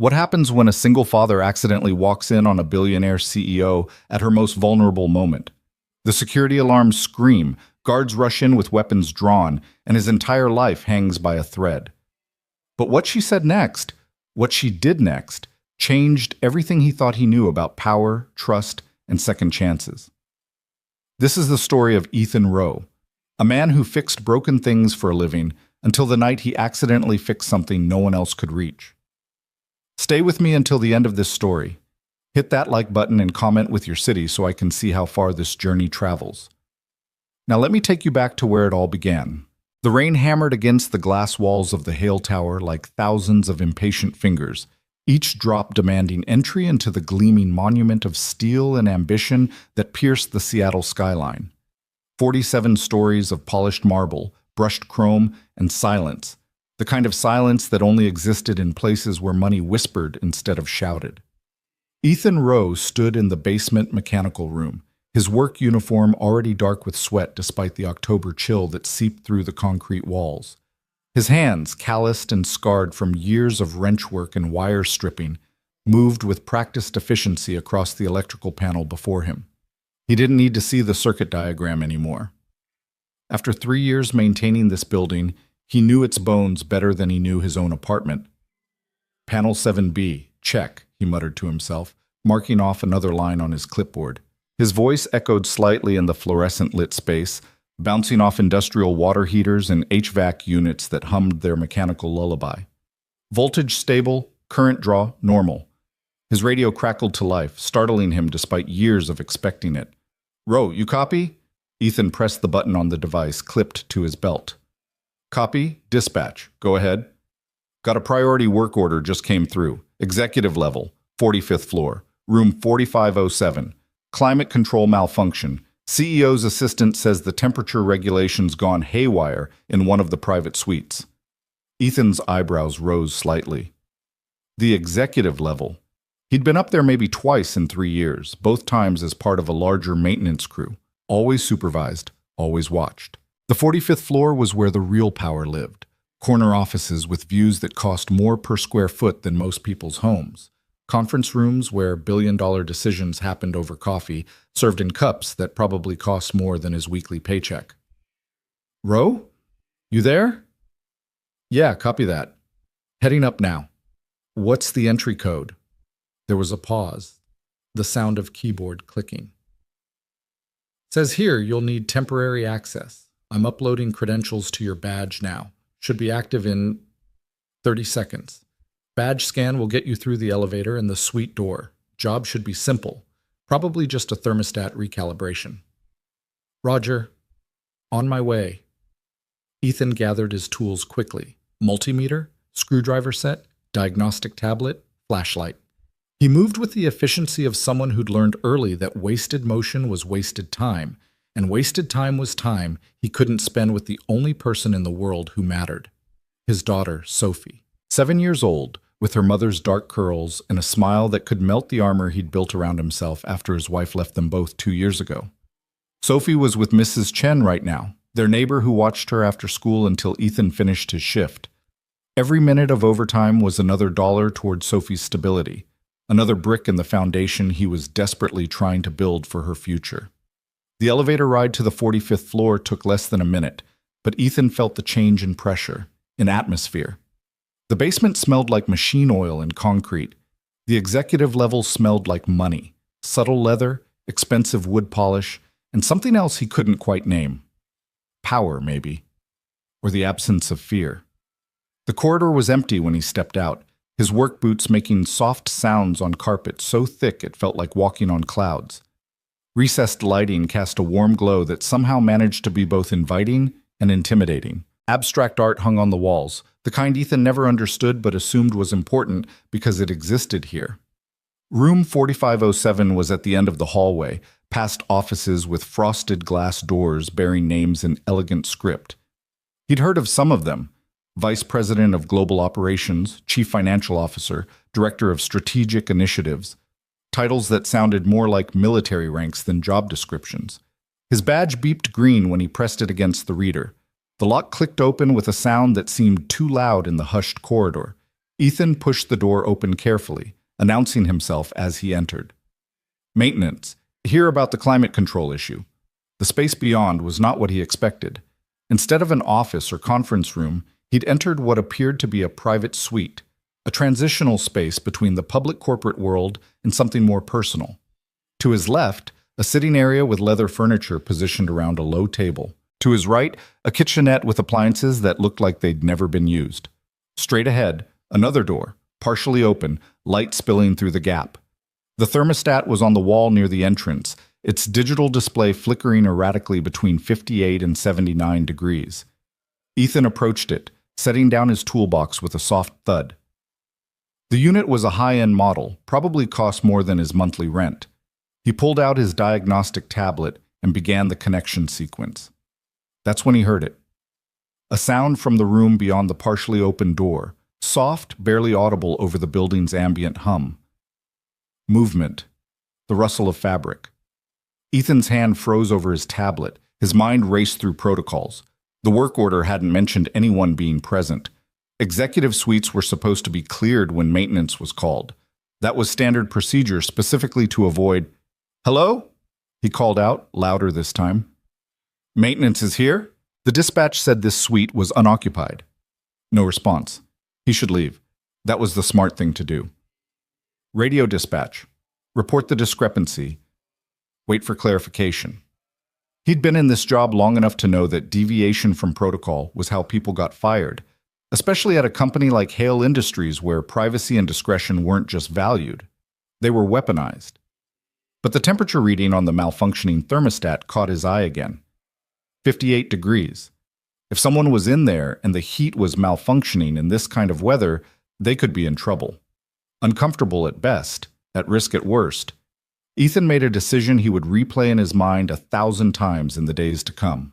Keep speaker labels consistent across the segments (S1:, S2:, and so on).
S1: What happens when a single father accidentally walks in on a billionaire CEO at her most vulnerable moment? The security alarms scream, guards rush in with weapons drawn, and his entire life hangs by a thread. But what she said next, what she did next, changed everything he thought he knew about power, trust, and second chances. This is the story of Ethan Rowe, a man who fixed broken things for a living until the night he accidentally fixed something no one else could reach. Stay with me until the end of this story. Hit that like button and comment with your city so I can see how far this journey travels. Now let me take you back to where it all began. The rain hammered against the glass walls of the Hale Tower like thousands of impatient fingers, each drop demanding entry into the gleaming monument of steel and ambition that pierced the Seattle skyline. 47 stories of polished marble, brushed chrome, and silence, the kind of silence that only existed in places where money whispered instead of shouted. Ethan Rowe stood in the basement mechanical room, his work uniform already dark with sweat despite the October chill that seeped through the concrete walls. His hands, calloused and scarred from years of wrench work and wire stripping, moved with practiced efficiency across the electrical panel before him. He didn't need to see the circuit diagram anymore. After 3 years maintaining this building, he knew its bones better than he knew his own apartment. Panel 7B, check, he muttered to himself, marking off another line on his clipboard. His voice echoed slightly in the fluorescent-lit space, bouncing off industrial water heaters and HVAC units that hummed their mechanical lullaby. Voltage stable, current draw normal. His radio crackled to life, startling him despite years of expecting it. "Rowe, you copy?" Ethan pressed the button on the device, clipped to his belt. "Copy, dispatch. Go ahead." "Got a priority work order just came through. Executive level, 45th floor, room 4507. Climate control malfunction. CEO's assistant says the temperature regulation's gone haywire in one of the private suites." Ethan's eyebrows rose slightly. The executive level. He'd been up there maybe twice in 3 years, both times as part of a larger maintenance crew. Always supervised, always watched. The 45th floor was where the real power lived. Corner offices with views that cost more per square foot than most people's homes. Conference rooms where billion-dollar decisions happened over coffee, served in cups that probably cost more than his weekly paycheck. "Rowe? You there?" "Yeah, copy that. Heading up now." "What's the entry code?" There was a pause, the sound of keyboard clicking. "Says here you'll need temporary access. I'm uploading credentials to your badge now. Should be active in 30 seconds. Badge scan will get you through the elevator and the suite door. Job should be simple. Probably just a thermostat recalibration." "Roger. On my way." Ethan gathered his tools quickly. Multimeter, screwdriver set, diagnostic tablet, flashlight. He moved with the efficiency of someone who'd learned early that wasted motion was wasted time, and wasted time was time he couldn't spend with the only person in the world who mattered. His daughter, Sophie. 7 years old, with her mother's dark curls and a smile that could melt the armor he'd built around himself after his wife left them both 2 years ago. Sophie was with Mrs. Chen right now, their neighbor who watched her after school until Ethan finished his shift. Every minute of overtime was another dollar toward Sophie's stability, another brick in the foundation he was desperately trying to build for her future. The elevator ride to the 45th floor took less than a minute, but Ethan felt the change in pressure, in atmosphere. The basement smelled like machine oil and concrete. The executive level smelled like money, subtle leather, expensive wood polish, and something else he couldn't quite name. Power, maybe. Or the absence of fear. The corridor was empty when he stepped out, his work boots making soft sounds on carpet so thick it felt like walking on clouds. Recessed lighting cast a warm glow that somehow managed to be both inviting and intimidating. Abstract art hung on the walls, the kind Ethan never understood but assumed was important because it existed here. Room 4507 was at the end of the hallway, past offices with frosted glass doors bearing names in elegant script. He'd heard of some of them: Vice President of Global Operations, Chief Financial Officer, Director of Strategic Initiatives, titles that sounded more like military ranks than job descriptions. His badge beeped green when he pressed it against the reader. The lock clicked open with a sound that seemed too loud in the hushed corridor. Ethan pushed the door open carefully, announcing himself as he entered. Maintenance. Hear about the climate control issue. The space beyond was not what he expected. Instead of an office or conference room, he'd entered what appeared to be a private suite, a transitional space between the public corporate world and something more personal. To his left, a sitting area with leather furniture positioned around a low table. To his right, a kitchenette with appliances that looked like they'd never been used. Straight ahead, another door, partially open, light spilling through the gap. The thermostat was on the wall near the entrance, its digital display flickering erratically between 58 and 79 degrees. Ethan approached it, setting down his toolbox with a soft thud. The unit was a high-end model, probably cost more than his monthly rent. He pulled out his diagnostic tablet and began the connection sequence. That's when he heard it. A sound from the room beyond the partially open door, soft, barely audible over the building's ambient hum. Movement. The rustle of fabric. Ethan's hand froze over his tablet. His mind raced through protocols. The work order hadn't mentioned anyone being present. Executive suites were supposed to be cleared when maintenance was called. That was standard procedure specifically to avoid, "Hello?" he called out, louder this time. "Maintenance is here?" The dispatch said this suite was unoccupied. No response. He should leave. That was the smart thing to do. Radio dispatch. Report the discrepancy. Wait for clarification. He'd been in this job long enough to know that deviation from protocol was how people got fired, especially at a company like Hale Industries where privacy and discretion weren't just valued. They were weaponized. But the temperature reading on the malfunctioning thermostat caught his eye again. 58 degrees. If someone was in there and the heat was malfunctioning in this kind of weather, they could be in trouble. Uncomfortable at best, at risk at worst. Ethan made a decision he would replay in his mind 1,000 times in the days to come.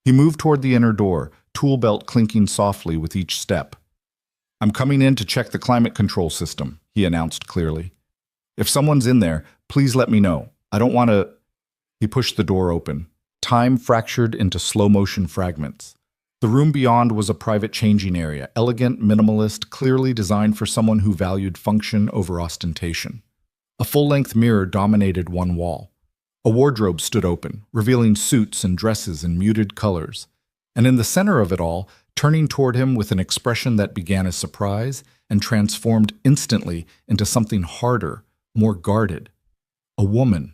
S1: He moved toward the inner door, tool belt clinking softly with each step. "I'm coming in to check the climate control system," he announced clearly. "If someone's in there, please let me know. I don't want to..." He pushed the door open. Time fractured into slow-motion fragments. The room beyond was a private changing area, elegant, minimalist, clearly designed for someone who valued function over ostentation. A full-length mirror dominated one wall. A wardrobe stood open, revealing suits and dresses in muted colors. And in the center of it all, turning toward him with an expression that began as surprise and transformed instantly into something harder, more guarded. A woman.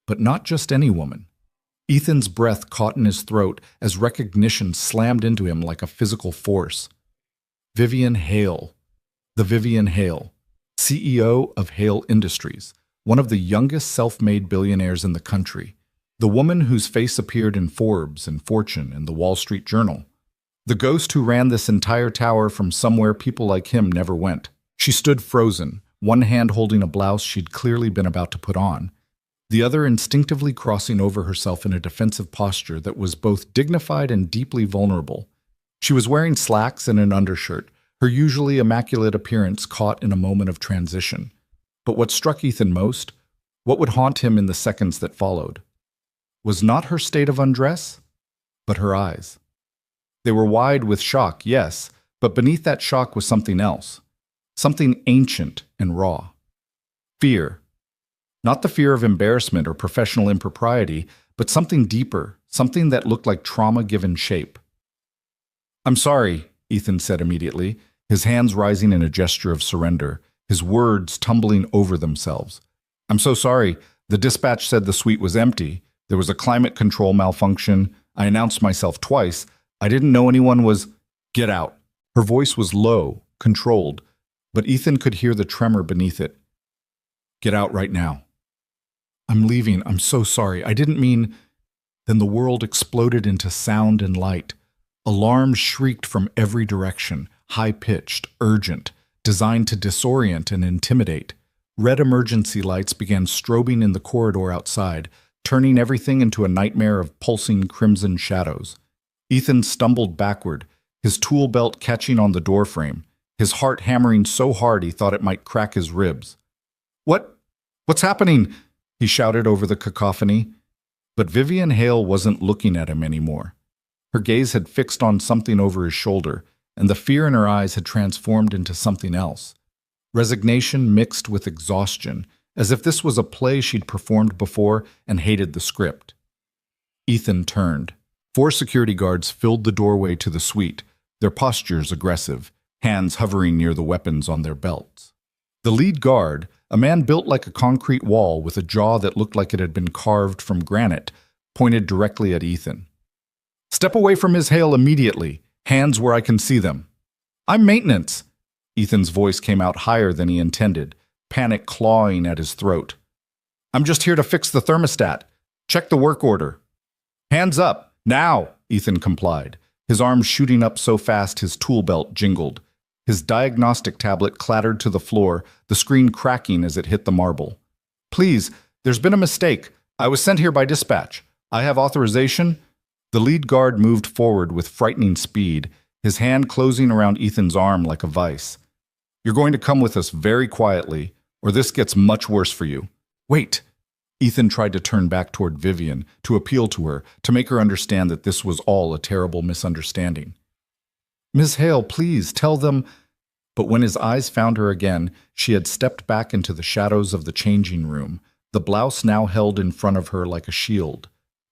S1: But not just any woman. Ethan's breath caught in his throat as recognition slammed into him like a physical force. Vivian Hale. The Vivian Hale, CEO of Hale Industries, one of the youngest self-made billionaires in the country. The woman whose face appeared in Forbes and Fortune and the Wall Street Journal. The ghost who ran this entire tower from somewhere people like him never went. She stood frozen, one hand holding a blouse she'd clearly been about to put on, the other instinctively crossing over herself in a defensive posture that was both dignified and deeply vulnerable. She was wearing slacks and an undershirt, her usually immaculate appearance caught in a moment of transition. But what struck Ethan most, what would haunt him in the seconds that followed, was not her state of undress, but her eyes. They were wide with shock, yes, but beneath that shock was something else, something ancient and raw. Fear. Not the fear of embarrassment or professional impropriety, but something deeper, something that looked like trauma given shape. "I'm sorry," Ethan said immediately, his hands rising in a gesture of surrender, his words tumbling over themselves. "I'm so sorry. The dispatch said the suite was empty. There was a climate control malfunction. I announced myself twice. I didn't know anyone was..." "Get out." Her voice was low, controlled, but Ethan could hear the tremor beneath it. "Get out right now." "I'm leaving. I'm so sorry. I didn't mean..." Then the world exploded into sound and light. Alarms shrieked from every direction, high-pitched, urgent, designed to disorient and intimidate. Red emergency lights began strobing in the corridor outside, turning everything into a nightmare of pulsing crimson shadows. Ethan stumbled backward, his tool belt catching on the doorframe, his heart hammering so hard he thought it might crack his ribs. What's happening?" he shouted over the cacophony. But Vivian Hale wasn't looking at him anymore. Her gaze had fixed on something over his shoulder, and the fear in her eyes had transformed into something else. Resignation mixed with exhaustion, as if this was a play she'd performed before and hated the script. Ethan turned. 4 security guards filled the doorway to the suite, their postures aggressive, hands hovering near the weapons on their belts. The lead guard, a man built like a concrete wall with a jaw that looked like it had been carved from granite, pointed directly at Ethan. "Step away from Ms. Hale immediately. Hands where I can see them." "I'm maintenance." Ethan's voice came out higher than he intended, panic clawing at his throat. "I'm just here to fix the thermostat. Check the work order." "Hands up, now," Ethan complied, his arms shooting up so fast his tool belt jingled. His diagnostic tablet clattered to the floor, the screen cracking as it hit the marble. "Please, there's been a mistake. I was sent here by dispatch. I have authorization." The lead guard moved forward with frightening speed, his hand closing around Ethan's arm like a vice. "You're going to come with us very quietly, or this gets much worse for you." "Wait." Ethan tried to turn back toward Vivian, to appeal to her, to make her understand that this was all a terrible misunderstanding. "Ms. Hale, please, tell them—" But when his eyes found her again, she had stepped back into the shadows of the changing room, the blouse now held in front of her like a shield.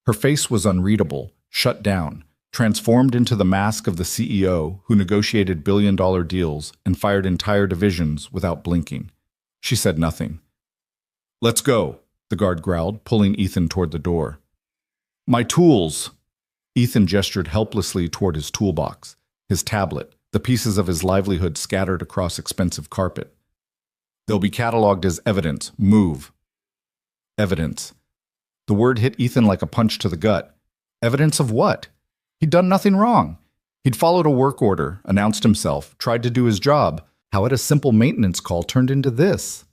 S1: Her face was unreadable, shut down, transformed into the mask of the CEO who negotiated billion-dollar deals and fired entire divisions without blinking. She said nothing. "Let's go," the guard growled, pulling Ethan toward the door. "My tools!" Ethan gestured helplessly toward his toolbox, his tablet, the pieces of his livelihood scattered across expensive carpet. "They'll be cataloged as evidence. Move." Evidence. The word hit Ethan like a punch to the gut. Evidence of what? He'd done nothing wrong. He'd followed a work order, announced himself, tried to do his job. How had a simple maintenance call turned into this?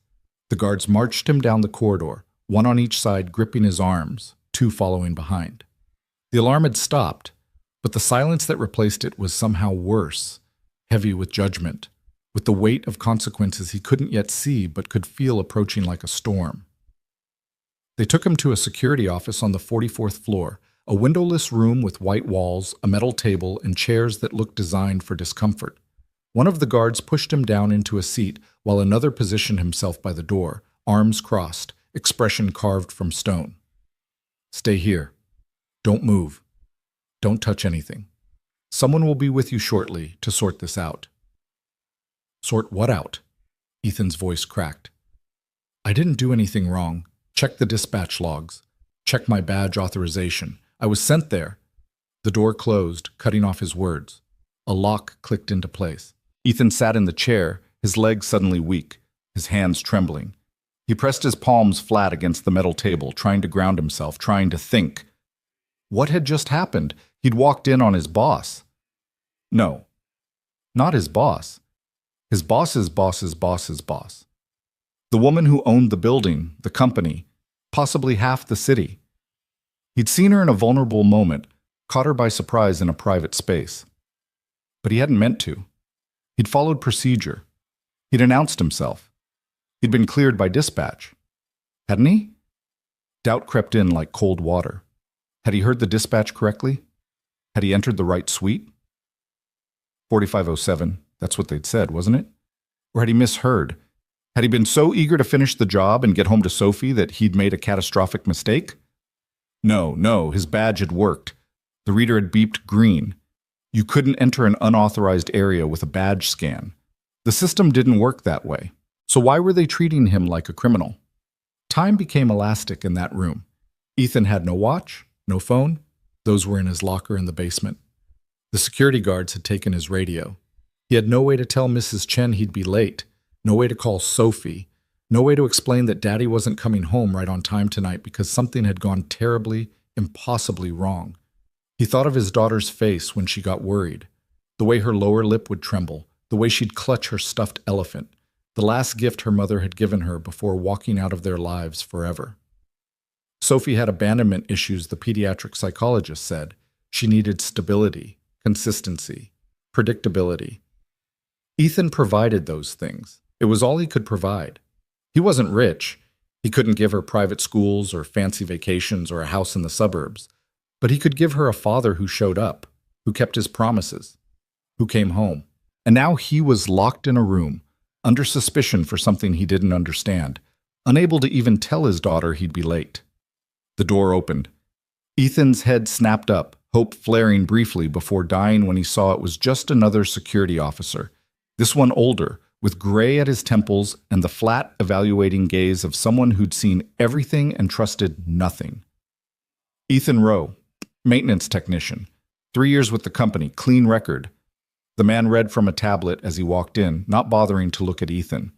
S1: The guards marched him down the corridor, one on each side gripping his arms, 2 following behind. The alarm had stopped, but the silence that replaced it was somehow worse, heavy with judgment, with the weight of consequences he couldn't yet see but could feel approaching like a storm. They took him to a security office on the 44th floor, a windowless room with white walls, a metal table, and chairs that looked designed for discomfort. One of the guards pushed him down into a seat while another positioned himself by the door, arms crossed, expression carved from stone. "Stay here. Don't move. Don't touch anything. Someone will be with you shortly to sort this out." "Sort what out?" Ethan's voice cracked. "I didn't do anything wrong. Check the dispatch logs. Check my badge authorization. I was sent there." The door closed, cutting off his words. A lock clicked into place. Ethan sat in the chair, his legs suddenly weak, his hands trembling. He pressed his palms flat against the metal table, trying to ground himself, trying to think. What had just happened? He'd walked in on his boss. No, not his boss. His boss's boss's boss's boss. The woman who owned the building, the company, possibly half the city. He'd seen her in a vulnerable moment, caught her by surprise in a private space. But he hadn't meant to. He'd followed procedure. He'd announced himself. He'd been cleared by dispatch. Hadn't he? Doubt crept in like cold water. Had he heard the dispatch correctly? Had he entered the right suite? 4507, that's what they'd said, wasn't it? Or had he misheard? Had he been so eager to finish the job and get home to Sophie that he'd made a catastrophic mistake? No, his badge had worked. The reader had beeped green. You couldn't enter an unauthorized area with a badge scan. The system didn't work that way. So why were they treating him like a criminal? Time became elastic in that room. Ethan had no watch, no phone. Those were in his locker in the basement. The security guards had taken his radio. He had no way to tell Mrs. Chen he'd be late, no way to call Sophie, no way to explain that Daddy wasn't coming home right on time tonight because something had gone terribly, impossibly wrong. He thought of his daughter's face when she got worried, the way her lower lip would tremble, the way she'd clutch her stuffed elephant, the last gift her mother had given her before walking out of their lives forever. Sophie had abandonment issues, the pediatric psychologist said. She needed stability, consistency, predictability. Ethan provided those things. It was all he could provide. He wasn't rich. He couldn't give her private schools or fancy vacations or a house in the suburbs. But he could give her a father who showed up, who kept his promises, who came home. And now he was locked in a room, under suspicion for something he didn't understand, unable to even tell his daughter he'd be late. The door opened. Ethan's head snapped up, hope flaring briefly before dying when he saw it was just another security officer, this one older, with gray at his temples and the flat, evaluating gaze of someone who'd seen everything and trusted nothing. Ethan Rowe, maintenance technician, 3 years with the company, clean record. The man read from a tablet as he walked in, not bothering to look at Ethan.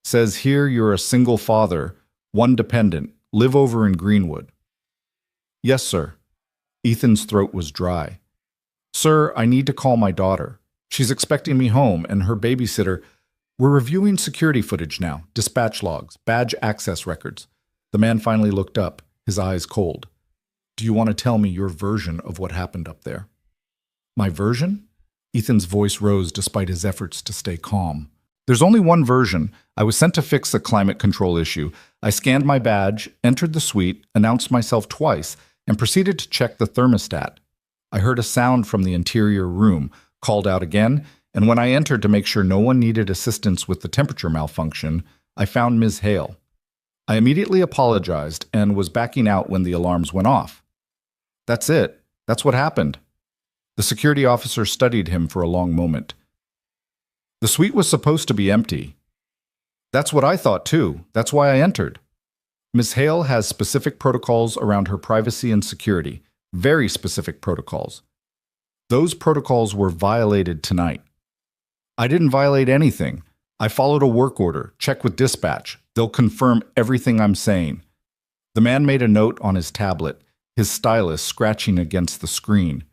S1: Says here you're a single father, one dependent, live over in Greenwood. Yes, sir. Ethan's throat was dry. Sir, I need to call my daughter. She's expecting me home, and her babysitter. We're reviewing security footage now, dispatch logs, badge access records. The man finally looked up, his eyes cold. Do you want to tell me your version of what happened up there? My version? Ethan's voice rose despite his efforts to stay calm. There's only one version. I was sent to fix a climate control issue. I scanned my badge, entered the suite, announced myself twice, and proceeded to check the thermostat. I heard a sound from the interior room, called out again, and when I entered to make sure no one needed assistance with the temperature malfunction, I found Ms. Hale. I immediately apologized and was backing out when the alarms went off. That's it. That's what happened. The security officer studied him for a long moment. The suite was supposed to be empty. That's what I thought too. That's why I entered. Ms. Hale has specific protocols around her privacy and security. Very specific protocols. Those protocols were violated tonight. I didn't violate anything. I followed a work order, checked with dispatch. They'll confirm everything I'm saying. The man made a note on his tablet, his stylus scratching against the screen.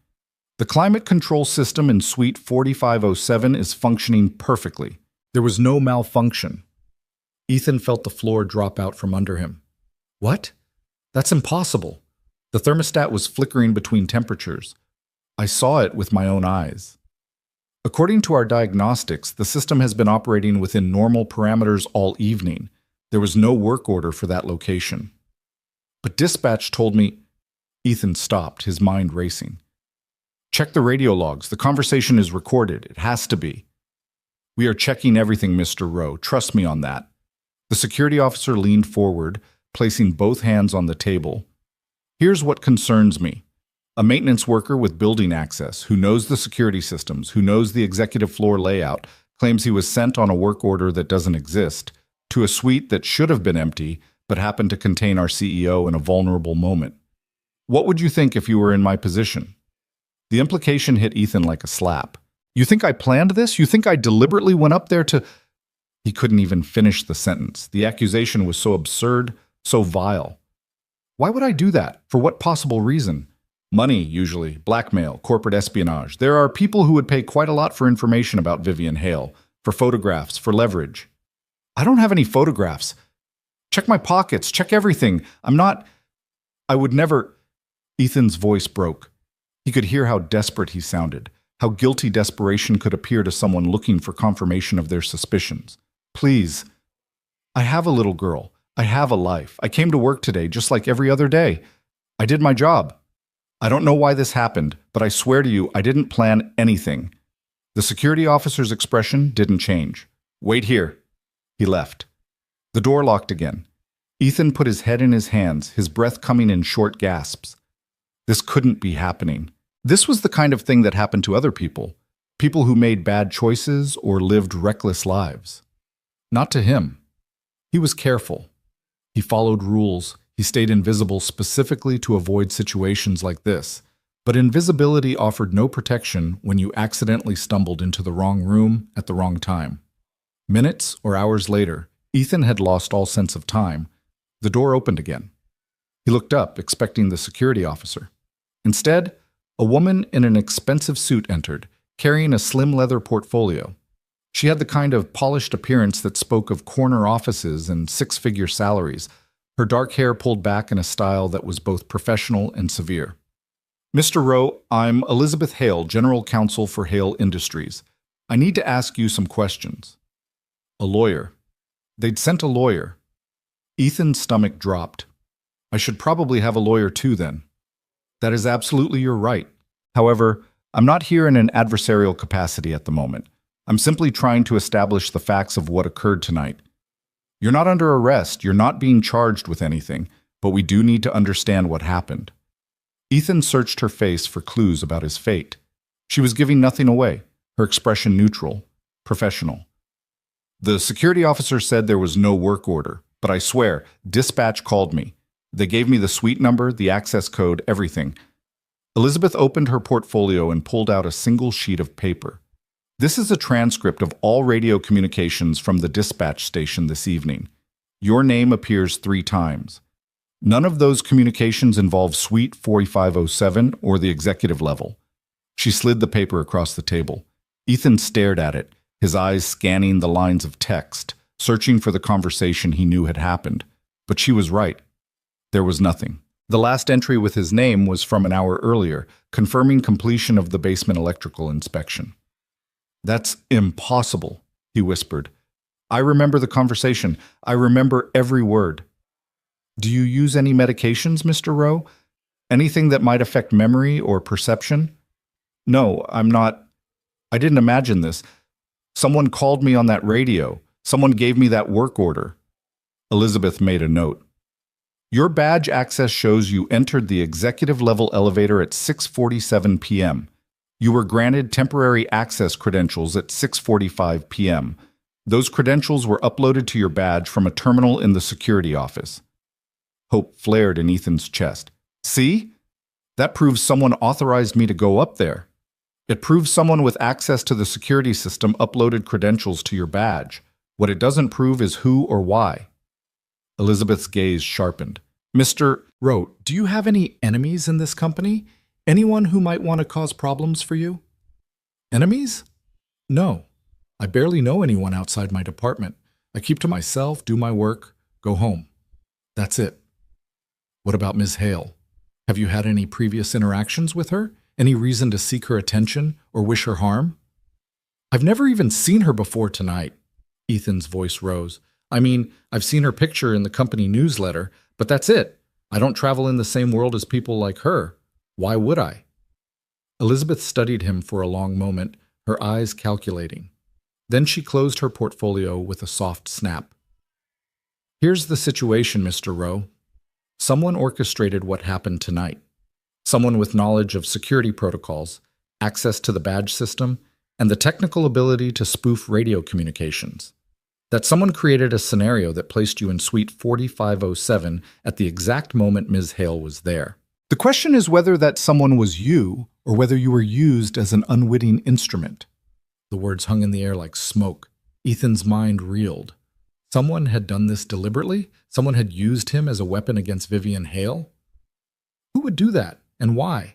S1: The climate control system in Suite 4507 is functioning perfectly. There was no malfunction. Ethan felt the floor drop out from under him. What? That's impossible. The thermostat was flickering between temperatures. I saw it with my own eyes. According to our diagnostics, the system has been operating within normal parameters all evening. There was no work order for that location. But dispatch told me... Ethan stopped, his mind racing. Check the radio logs. The conversation is recorded. It has to be. We are checking everything, Mr. Rowe. Trust me on that. The security officer leaned forward, placing both hands on the table. Here's what concerns me. A maintenance worker with building access, who knows the security systems, who knows the executive floor layout, claims he was sent on a work order that doesn't exist, to a suite that should have been empty, but happened to contain our CEO in a vulnerable moment. What would you think if you were in my position? The implication hit Ethan like a slap. You think I planned this? You think I deliberately went up there to... He couldn't even finish the sentence. The accusation was so absurd, so vile. Why would I do that? For what possible reason? Money, usually. Blackmail, corporate espionage. There are people who would pay quite a lot for information about Vivian Hale, for photographs, for leverage. I don't have any photographs. Check my pockets, check everything. I would never... Ethan's voice broke. He could hear how desperate he sounded, how guilty desperation could appear to someone looking for confirmation of their suspicions. Please. I have a little girl. I have a life. I came to work today just like every other day. I did my job. I don't know why this happened, but I swear to you, I didn't plan anything. The security officer's expression didn't change. Wait here. He left. The door locked again. Ethan put his head in his hands, his breath coming in short gasps. This couldn't be happening. This was the kind of thing that happened to other people. People who made bad choices or lived reckless lives. Not to him. He was careful. He followed rules. He stayed invisible specifically to avoid situations like this. But invisibility offered no protection when you accidentally stumbled into the wrong room at the wrong time. Minutes or hours later, Ethan had lost all sense of time. The door opened again. He looked up, expecting the security officer. Instead, a woman in an expensive suit entered, carrying a slim leather portfolio. She had the kind of polished appearance that spoke of corner offices and six-figure salaries, her dark hair pulled back in a style that was both professional and severe. Mr. Rowe, I'm Elizabeth Hale, General Counsel for Hale Industries. I need to ask you some questions. A lawyer. They'd sent a lawyer. Ethan's stomach dropped. I should probably have a lawyer too then. That is absolutely your right. However, I'm not here in an adversarial capacity at the moment. I'm simply trying to establish the facts of what occurred tonight. You're not under arrest, you're not being charged with anything, but we do need to understand what happened. Ethan searched her face for clues about his fate. She was giving nothing away, her expression neutral, professional. The security officer said there was no work order, but I swear, dispatch called me. They gave me the suite number, the access code, everything. Elizabeth opened her portfolio and pulled out a single sheet of paper. This is a transcript of all radio communications from the dispatch station this evening. Your name appears 3 times. None of those communications involve Suite 4507 or the executive level. She slid the paper across the table. Ethan stared at it, his eyes scanning the lines of text, searching for the conversation he knew had happened. But she was right. There was nothing. The last entry with his name was from an hour earlier, confirming completion of the basement electrical inspection. That's impossible, he whispered. I remember the conversation. I remember every word. Do you use any medications, Mr. Rowe? Anything that might affect memory or perception? No, I'm not. I didn't imagine this. Someone called me on that radio. Someone gave me that work order. Elizabeth made a note. Your badge access shows you entered the executive level elevator at 6:47 p.m. You were granted temporary access credentials at 6:45 p.m. Those credentials were uploaded to your badge from a terminal in the security office. Hope flared in Ethan's chest. See? That proves someone authorized me to go up there. It proves someone with access to the security system uploaded credentials to your badge. What it doesn't prove is who or why. Elizabeth's gaze sharpened. Mr. Rowe, do you have any enemies in this company? Anyone who might want to cause problems for you? Enemies? No. I barely know anyone outside my department. I keep to myself, do my work, go home. That's it. What about Ms. Hale? Have you had any previous interactions with her? Any reason to seek her attention or wish her harm? I've never even seen her before tonight. Ethan's voice rose. I mean, I've seen her picture in the company newsletter, but that's it. I don't travel in the same world as people like her. Why would I? Elizabeth studied him for a long moment, her eyes calculating. Then she closed her portfolio with a soft snap. Here's the situation, Mr. Rowe. Someone orchestrated what happened tonight. Someone with knowledge of security protocols, access to the badge system, and the technical ability to spoof radio communications. That someone created a scenario that placed you in Suite 4507 at the exact moment Ms. Hale was there. The question is whether that someone was you or whether you were used as an unwitting instrument. The words hung in the air like smoke. Ethan's mind reeled. Someone had done this deliberately? Someone had used him as a weapon against Vivian Hale? Who would do that, and why?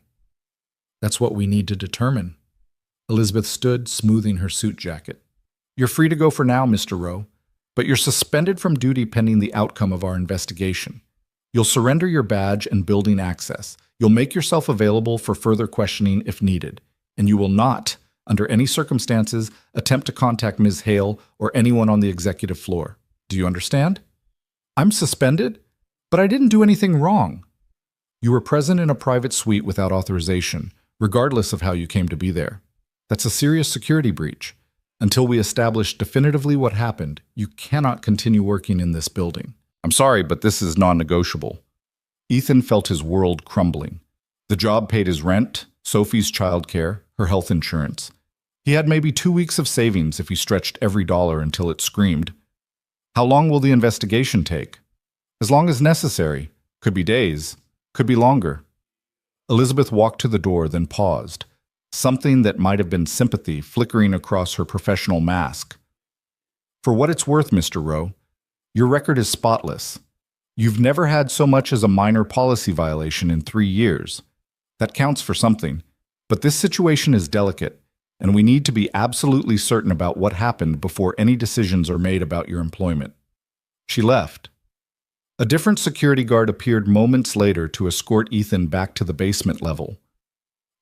S1: That's what we need to determine. Elizabeth stood, smoothing her suit jacket. You're free to go for now, Mr. Rowe, but you're suspended from duty pending the outcome of our investigation. You'll surrender your badge and building access. You'll make yourself available for further questioning if needed, and you will not, under any circumstances, attempt to contact Ms. Hale or anyone on the executive floor. Do you understand? I'm suspended? But I didn't do anything wrong. You were present in a private suite without authorization, regardless of how you came to be there. That's a serious security breach. Until we establish definitively what happened, you cannot continue working in this building. I'm sorry, but this is non-negotiable. Ethan felt his world crumbling. The job paid his rent, Sophie's childcare, her health insurance. He had maybe 2 weeks of savings if he stretched every dollar until it screamed. How long will the investigation take? As long as necessary. Could be days. Could be longer. Elizabeth walked to the door, then paused. Something that might have been sympathy flickering across her professional mask. For what it's worth, Mr. Rowe, your record is spotless. You've never had so much as a minor policy violation in 3 years. That counts for something. But this situation is delicate, and we need to be absolutely certain about what happened before any decisions are made about your employment. She left. A different security guard appeared moments later to escort Ethan back to the basement level.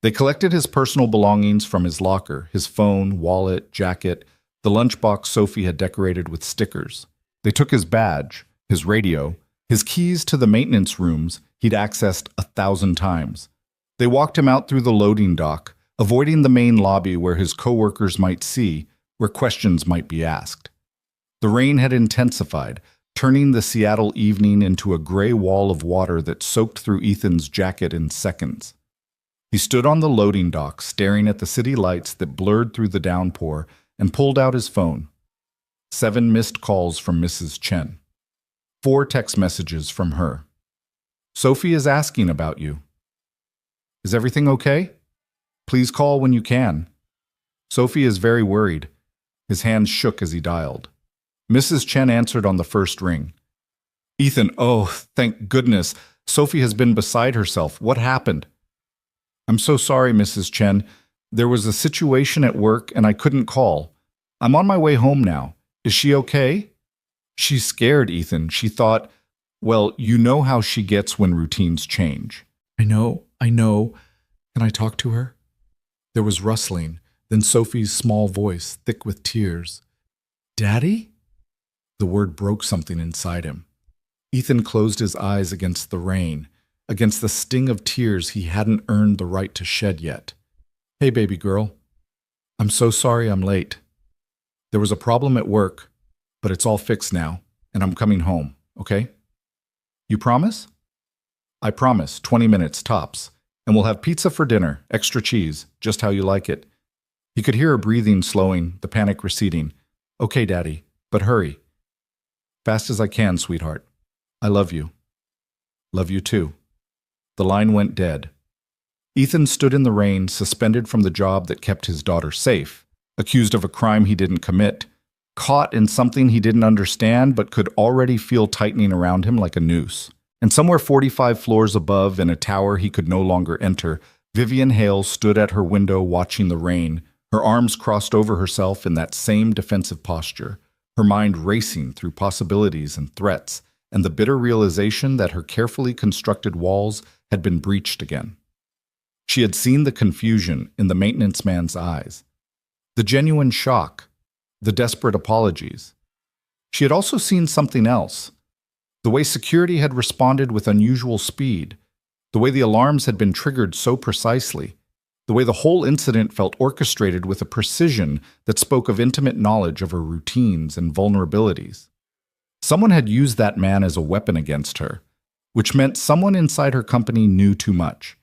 S1: They collected his personal belongings from his locker, his phone, wallet, jacket, the lunchbox Sophie had decorated with stickers. They took his badge, his radio, his keys to the maintenance rooms he'd accessed 1,000 times. They walked him out through the loading dock, avoiding the main lobby where his coworkers might see, where questions might be asked. The rain had intensified, turning the Seattle evening into a gray wall of water that soaked through Ethan's jacket in seconds. He stood on the loading dock, staring at the city lights that blurred through the downpour, and pulled out his phone. 7 missed calls from Mrs. Chen. 4 text messages from her. Sophie is asking about you. Is everything okay? Please call when you can. Sophie is very worried. His hands shook as he dialed. Mrs. Chen answered on the first ring. Ethan, oh, thank goodness. Sophie has been beside herself. What happened? I'm so sorry, Mrs. Chen. There was a situation at work and I couldn't call. I'm on my way home now. Is she okay? She's scared, Ethan. She thought, well, you know how she gets when routines change. I know. Can I talk to her? There was rustling, then Sophie's small voice, thick with tears. Daddy? The word broke something inside him. Ethan closed his eyes against the rain, against the sting of tears he hadn't earned the right to shed yet. Hey, baby girl. I'm so sorry I'm late. There was a problem at work, but it's all fixed now, and I'm coming home, okay? You promise? I promise, 20 minutes tops, and we'll have pizza for dinner, extra cheese, just how you like it. He could hear her breathing slowing, the panic receding. Okay, Daddy, but hurry. Fast as I can, sweetheart. I love you. Love you too. The line went dead. Ethan stood in the rain, suspended from the job that kept his daughter safe, accused of a crime he didn't commit, caught in something he didn't understand but could already feel tightening around him like a noose. And somewhere 45 floors above, in a tower he could no longer enter, Vivian Hale stood at her window watching the rain, her arms crossed over herself in that same defensive posture, her mind racing through possibilities and threats, and the bitter realization that her carefully constructed walls had been breached again. She had seen the confusion in the maintenance man's eyes, the genuine shock, the desperate apologies. She had also seen something else. The way security had responded with unusual speed, the way the alarms had been triggered so precisely, the way the whole incident felt orchestrated with a precision that spoke of intimate knowledge of her routines and vulnerabilities. Someone had used that man as a weapon against her, which meant someone inside her company knew too much.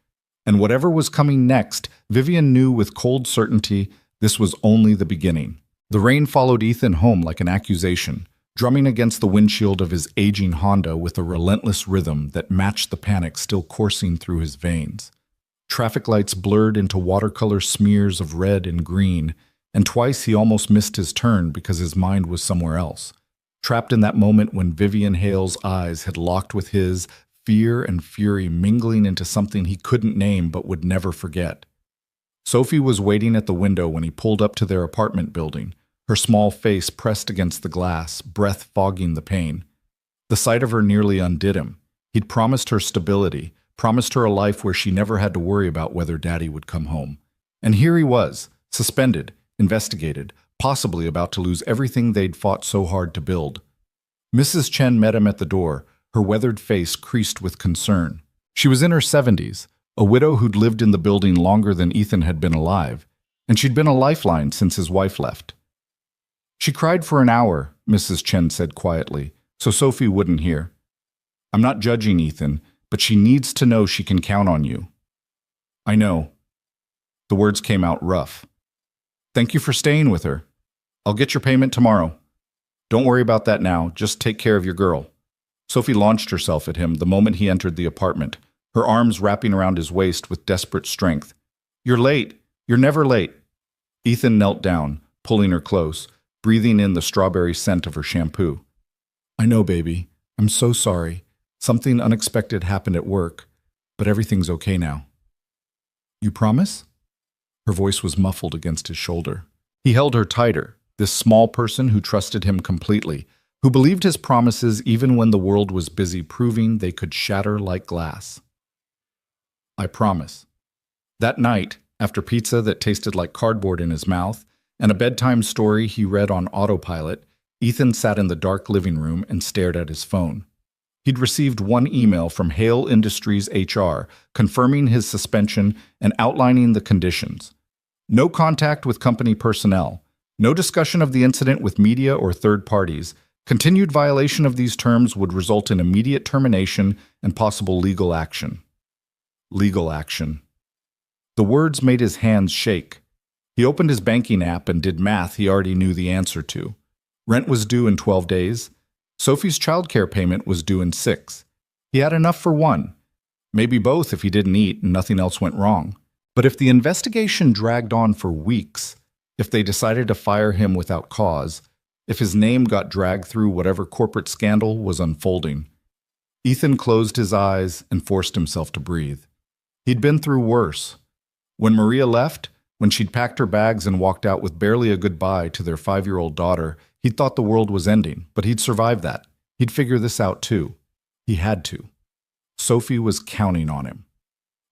S1: And whatever was coming next, Vivian knew with cold certainty this was only the beginning. The rain followed Ethan home like an accusation, drumming against the windshield of his aging Honda with a relentless rhythm that matched the panic still coursing through his veins. Traffic lights blurred into watercolor smears of red and green, and twice he almost missed his turn because his mind was somewhere else. Trapped in that moment when Vivian Hale's eyes had locked with his, fear and fury mingling into something he couldn't name but would never forget. Sophie was waiting at the window when he pulled up to their apartment building, her small face pressed against the glass, breath fogging the pain. The sight of her nearly undid him. He'd promised her stability, promised her a life where she never had to worry about whether Daddy would come home. And here he was, suspended, investigated, possibly about to lose everything they'd fought so hard to build. Mrs. Chen met him at the door, her weathered face creased with concern. She was in her 70s, a widow who'd lived in the building longer than Ethan had been alive, and she'd been a lifeline since his wife left. She cried for an hour, Mrs. Chen said quietly, so Sophie wouldn't hear. I'm not judging Ethan, but she needs to know she can count on you. I know. The words came out rough. Thank you for staying with her. I'll get your payment tomorrow. Don't worry about that now, just take care of your girl. Sophie launched herself at him the moment he entered the apartment, her arms wrapping around his waist with desperate strength. You're late. You're never late. Ethan knelt down, pulling her close, breathing in the strawberry scent of her shampoo. I know, baby. I'm so sorry. Something unexpected happened at work, but everything's okay now. You promise? Her voice was muffled against his shoulder. He held her tighter, this small person who trusted him completely, who believed his promises even when the world was busy proving they could shatter like glass. I promise. That night, after pizza that tasted like cardboard in his mouth and a bedtime story he read on autopilot, Ethan sat in the dark living room and stared at his phone. He'd received one email from Hale Industries HR confirming his suspension and outlining the conditions, No contact with company personnel. No discussion of the incident with media or third parties. Continued violation of these terms would result in immediate termination and possible legal action. Legal action. The words made his hands shake. He opened his banking app and did math he already knew the answer to. Rent was due in 12 days. Sophie's childcare payment was due in 6. He had enough for one. Maybe both if he didn't eat and nothing else went wrong. But if the investigation dragged on for weeks, if they decided to fire him without cause, if his name got dragged through whatever corporate scandal was unfolding, Ethan closed his eyes and forced himself to breathe. He'd been through worse. When Maria left, when she'd packed her bags and walked out with barely a goodbye to their 5-year-old daughter, he'd thought the world was ending, but he'd survive that. He'd figure this out too. He had to. Sophie was counting on him.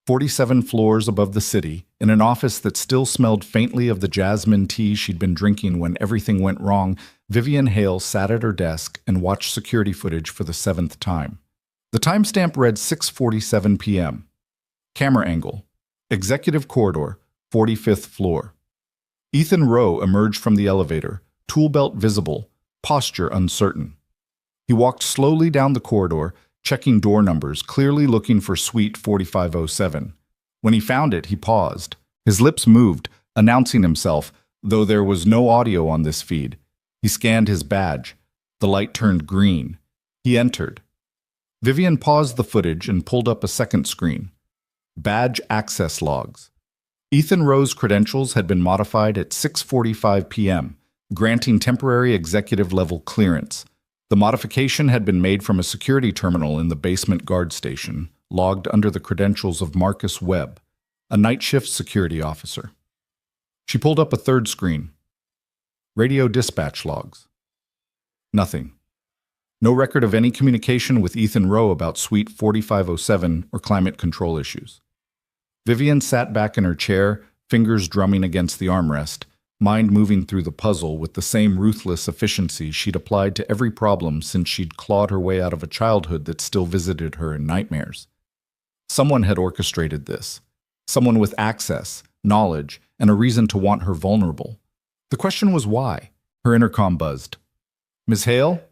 S1: 47 floors above the city, in an office that still smelled faintly of the jasmine tea she'd been drinking when everything went wrong, Vivian Hale sat at her desk and watched security footage for the 7th time. The timestamp read 6:47 p.m. Camera angle. Executive corridor, 45th floor. Ethan Rowe emerged from the elevator, tool belt visible, posture uncertain. He walked slowly down the corridor, checking door numbers, clearly looking for suite 4507. When he found it, he paused. His lips moved, announcing himself, though there was no audio on this feed. He scanned his badge. The light turned green. He entered. Vivian paused the footage and pulled up a second screen. Badge access logs. Ethan Rowe's credentials had been modified at 6:45 p.m., granting temporary executive-level clearance. The modification had been made from a security terminal in the basement guard station, logged under the credentials of Marcus Webb, a night shift security officer. She pulled up a third screen. Radio dispatch logs. Nothing. No record of any communication with Ethan Rowe about Suite 4507 or climate control issues. Vivian sat back in her chair, fingers drumming against the armrest, mind moving through the puzzle with the same ruthless efficiency she'd applied to every problem since she'd clawed her way out of a childhood that still visited her in nightmares. Someone had orchestrated this. Someone with access, knowledge, and a reason to want her vulnerable. The question was why. Her intercom buzzed. "Ms. Hale?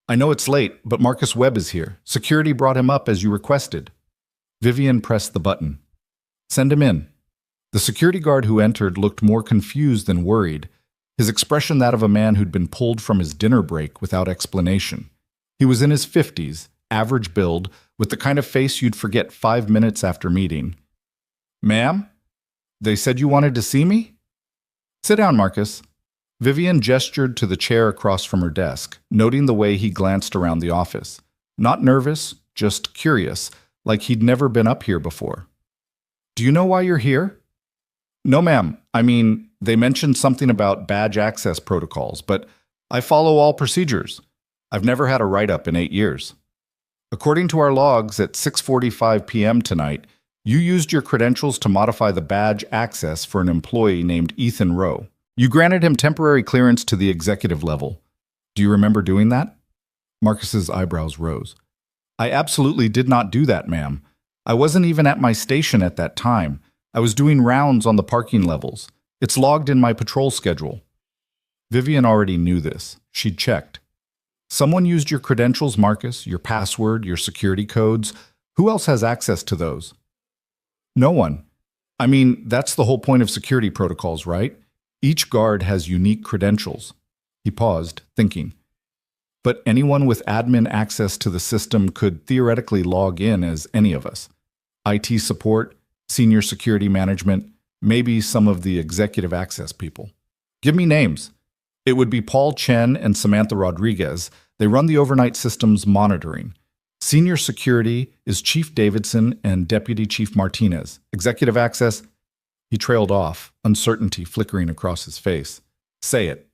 S1: I know it's late, but Marcus Webb is here. Security brought him up as you requested." Vivian pressed the button. "Send him in." The security guard who entered looked more confused than worried, his expression that of a man who'd been pulled from his dinner break without explanation. He was in his 50s, average build, with the kind of face you'd forget 5 minutes after meeting. "Ma'am? They said you wanted to see me?" "Sit down, Marcus." Vivian gestured to the chair across from her desk, noting the way he glanced around the office. Not nervous, just curious, like he'd never been up here before. "Do you know why you're here?" "No, ma'am. I mean, they mentioned something about badge access protocols, but I follow all procedures. I've never had a write-up in 8 years. According to our logs, at 6:45 p.m. tonight, you used your credentials to modify the badge access for an employee named Ethan Rowe. You granted him temporary clearance to the executive level. Do you remember doing that?" Marcus's eyebrows rose. "I absolutely did not do that, ma'am. I wasn't even at my station at that time. I was doing rounds on the parking levels. It's logged in my patrol schedule." Vivian already knew this. She'd checked. "Someone used your credentials, Marcus, your password, your security codes. Who else has access to those?" "No one. I mean, that's the whole point of security protocols, right? Each guard has unique credentials." He paused, thinking. "But anyone with admin access to the system could theoretically log in as any of us. IT support, senior security management, maybe some of the executive access people. Give me names." "It would be Paul Chen and Samantha Rodriguez. They run the overnight systems monitoring. Senior security is Chief Davidson and Deputy Chief Martinez. Executive access..." He trailed off, uncertainty flickering across his face. "Say it."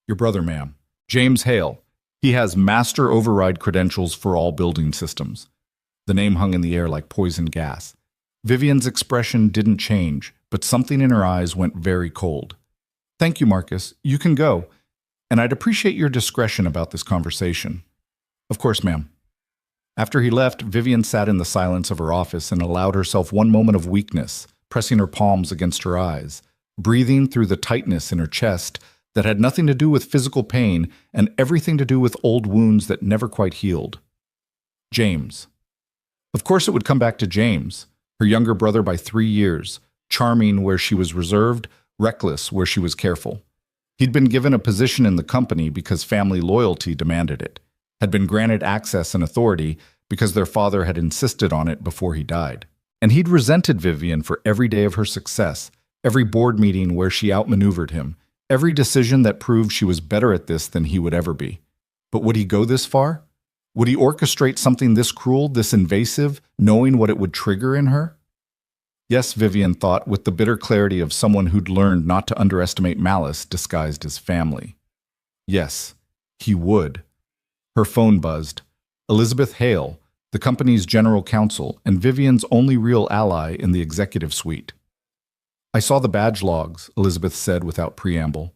S1: "Your brother, ma'am. James Hale. He has master override credentials for all building systems." The name hung in the air like poison gas. Vivian's expression didn't change, but something in her eyes went very cold. "Thank you, Marcus. You can go. And I'd appreciate your discretion about this conversation." "Of course, ma'am." After he left, Vivian sat in the silence of her office and allowed herself one moment of weakness, pressing her palms against her eyes. breathing through the tightness in her chest that had nothing to do with physical pain and everything to do with old wounds that never quite healed. James. Of course it would come back to James, her younger brother by 3 years, charming where she was reserved, reckless where she was careful. He'd been given a position in the company because family loyalty demanded it, had been granted access and authority because their father had insisted on it before he died. And he'd resented Vivian for every day of her success, every board meeting where she outmaneuvered him, every decision that proved she was better at this than he would ever be. But would he go this far? Would he orchestrate something this cruel, this invasive, knowing what it would trigger in her? Yes, Vivian thought, with the bitter clarity of someone who'd learned not to underestimate malice disguised as family. Yes, he would. Her phone buzzed. Elizabeth Hale, the company's general counsel and Vivian's only real ally in the executive suite. I saw the badge logs, Elizabeth said without preamble.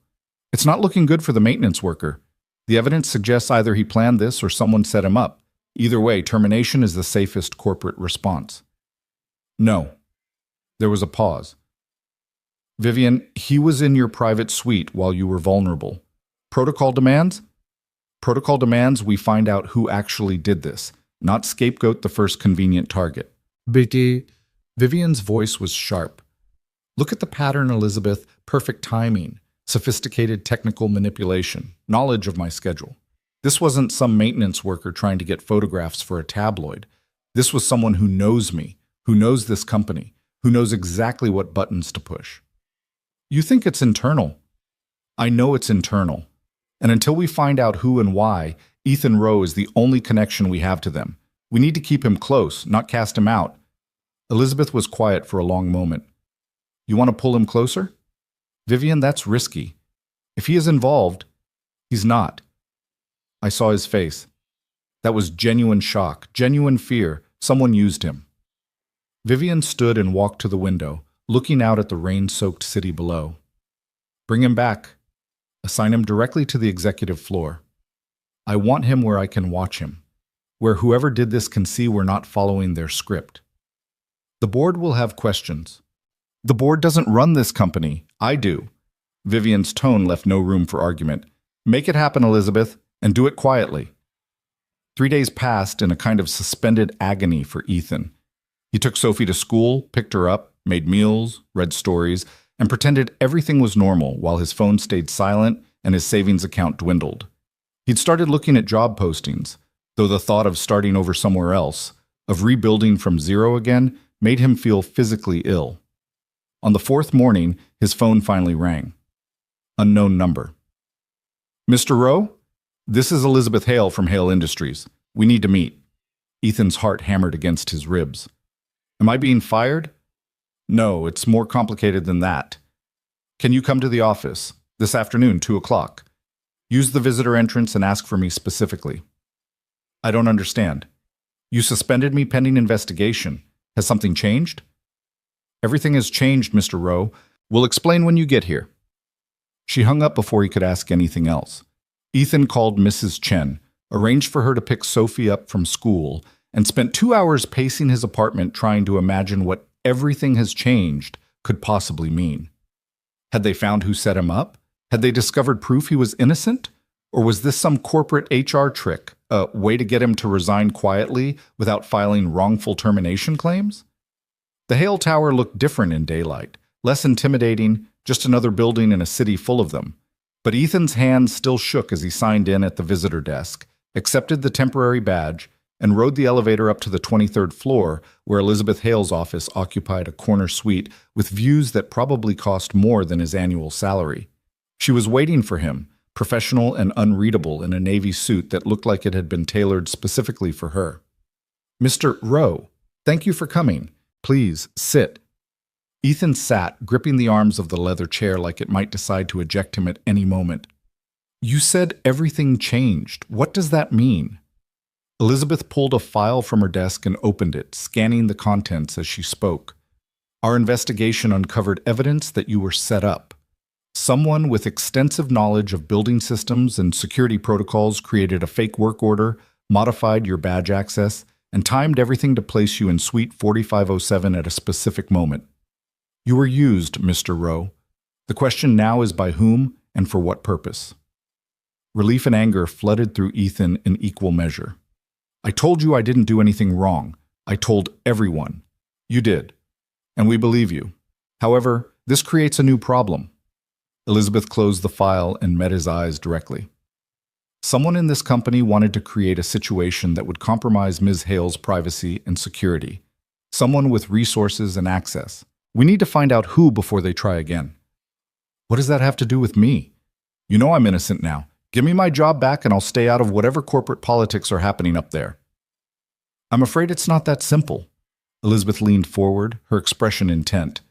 S1: It's not looking good for the maintenance worker. The evidence suggests either he planned this or someone set him up. Either way, termination is the safest corporate response. No. There was a pause. Vivian, he was in your private suite while you were vulnerable. Protocol demands? Protocol demands we find out who actually did this, not scapegoat the first convenient target. Betty. Vivian's voice was sharp. Look at the pattern, Elizabeth. Perfect timing, sophisticated technical manipulation, knowledge of my schedule. This wasn't some maintenance worker trying to get photographs for a tabloid. This was someone who knows me, who knows this company, who knows exactly what buttons to push. You think it's internal. I know it's internal. And until we find out who and why, Ethan Rowe is the only connection we have to them. We need to keep him close, not cast him out. Elizabeth was quiet for a long moment. You want to pull him closer? Vivian, that's risky. If he is involved, he's not. I saw his face. That was genuine shock, genuine fear. Someone used him. Vivian stood and walked to the window, looking out at the rain-soaked city below. Bring him back. Assign him directly to the executive floor. I want him where I can watch him, where whoever did this can see we're not following their script. The board will have questions. The board doesn't run this company. I do. Vivian's tone left no room for argument. Make it happen, Elizabeth, and do it quietly. 3 days passed in a kind of suspended agony for Ethan. He took Sophie to school, picked her up, made meals, read stories, and pretended everything was normal while his phone stayed silent and his savings account dwindled. He'd started looking at job postings, though the thought of starting over somewhere else, of rebuilding from zero again, made him feel physically ill. On the 4th morning, his phone finally rang. Unknown number. Mr. Rowe? This is Elizabeth Hale from Hale Industries. We need to meet. Ethan's heart hammered against his ribs. Am I being fired? No, it's more complicated than that. Can you come to the office this afternoon, 2 o'clock? Use the visitor entrance and ask for me specifically. I don't understand. You suspended me pending investigation. Has something changed? Everything has changed, Mr. Rowe. We'll explain when you get here. She hung up before he could ask anything else. Ethan called Mrs. Chen, arranged for her to pick Sophie up from school, and spent 2 hours pacing his apartment trying to imagine what everything has changed could possibly mean. Had they found who set him up? Had they discovered proof he was innocent? Or was this some corporate HR trick, a way to get him to resign quietly without filing wrongful termination claims? The Hale Tower looked different in daylight, less intimidating, just another building in a city full of them. But Ethan's hands still shook as he signed in at the visitor desk, accepted the temporary badge, and rode the elevator up to the 23rd floor, where Elizabeth Hale's office occupied a corner suite with views that probably cost more than his annual salary. She was waiting for him, professional and unreadable in a navy suit that looked like it had been tailored specifically for her. Mr. Rowe, thank you for coming. Please, sit. Ethan sat, gripping the arms of the leather chair like it might decide to eject him at any moment. You said everything changed. What does that mean? Elizabeth pulled a file from her desk and opened it, scanning the contents as she spoke. Our investigation uncovered evidence that you were set up. Someone with extensive knowledge of building systems and security protocols created a fake work order, modified your badge access, and timed everything to place you in Suite 4507 at a specific moment. You were used, Mr. Rowe. The question now is by whom and for what purpose? Relief and anger flooded through Ethan in equal measure. I told you I didn't do anything wrong. I told everyone. You did. And we believe you. However, this creates a new problem. Elizabeth closed the file and met his eyes directly. Someone in this company wanted to create a situation that would compromise Ms. Hale's privacy and security. Someone with resources and access. We need to find out who before they try again. What does that have to do with me? You know I'm innocent now. Give me my job back and I'll stay out of whatever corporate politics are happening up there. I'm afraid it's not that simple. Elizabeth leaned forward, her expression intent.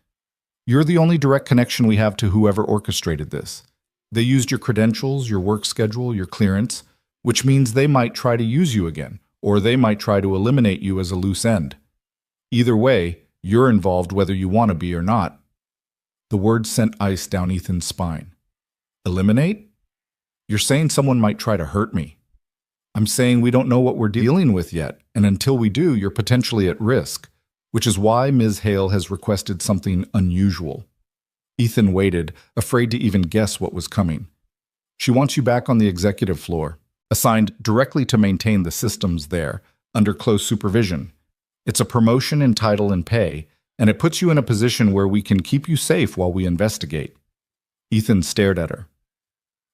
S1: You're the only direct connection we have to whoever orchestrated this. They used your credentials, your work schedule, your clearance, which means they might try to use you again, or they might try to eliminate you as a loose end. Either way, you're involved whether you want to be or not. The word sent ice down Ethan's spine. Eliminate? You're saying someone might try to hurt me. I'm saying we don't know what we're dealing with yet, and until we do, you're potentially at risk, which is why Ms. Hale has requested something unusual. Ethan waited, afraid to even guess what was coming. She wants you back on the executive floor, assigned directly to maintain the systems there, under close supervision. It's a promotion in title and pay, and it puts you in a position where we can keep you safe while we investigate. Ethan stared at her.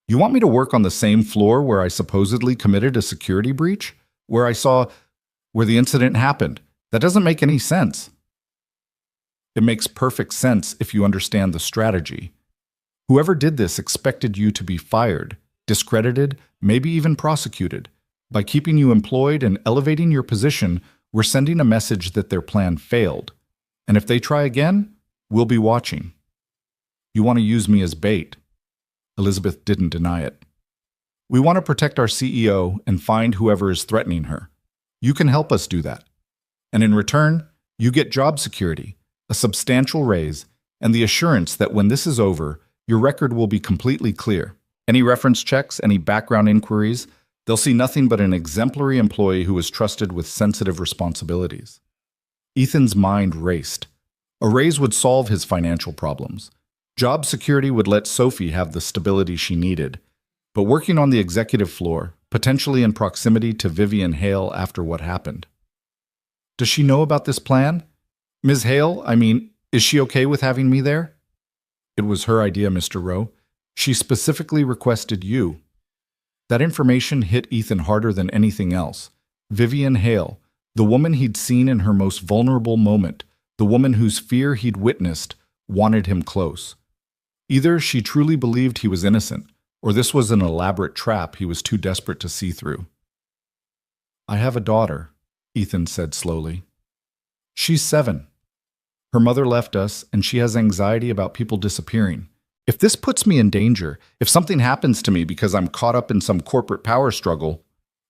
S1: You want me to work on the same floor where I supposedly committed a security breach? Where the incident happened? That doesn't make any sense. It makes perfect sense if you understand the strategy. Whoever did this expected you to be fired, discredited, maybe even prosecuted. By keeping you employed and elevating your position, we're sending a message that their plan failed. And if they try again, we'll be watching. You want to use me as bait. Elizabeth didn't deny it. We want to protect our CEO and find whoever is threatening her. You can help us do that. And in return, you get job security, a substantial raise, and the assurance that when this is over, your record will be completely clear. Any reference checks, any background inquiries, they'll see nothing but an exemplary employee who is trusted with sensitive responsibilities. Ethan's mind raced. A raise would solve his financial problems. Job security would let Sophie have the stability she needed. But working on the executive floor, potentially in proximity to Vivian Hale after what happened. Does she know about this plan? Ms. Hale, is she okay with having me there? It was her idea, Mr. Rowe. She specifically requested you. That information hit Ethan harder than anything else. Vivian Hale, the woman he'd seen in her most vulnerable moment, the woman whose fear he'd witnessed, wanted him close. Either she truly believed he was innocent, or this was an elaborate trap he was too desperate to see through. I have a daughter, Ethan said slowly. She's 7. Her mother left us, and she has anxiety about people disappearing. If this puts me in danger, if something happens to me because I'm caught up in some corporate power struggle,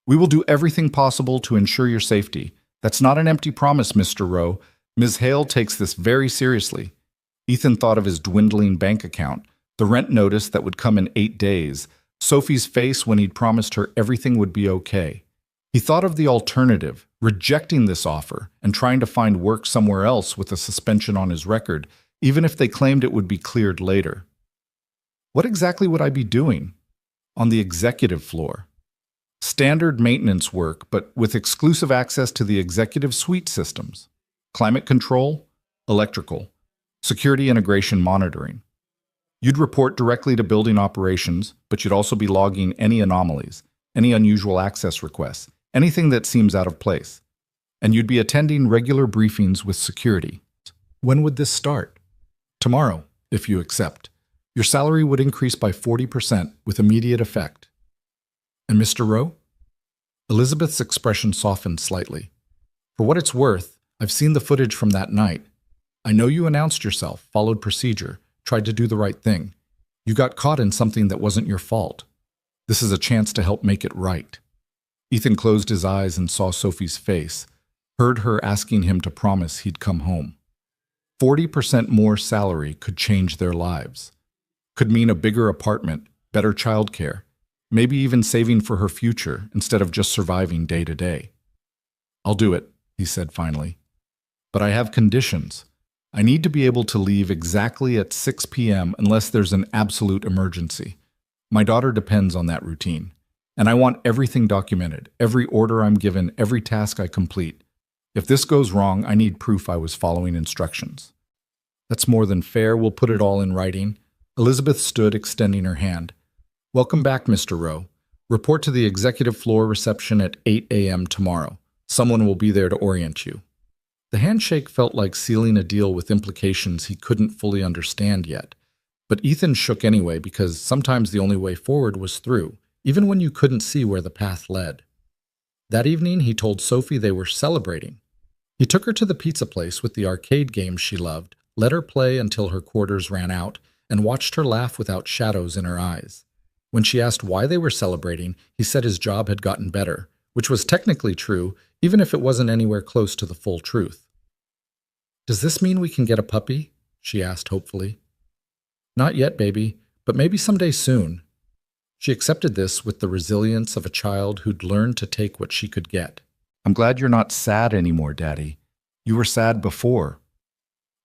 S1: we will do everything possible to ensure your safety. That's not an empty promise, Mr. Rowe. Ms. Hale takes this very seriously. Ethan thought of his dwindling bank account, the rent notice that would come in 8 days, Sophie's face when he'd promised her everything would be okay. He thought of the alternative, rejecting this offer and trying to find work somewhere else with a suspension on his record, even if they claimed it would be cleared later. What exactly would I be doing? On the executive floor. Standard maintenance work, but with exclusive access to the executive suite systems. Climate control, electrical, security integration monitoring. You'd report directly to building operations, but you'd also be logging any anomalies, any unusual access requests, anything that seems out of place. And you'd be attending regular briefings with security. When would this start? Tomorrow, if you accept. Your salary would increase by 40% with immediate effect. And Mr. Rowe? Elizabeth's expression softened slightly. For what it's worth, I've seen the footage from that night. I know you announced yourself, followed procedure, tried to do the right thing. You got caught in something that wasn't your fault. This is a chance to help make it right. Ethan closed his eyes and saw Sophie's face, heard her asking him to promise he'd come home. 40% more salary could change their lives. Could mean a bigger apartment, better childcare, maybe even saving for her future instead of just surviving day to day. I'll do it, he said finally. But I have conditions. I need to be able to leave exactly at 6 p.m. unless there's an absolute emergency. My daughter depends on that routine. And I want everything documented, every order I'm given, every task I complete. If this goes wrong, I need proof I was following instructions. That's more than fair. We'll put it all in writing. Elizabeth stood, extending her hand. Welcome back, Mr. Rowe. Report to the executive floor reception at 8 a.m. tomorrow. Someone will be there to orient you. The handshake felt like sealing a deal with implications he couldn't fully understand yet. But Ethan shook anyway because sometimes the only way forward was through, even when you couldn't see where the path led. That evening, he told Sophie they were celebrating. He took her to the pizza place with the arcade games she loved, let her play until her quarters ran out, and watched her laugh without shadows in her eyes. When she asked why they were celebrating, he said his job had gotten better, which was technically true, even if it wasn't anywhere close to the full truth. Does this mean we can get a puppy? She asked hopefully. Not yet, baby, but maybe someday soon. She accepted this with the resilience of a child who'd learned to take what she could get. I'm glad you're not sad anymore, Daddy. You were sad before.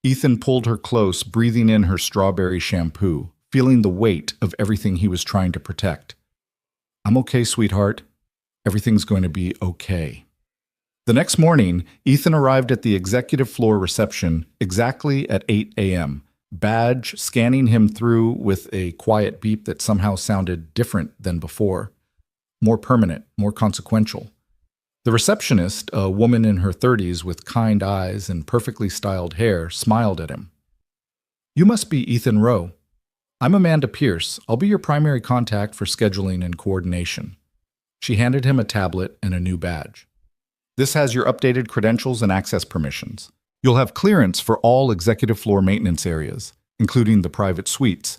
S1: Ethan pulled her close, breathing in her strawberry shampoo, feeling the weight of everything he was trying to protect. I'm okay, sweetheart. Everything's going to be okay. The next morning, Ethan arrived at the executive floor reception exactly at 8 a.m., badge scanning him through with a quiet beep that somehow sounded different than before, more permanent, more consequential. The receptionist, a woman in her 30s with kind eyes and perfectly styled hair, smiled at him. You must be Ethan Rowe. I'm Amanda Pierce. I'll be your primary contact for scheduling and coordination. She handed him a tablet and a new badge. This has your updated credentials and access permissions. You'll have clearance for all executive floor maintenance areas, including the private suites,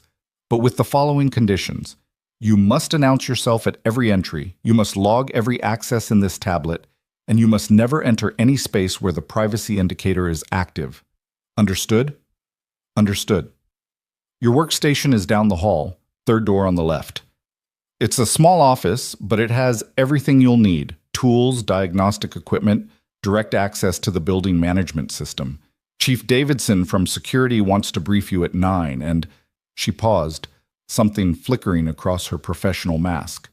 S1: but with the following conditions. You must announce yourself at every entry, you must log every access in this tablet, and you must never enter any space where the privacy indicator is active. Understood? Understood. Your workstation is down the hall, third door on the left. It's a small office, but it has everything you'll need: tools, diagnostic equipment, direct access to the building management system. Chief Davidson from security wants to brief you at 9, and she paused, something flickering across her professional mask.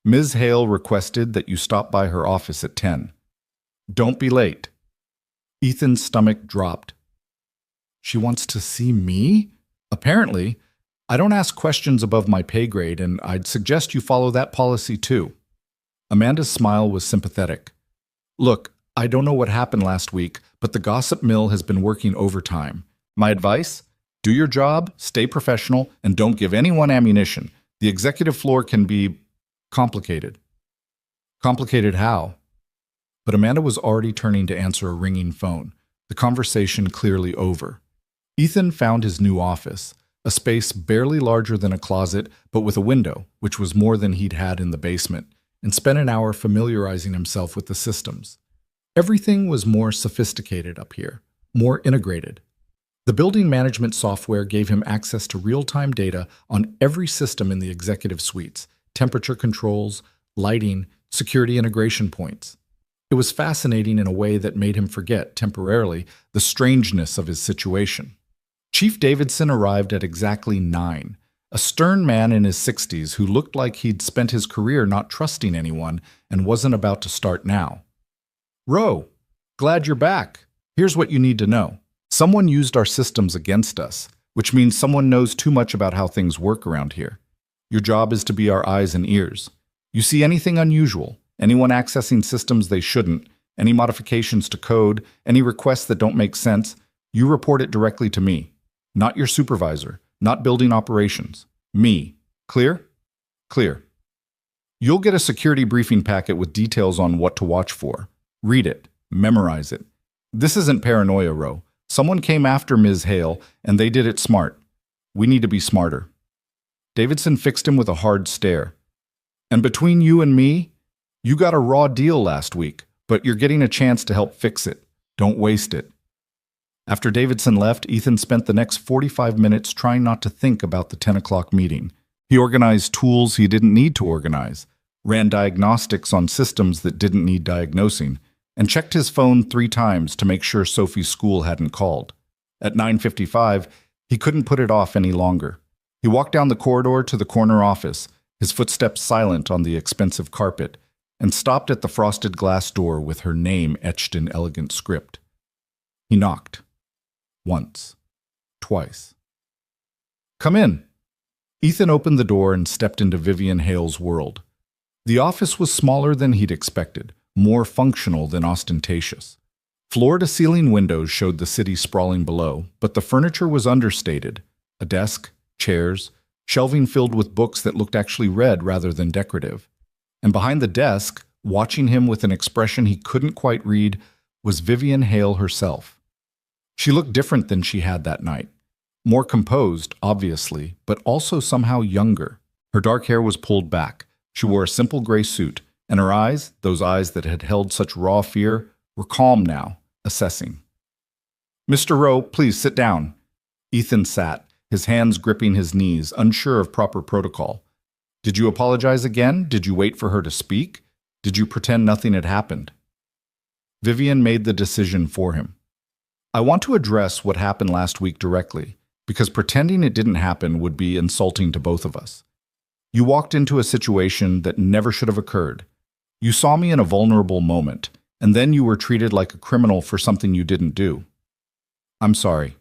S1: Ms. Hale requested that you stop by her office at 10. Don't be late. Ethan's stomach dropped. She wants to see me? Apparently. I don't ask questions above my pay grade, and I'd suggest you follow that policy too. Amanda's smile was sympathetic. Look, I don't know what happened last week, but the gossip mill has been working overtime. My advice? Do your job, stay professional, and don't give anyone ammunition. The executive floor can be complicated. Complicated how? But Amanda was already turning to answer a ringing phone, the conversation clearly over. Ethan found his new office, a space barely larger than a closet, but with a window, which was more than he'd had in the basement, and spent an hour familiarizing himself with the systems. Everything was more sophisticated up here, more integrated. The building management software gave him access to real-time data on every system in the executive suites, temperature controls, lighting, security integration points. It was fascinating in a way that made him forget, temporarily, the strangeness of his situation. Chief Davidson arrived at exactly 9, a stern man in his 60s who looked like he'd spent his career not trusting anyone and wasn't about to start now. Rowe, glad you're back. Here's what you need to know. Someone used our systems against us, which means someone knows too much about how things work around here. Your job is to be our eyes and ears. You see anything unusual, anyone accessing systems they shouldn't, any modifications to code, any requests that don't make sense, you report it directly to me. Not your supervisor, not building operations. Me. Clear? Clear. You'll get a security briefing packet with details on what to watch for. Read it. Memorize it. This isn't paranoia, Rowe. Someone came after Ms. Hale, and they did it smart. We need to be smarter. Davidson fixed him with a hard stare. And between you and me, you got a raw deal last week, but you're getting a chance to help fix it. Don't waste it. After Davidson left, Ethan spent the next 45 minutes trying not to think about the 10 o'clock meeting. He organized tools he didn't need to organize, ran diagnostics on systems that didn't need diagnosing, and checked his phone 3 times to make sure Sophie's school hadn't called. At 9:55, he couldn't put it off any longer. He walked down the corridor to the corner office, his footsteps silent on the expensive carpet, and stopped at the frosted glass door with her name etched in elegant script. He knocked. Once. Twice. "Come in." Ethan opened the door and stepped into Vivian Hale's world. The office was smaller than he'd expected, more functional than ostentatious. Floor-to-ceiling windows showed the city sprawling below, but the furniture was understated. A desk, chairs, shelving filled with books that looked actually read rather than decorative. And behind the desk, watching him with an expression he couldn't quite read, was Vivian Hale herself. She looked different than she had that night. More composed, obviously, but also somehow younger. Her dark hair was pulled back. She wore a simple gray suit, and her eyes, those eyes that had held such raw fear, were calm now, assessing. "Mr. Rowe, please sit down." Ethan sat, his hands gripping his knees, unsure of proper protocol. "Did you apologize again? Did you wait for her to speak? Did you pretend nothing had happened?" Vivian made the decision for him. "I want to address what happened last week directly, because pretending it didn't happen would be insulting to both of us. You walked into a situation that never should have occurred. You saw me in a vulnerable moment, and then you were treated like a criminal for something you didn't do. I'm sorry."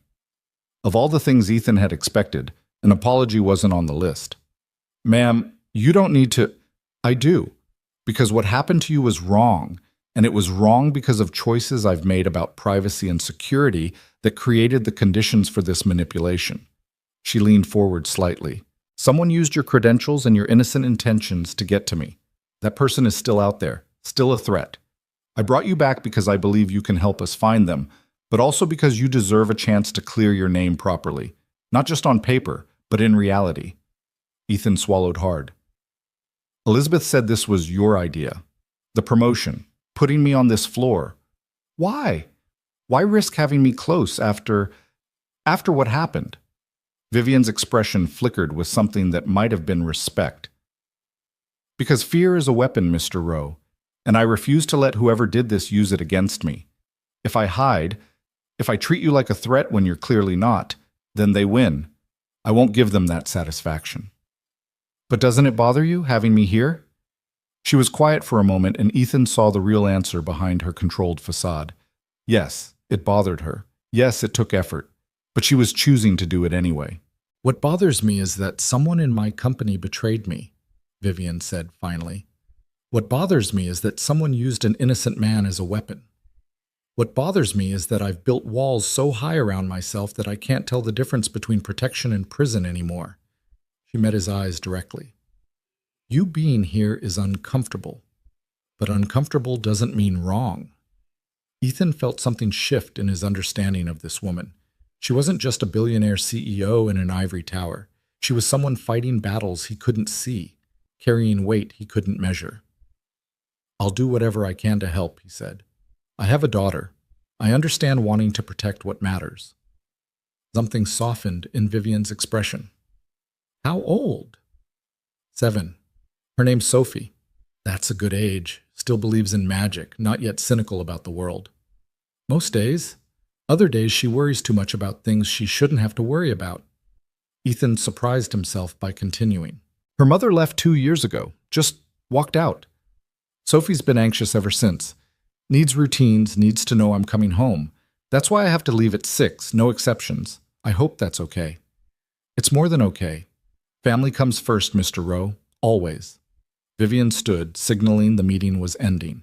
S1: Of all the things Ethan had expected, an apology wasn't on the list. "Ma'am, you don't need to—" "I do, because what happened to you was wrong, and it was wrong because of choices I've made about privacy and security that created the conditions for this manipulation." She leaned forward slightly. "Someone used your credentials and your innocent intentions to get to me. That person is still out there, still a threat. I brought you back because I believe you can help us find them, but also because you deserve a chance to clear your name properly, not just on paper, but in reality." Ethan swallowed hard. "Elizabeth said this was your idea. The promotion, putting me on this floor. Why? Why risk having me close after what happened?" Vivian's expression flickered with something that might have been respect. "Because fear is a weapon, Mr. Rowe, and I refuse to let whoever did this use it against me. If I hide, if I treat you like a threat when you're clearly not, then they win. I won't give them that satisfaction." "But doesn't it bother you, having me here?" She was quiet for a moment, and Ethan saw the real answer behind her controlled facade. Yes, it bothered her. Yes, it took effort. But she was choosing to do it anyway. "What bothers me is that someone in my company betrayed me," Vivian said finally. "What bothers me is that someone used an innocent man as a weapon. What bothers me is that I've built walls so high around myself that I can't tell the difference between protection and prison anymore." She met his eyes directly. "You being here is uncomfortable, but uncomfortable doesn't mean wrong." Ethan felt something shift in his understanding of this woman. She wasn't just a billionaire CEO in an ivory tower. She was someone fighting battles he couldn't see, carrying weight he couldn't measure. "I'll do whatever I can to help," he said. "I have a daughter. I understand wanting to protect what matters." Something softened in Vivian's expression. "How old?" 7. Her name's Sophie. That's a good age. Still believes in magic, not yet cynical about the world. Most days. Other days she worries too much about things she shouldn't have to worry about. Ethan surprised himself by continuing. "Her mother left 2 years ago. Just walked out. Sophie's been anxious ever since. Needs routines, needs to know I'm coming home. That's why I have to leave at 6, no exceptions. I hope that's okay." "It's more than okay. Family comes first, Mr. Rowe. Always." Vivian stood, signaling the meeting was ending.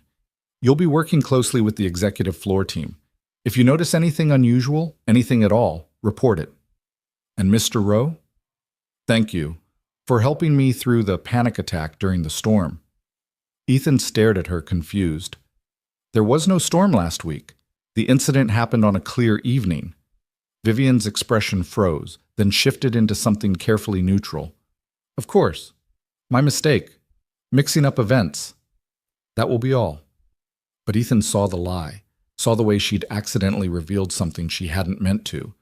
S1: "You'll be working closely with the executive floor team. If you notice anything unusual, anything at all, report it. And Mr. Rowe, thank you for helping me through the panic attack during the storm." Ethan stared at her, confused. There was no storm last week. The incident happened on a clear evening. Vivian's expression froze, then shifted into something carefully neutral. "Of course. My mistake. Mixing up events. That will be all." But Ethan saw the lie, saw the way she'd accidentally revealed something she hadn't meant to.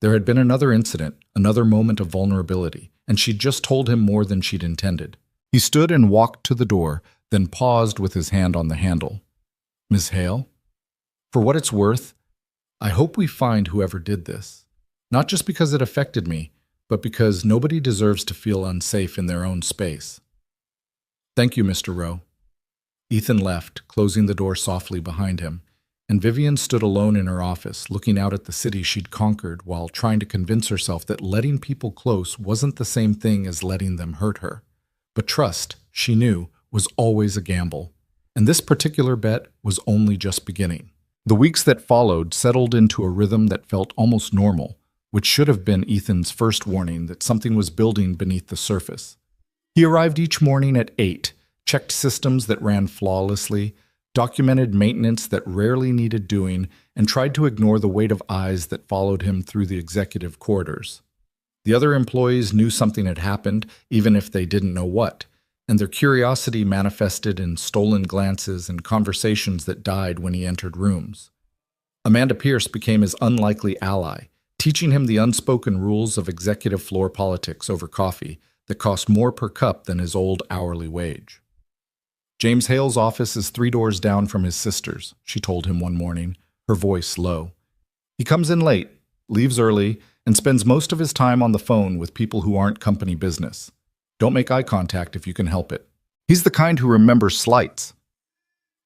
S1: There had been another incident, another moment of vulnerability, and she'd just told him more than she'd intended. He stood and walked to the door, then paused with his hand on the handle. "Miss Hale, for what it's worth, I hope we find whoever did this." Not just because it affected me, but because nobody deserves to feel unsafe in their own space. Thank you, Mr. Rowe. Ethan left, closing the door softly behind him, and Vivian stood alone in her office, looking out at the city she'd conquered while trying to convince herself that letting people close wasn't the same thing as letting them hurt her. But trust, she knew, was always a gamble, and this particular bet was only just beginning. The weeks that followed settled into a rhythm that felt almost normal, which should have been Ethan's first warning that something was building beneath the surface. He arrived each morning at 8, checked systems that ran flawlessly, documented maintenance that rarely needed doing, and tried to ignore the weight of eyes that followed him through the executive corridors. The other employees knew something had happened, even if they didn't know what, and their curiosity manifested in stolen glances and conversations that died when he entered rooms. Amanda Pierce became his unlikely ally, teaching him the unspoken rules of executive floor politics over coffee that cost more per cup than his old hourly wage. James Hale's office is 3 doors down from his sister's, she told him one morning, her voice low. He comes in late, leaves early, and spends most of his time on the phone with people who aren't company business. Don't make eye contact if you can help it. He's the kind who remembers slights.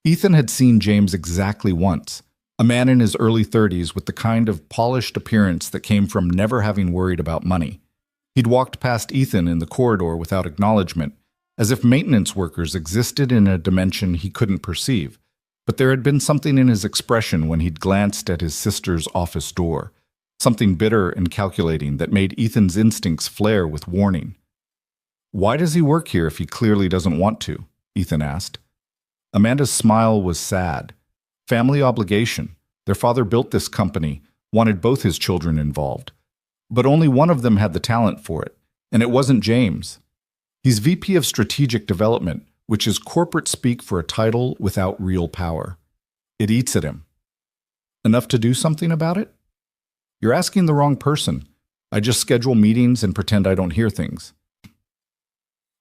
S1: Ethan had seen James exactly once, a man in his early 30s with the kind of polished appearance that came from never having worried about money. He'd walked past Ethan in the corridor without acknowledgement, as if maintenance workers existed in a dimension he couldn't perceive, but there had been something in his expression when he'd glanced at his sister's office door, something bitter and calculating that made Ethan's instincts flare with warning. "Why does he work here if he clearly doesn't want to?" Ethan asked. Amanda's smile was sad. Family obligation. Their father built this company, wanted both his children involved. But only one of them had the talent for it, and it wasn't James. He's VP of Strategic Development, which is corporate speak for a title without real power. It eats at him. Enough to do something about it? You're asking the wrong person. I just schedule meetings and pretend I don't hear things.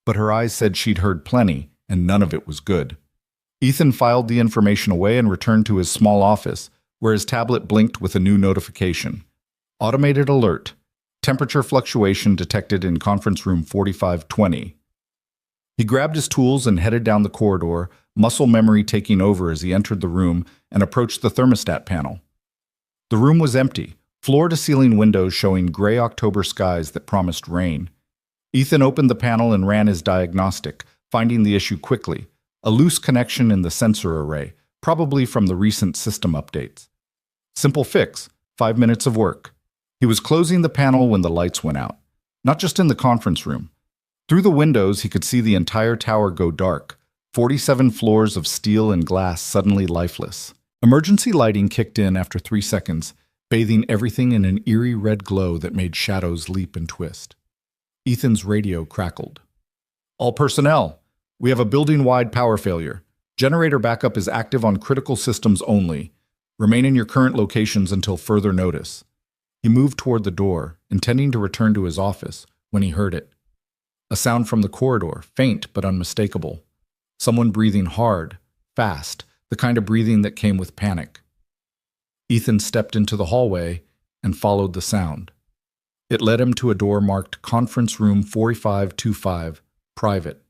S1: But her eyes said she'd heard plenty, and none of it was good. Ethan filed the information away and returned to his small office, where his tablet blinked with a new notification. Automated alert. Temperature fluctuation detected in conference room 4520. He grabbed his tools and headed down the corridor, muscle memory taking over as he entered the room and approached the thermostat panel. The room was empty, floor-to-ceiling windows showing gray October skies that promised rain. Ethan opened the panel and ran his diagnostic, finding the issue quickly, a loose connection in the sensor array, probably from the recent system updates. Simple fix, 5 minutes of work. He was closing the panel when the lights went out, not just in the conference room. Through the windows, he could see the entire tower go dark, 47 floors of steel and glass suddenly lifeless. Emergency lighting kicked in after 3 seconds, bathing everything in an eerie red glow that made shadows leap and twist. Ethan's radio crackled. "All personnel, we have a building-wide power failure. Generator backup is active on critical systems only. Remain in your current locations until further notice." He moved toward the door, intending to return to his office, when he heard it. A sound from the corridor, faint but unmistakable. Someone breathing hard, fast, the kind of breathing that came with panic. Ethan stepped into the hallway and followed the sound. It led him to a door marked Conference Room 4525, Private.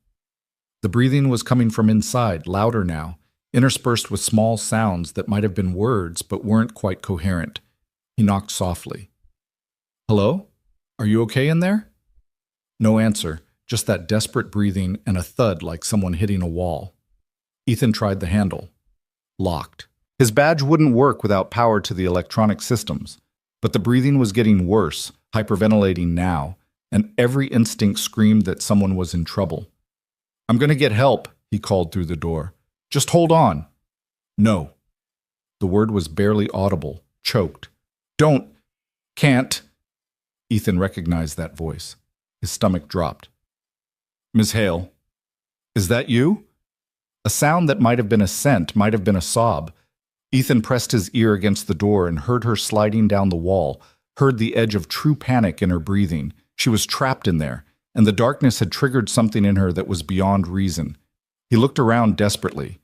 S1: The breathing was coming from inside, louder now, interspersed with small sounds that might have been words but weren't quite coherent. He knocked softly. "Hello? Are you okay in there?" No answer, just that desperate breathing and a thud like someone hitting a wall. Ethan tried the handle. Locked. His badge wouldn't work without power to the electronic systems, but the breathing was getting worse, hyperventilating now, and every instinct screamed that someone was in trouble. "I'm going to get help," he called through the door. "Just hold on." "No." The word was barely audible, choked. "Don't. Can't." Ethan recognized that voice. His stomach dropped. "Ms. Hale, is that you?" A sound that might have been a scent, might have been a sob. Ethan pressed his ear against the door and heard her sliding down the wall, heard the edge of true panic in her breathing. She was trapped in there, and the darkness had triggered something in her that was beyond reason. He looked around desperately.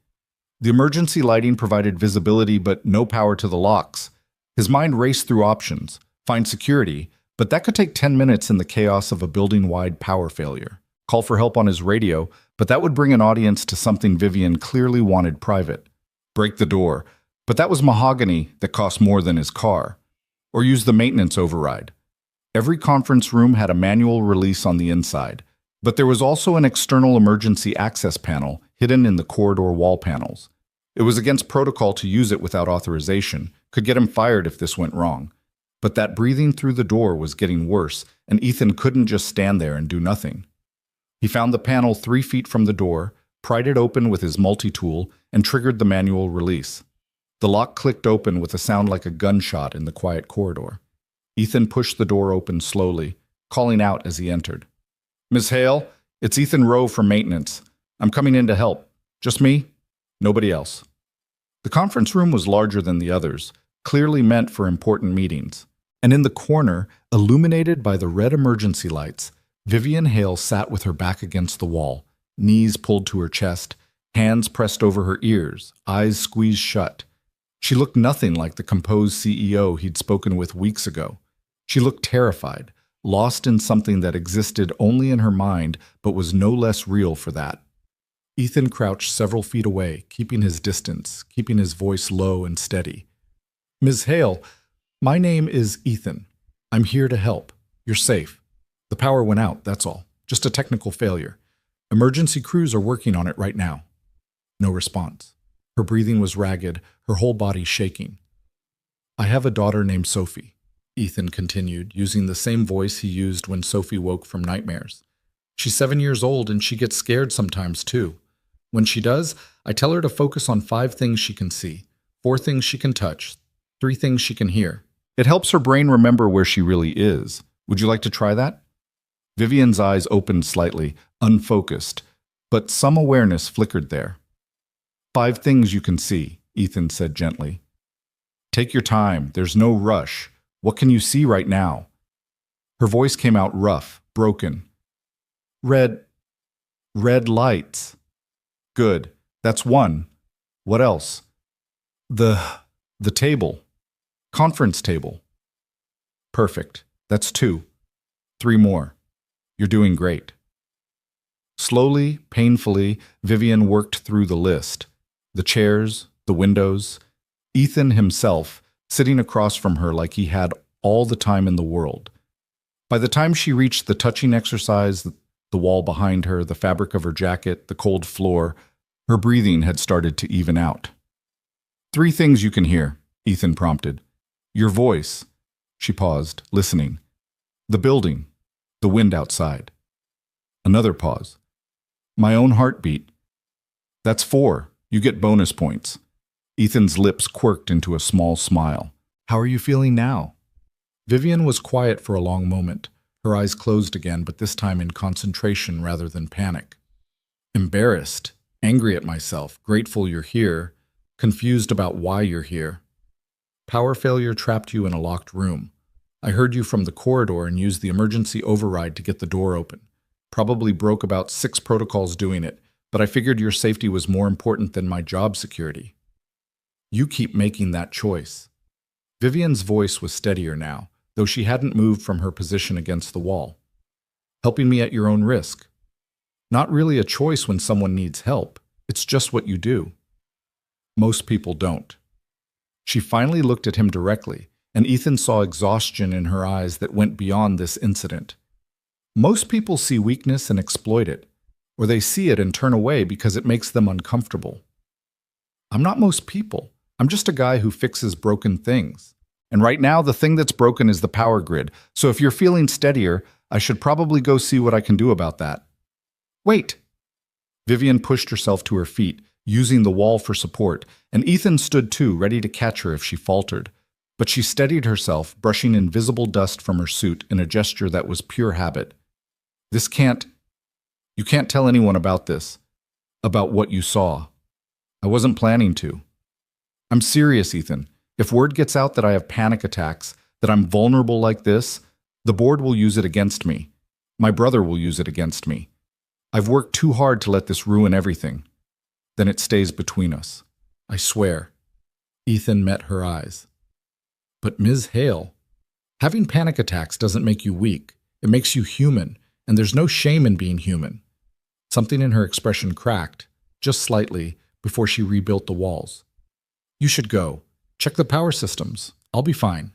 S1: The emergency lighting provided visibility but no power to the locks. His mind raced through options. Find security, but that could take 10 minutes in the chaos of a building-wide power failure. Call for help on his radio, but that would bring an audience to something Vivian clearly wanted private. Break the door, but that was mahogany that cost more than his car. Or use the maintenance override. Every conference room had a manual release on the inside, but there was also an external emergency access panel hidden in the corridor wall panels. It was against protocol to use it without authorization, could get him fired if this went wrong. But that breathing through the door was getting worse, and Ethan couldn't just stand there and do nothing. He found the panel 3 feet from the door, pried it open with his multi-tool, and triggered the manual release. The lock clicked open with a sound like a gunshot in the quiet corridor. Ethan pushed the door open slowly, calling out as he entered. "Miss Hale, it's Ethan Rowe from maintenance. I'm coming in to help. Just me? Nobody else." The conference room was larger than the others, clearly meant for important meetings. And in the corner, illuminated by the red emergency lights, Vivian Hale sat with her back against the wall, knees pulled to her chest, hands pressed over her ears, eyes squeezed shut. She looked nothing like the composed CEO he'd spoken with weeks ago. She looked terrified, lost in something that existed only in her mind but was no less real for that. Ethan crouched several feet away, keeping his distance, keeping his voice low and steady. "Ms. Hale, my name is Ethan. I'm here to help. You're safe. The power went out, that's all. Just a technical failure. Emergency crews are working on it right now." No response. Her breathing was ragged, her whole body shaking. "I have a daughter named Sophie," Ethan continued, using the same voice he used when Sophie woke from nightmares. "She's 7 years old and she gets scared sometimes too. When she does, I tell her to focus on 5 things she can see, 4 things she can touch, 3 things she can hear. It helps her brain remember where she really is. Would you like to try that?" Vivian's eyes opened slightly, unfocused, but some awareness flickered there. "5 things you can see," Ethan said gently. "Take your time, there's no rush. What can you see right now?" Her voice came out rough, broken. Red lights." "Good, that's 1. What else?" The table. Conference table." "Perfect, that's 2. 3 more. You're doing great." Slowly, painfully, Vivian worked through the list. The chairs, the windows, Ethan himself sitting across from her like he had all the time in the world. By the time she reached the touching exercise, the wall behind her, the fabric of her jacket, the cold floor, her breathing had started to even out. 3 things you can hear," Ethan prompted. "Your voice." She paused, listening. "The building. The wind outside." Another pause. "My own heartbeat." "That's 4. You get bonus points." Ethan's lips quirked into a small smile. "How are you feeling now?" Vivian was quiet for a long moment, her eyes closed again, but this time in concentration rather than panic. "Embarrassed, angry at myself, grateful you're here, confused about why you're here. Power failure trapped you in a locked room. I heard you from the corridor and used the emergency override to get the door open. Probably broke about 6 protocols doing it, but I figured your safety was more important than my job security. You keep making that choice." Vivian's voice was steadier now, though she hadn't moved from her position against the wall. "Helping me at your own risk. Not really a choice when someone needs help. It's just what you do. Most people don't." She finally looked at him directly, and Ethan saw exhaustion in her eyes that went beyond this incident. Most people see weakness and exploit it, or they see it and turn away because it makes them uncomfortable. I'm not most people. I'm just a guy who fixes broken things. And right now, the thing that's broken is the power grid. So if you're feeling steadier, I should probably go see what I can do about that. Wait! Vivian pushed herself to her feet, using the wall for support, and Ethan stood too, ready to catch her if she faltered. But she steadied herself, brushing invisible dust from her suit in a gesture that was pure habit. You can't tell anyone about this, about what you saw. I wasn't planning to. I'm serious, Ethan. If word gets out that I have panic attacks, that I'm vulnerable like this, the board will use it against me. My brother will use it against me. I've worked too hard to let this ruin everything. Then it stays between us. I swear. Ethan met her eyes. But Ms. Hale, Having panic attacks doesn't make you weak. It makes you human, and there's no shame in being human. Something in her expression cracked, just slightly, before she rebuilt the walls. You should go. Check the power systems. I'll be fine.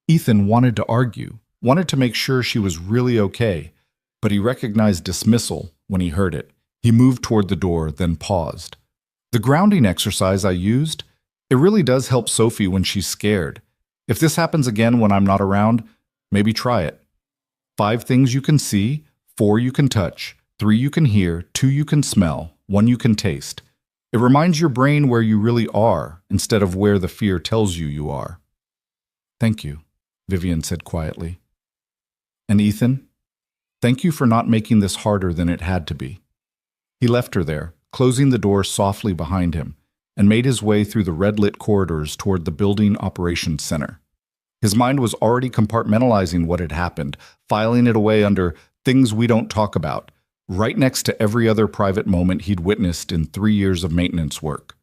S1: Ethan wanted to argue, wanted to make sure she was really okay, but he recognized dismissal when he heard it. He moved toward the door, then paused. The grounding exercise I used, it really does help Sophie when she's scared. If this happens again when I'm not around, maybe try it. 5 things you can see, 4 you can touch, 3 you can hear, 2 you can smell, 1 you can taste. It reminds your brain where you really are instead of where the fear tells you you are. Thank you, Vivian said quietly. And Ethan, thank you for not making this harder than it had to be. He left her there, closing the door softly behind him, and made his way through the red-lit corridors toward the building operations center. His mind was already compartmentalizing what had happened, filing it away under things we don't talk about, right next to every other private moment he'd witnessed in 3 years of maintenance work.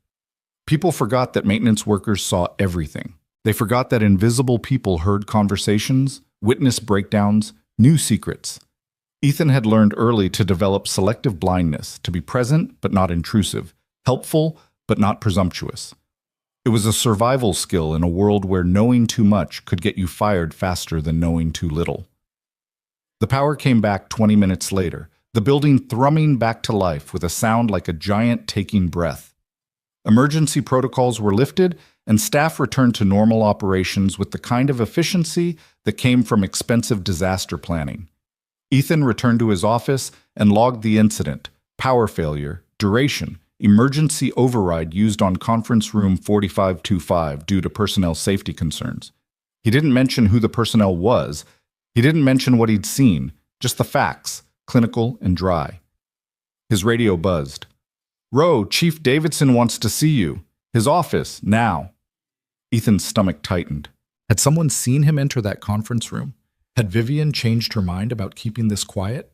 S1: People forgot that maintenance workers saw everything. They forgot that invisible people heard conversations, witnessed breakdowns, knew secrets. Ethan had learned early to develop selective blindness, to be present but not intrusive, helpful but not presumptuous. It was a survival skill in a world where knowing too much could get you fired faster than knowing too little. The power came back 20 minutes later, the building thrumming back to life with a sound like a giant taking breath. Emergency protocols were lifted, and staff returned to normal operations with the kind of efficiency that came from expensive disaster planning. Ethan returned to his office and logged the incident, power failure, duration, emergency override used on conference room 4525 due to personnel safety concerns. He didn't mention who the personnel was. He didn't mention what he'd seen, just the facts, clinical and dry. His radio buzzed. Roe, Chief Davidson wants to see you. His office, now. Ethan's stomach tightened. Had someone seen him enter that conference room? Had Vivian changed her mind about keeping this quiet?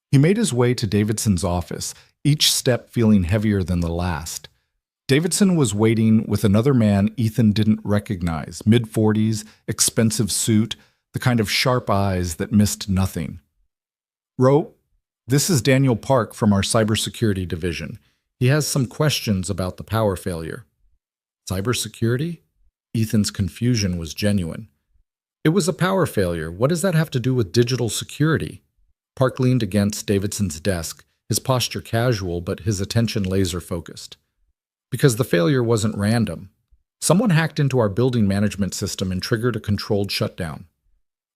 S1: He made his way to Davidson's office, each step feeling heavier than the last. Davidson was waiting with another man Ethan didn't recognize, mid-40s, expensive suit, the kind of sharp eyes that missed nothing. Ro, this is Daniel Park from our cybersecurity division. He has some questions about the power failure. Cybersecurity? Ethan's confusion was genuine. It was a power failure. What does that have to do with digital security? Park leaned against Davidson's desk, his posture casual but his attention laser-focused. Because the failure wasn't random. Someone hacked into our building management system and triggered a controlled shutdown.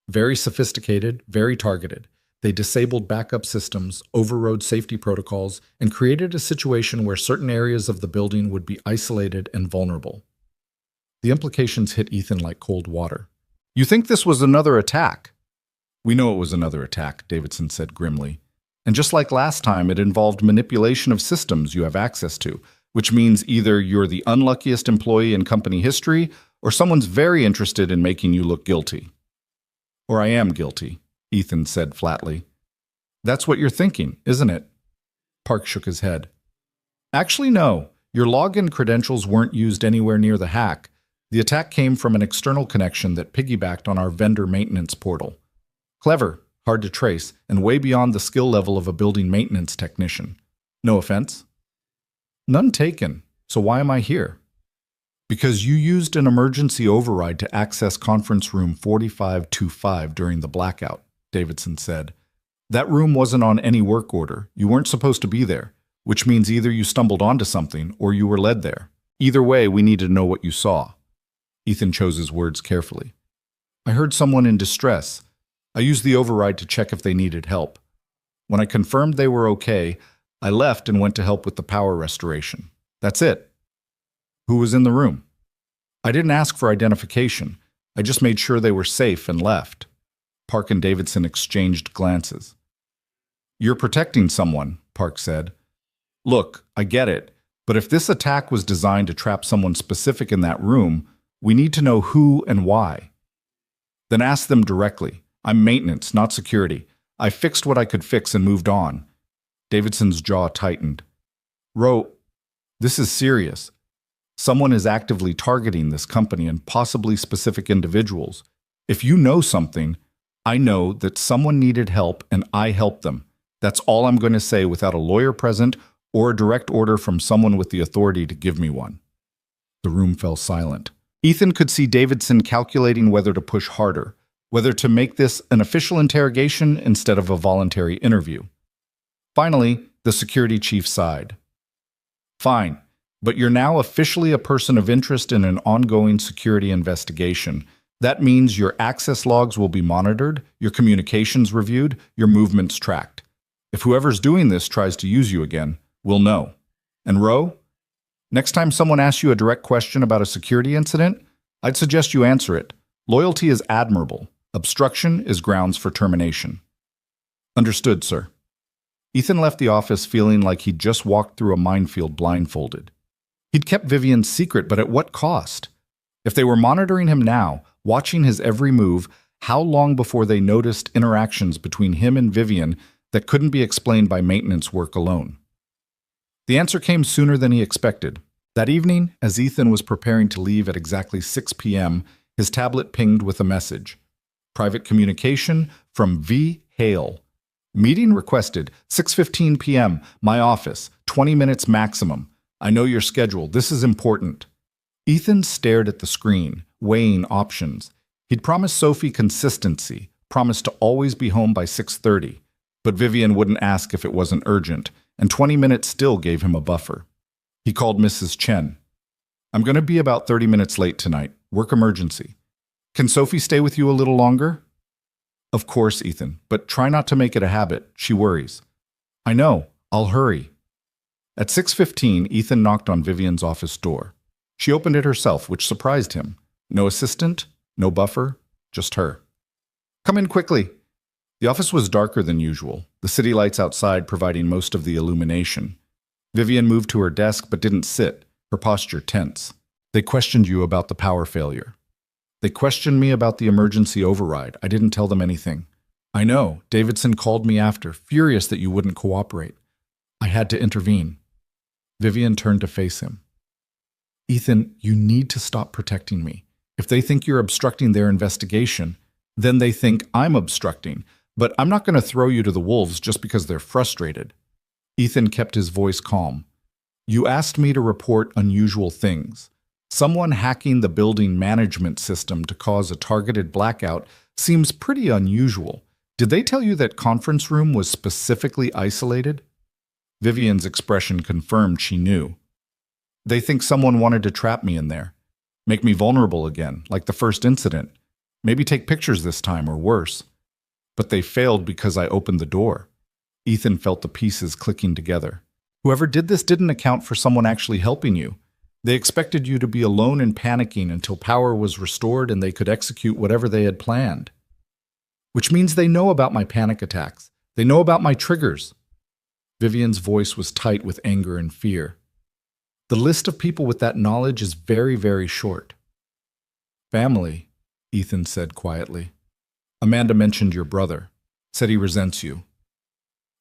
S1: Very sophisticated, very targeted. They disabled backup systems, overrode safety protocols, and created a situation where certain areas of the building would be isolated and vulnerable. The implications hit Ethan like cold water. You think this was another attack? We know it was another attack, Davidson said grimly. And just like last time, it involved manipulation of systems you have access to, which means either you're the unluckiest employee in company history, or someone's very interested in making you look guilty. Or I am guilty, Ethan said flatly. That's what you're thinking, isn't it? Park shook his head. Actually, no. Your login credentials weren't used anywhere near the hack. The attack came from an external connection that piggybacked on our vendor maintenance portal. Clever, hard to trace, and way beyond the skill level of a building maintenance technician. No offense? None taken. So why am I here? Because you used an emergency override to access conference room 4525 during the blackout, Davidson said. That room wasn't on any work order. You weren't supposed to be there, which means either you stumbled onto something or you were led there. Either way, we need to know what you saw. Ethan chose his words carefully. I heard someone in distress. I used the override to check if they needed help. When I confirmed they were okay, I left and went to help with the power restoration. That's it. Who was in the room? I didn't ask for identification. I just made sure they were safe and left. Park and Davidson exchanged glances. You're protecting someone, Park said. Look, I get it, but if this attack was designed to trap someone specific in that room, we need to know who and why. Then ask them directly. I'm maintenance, not security. I fixed what I could fix and moved on. Davidson's jaw tightened. Ro, this is serious. Someone is actively targeting this company and possibly specific individuals. If you know something, I know that someone needed help and I helped them. That's all I'm going to say without a lawyer present or a direct order from someone with the authority to give me one. The room fell silent. Ethan could see Davidson calculating whether to push harder, whether to make this an official interrogation instead of a voluntary interview. Finally, the security chief sighed. Fine, but you're now officially a person of interest in an ongoing security investigation. That means your access logs will be monitored, your communications reviewed, your movements tracked. If whoever's doing this tries to use you again, we'll know. And Roe, next time someone asks you a direct question about a security incident, I'd suggest you answer it. Loyalty is admirable. Obstruction is grounds for termination. Understood, sir. Ethan left the office feeling like he'd just walked through a minefield blindfolded. He'd kept Vivian's secret, but at what cost? If they were monitoring him now, watching his every move, how long before they noticed interactions between him and Vivian that couldn't be explained by maintenance work alone? The answer came sooner than he expected. That evening, as Ethan was preparing to leave at exactly 6 p.m., his tablet pinged with a message. Private communication from V. Hale. Meeting requested, 6:15 p.m., my office, 20 minutes maximum. I know your schedule. This is important. Ethan stared at the screen, weighing options. He'd promised Sophie consistency, promised to always be home by 6:30. But Vivian wouldn't ask if it wasn't urgent, and 20 minutes still gave him a buffer. He called Mrs. Chen. I'm going to be about 30 minutes late tonight. Work emergency. Can Sophie stay with you a little longer? Of course, Ethan, but try not to make it a habit. She worries. I know. I'll hurry. At 6:15, Ethan knocked on Vivian's office door. She opened it herself, which surprised him. No assistant, no buffer, just her. Come in quickly. The office was darker than usual, the city lights outside providing most of the illumination. Vivian moved to her desk but didn't sit, her posture tense. They questioned you about the power failure. They questioned me about the emergency override. I didn't tell them anything. I know. Davidson called me after, furious that you wouldn't cooperate. I had to intervene. Vivian turned to face him. Ethan, you need to stop protecting me. If they think you're obstructing their investigation, then they think I'm obstructing. But I'm not going to throw you to the wolves just because they're frustrated. Ethan kept his voice calm. You asked me to report unusual things. Someone hacking the building management system to cause a targeted blackout seems pretty unusual. Did they tell you that conference room was specifically isolated? Vivian's expression confirmed she knew. They think someone wanted to trap me in there. Make me vulnerable again, like the first incident. Maybe take pictures this time, or worse. But they failed because I opened the door. Ethan felt the pieces clicking together. Whoever did this didn't account for someone actually helping you. They expected you to be alone and panicking until power was restored and they could execute whatever they had planned. Which means they know about my panic attacks. They know about my triggers. Vivian's voice was tight with anger and fear. The list of people with that knowledge is very, very short. Family, Ethan said quietly. Amanda mentioned your brother, said he resents you.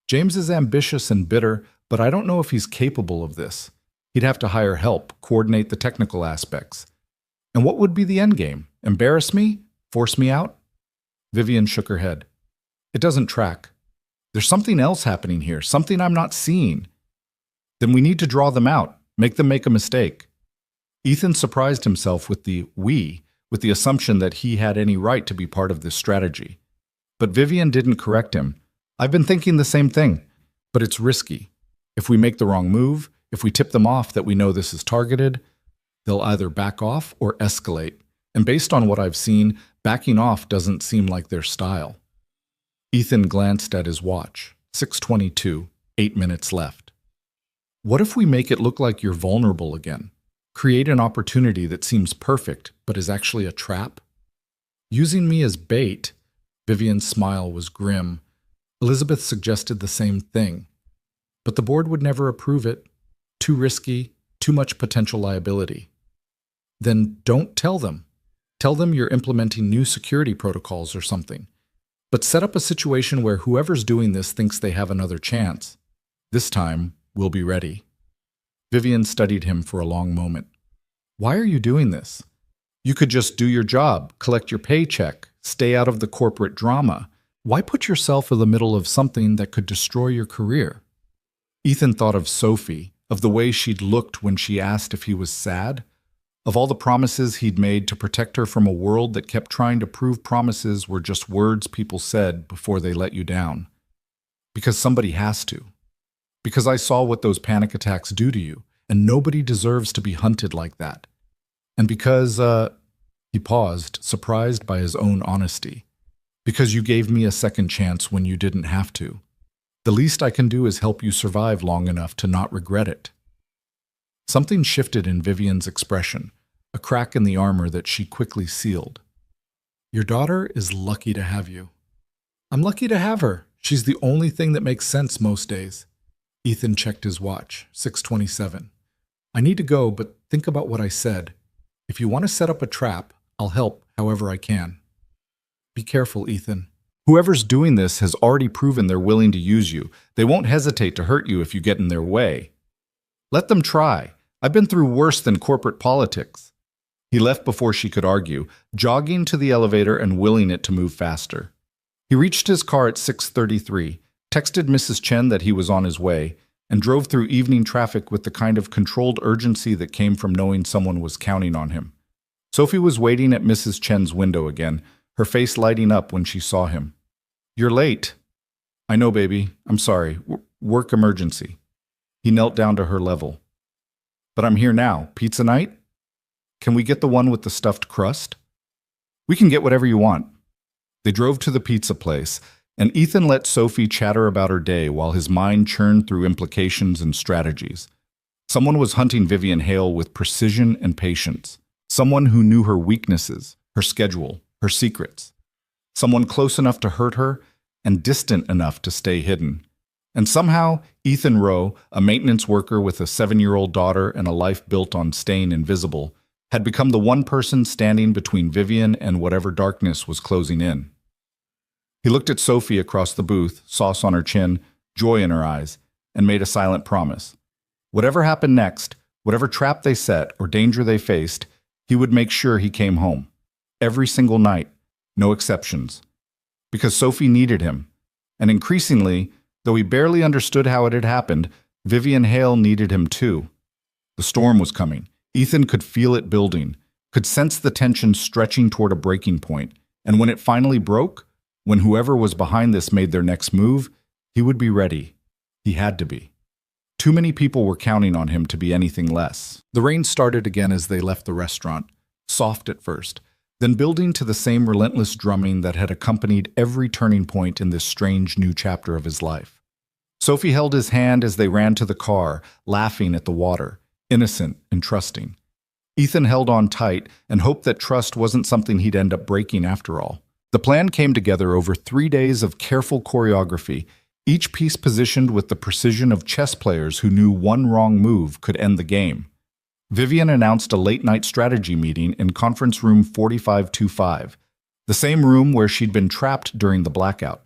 S1: James is ambitious and bitter, but I don't know if he's capable of this. He'd have to hire help, coordinate the technical aspects. And what would be the end game? Embarrass me? Force me out? Vivian shook her head. It doesn't track. There's something else happening here, something I'm not seeing. Then we need to draw them out, make them make a mistake. Ethan surprised himself with the we, with the assumption that he had any right to be part of this strategy. But Vivian didn't correct him. I've been thinking the same thing, but it's risky. If we make the wrong move, if we tip them off that we know this is targeted, they'll either back off or escalate. And based on what I've seen, backing off doesn't seem like their style. Ethan glanced at his watch. 6:22, 8 minutes left. What if we make it look like you're vulnerable again? Create an opportunity that seems perfect, but is actually a trap? Using me as bait, Vivian's smile was grim. Elizabeth suggested the same thing. But the board would never approve it. Too risky, too much potential liability. Then don't tell them. Tell them you're implementing new security protocols or something. But set up a situation where whoever's doing this thinks they have another chance. This time, we'll be ready. Vivian studied him for a long moment. Why are you doing this? You could just do your job, collect your paycheck, Stay out of the corporate drama. Why put yourself in the middle of something that could destroy your career? Ethan thought of Sophie, of the way she'd looked when she asked if he was sad, of all the promises he'd made to protect her from a world that kept trying to prove promises were just words people said before they let you down. Because somebody has to. Because I saw what those panic attacks do to you, and nobody deserves to be hunted like that. And because, he paused, surprised by his own honesty. Because you gave me a second chance when you didn't have to. The least I can do is help you survive long enough to not regret it. Something shifted in Vivian's expression, a crack in the armor that she quickly sealed. Your daughter is lucky to have you. I'm lucky to have her. She's the only thing that makes sense most days. Ethan checked his watch, 6:27. I need to go, but think about what I said. If you want to set up a trap, I'll help however I can. Be careful, Ethan. Whoever's doing this has already proven they're willing to use you. They won't hesitate to hurt you if you get in their way. Let them try. I've been through worse than corporate politics. He left before she could argue, jogging to the elevator and willing it to move faster. He reached his car at 6:33, texted Mrs. Chen that he was on his way, and drove through evening traffic with the kind of controlled urgency that came from knowing someone was counting on him. Sophie was waiting at Mrs. Chen's window again, her face lighting up when she saw him. You're late. I know, baby. I'm sorry. Work emergency. He knelt down to her level. But I'm here now. Pizza night? Can we get the one with the stuffed crust? We can get whatever you want. They drove to the pizza place, and Ethan let Sophie chatter about her day while his mind churned through implications and strategies. Someone was hunting Vivian Hale with precision and patience. Someone who knew her weaknesses, her schedule, her secrets. Someone close enough to hurt her and distant enough to stay hidden. And somehow, Ethan Rowe, a maintenance worker with a 7-year-old daughter and a life built on staying invisible, had become the one person standing between Vivian and whatever darkness was closing in. He looked at Sophie across the booth, sauce on her chin, joy in her eyes, and made a silent promise. Whatever happened next, whatever trap they set or danger they faced, he would make sure he came home. Every single night, no exceptions. Because Sophie needed him. And increasingly, though he barely understood how it had happened, Vivian Hale needed him too. The storm was coming. Ethan could feel it building, could sense the tension stretching toward a breaking point, and when it finally broke, when whoever was behind this made their next move, he would be ready. He had to be. Too many people were counting on him to be anything less. The rain started again as they left the restaurant, soft at first, then building to the same relentless drumming that had accompanied every turning point in this strange new chapter of his life. Sophie held his hand as they ran to the car, laughing at the water, innocent and trusting. Ethan held on tight and hoped that trust wasn't something he'd end up breaking after all. The plan came together over 3 days of careful choreography, each piece positioned with the precision of chess players who knew one wrong move could end the game. Vivian announced a late-night strategy meeting in conference room 4525, the same room where she'd been trapped during the blackout.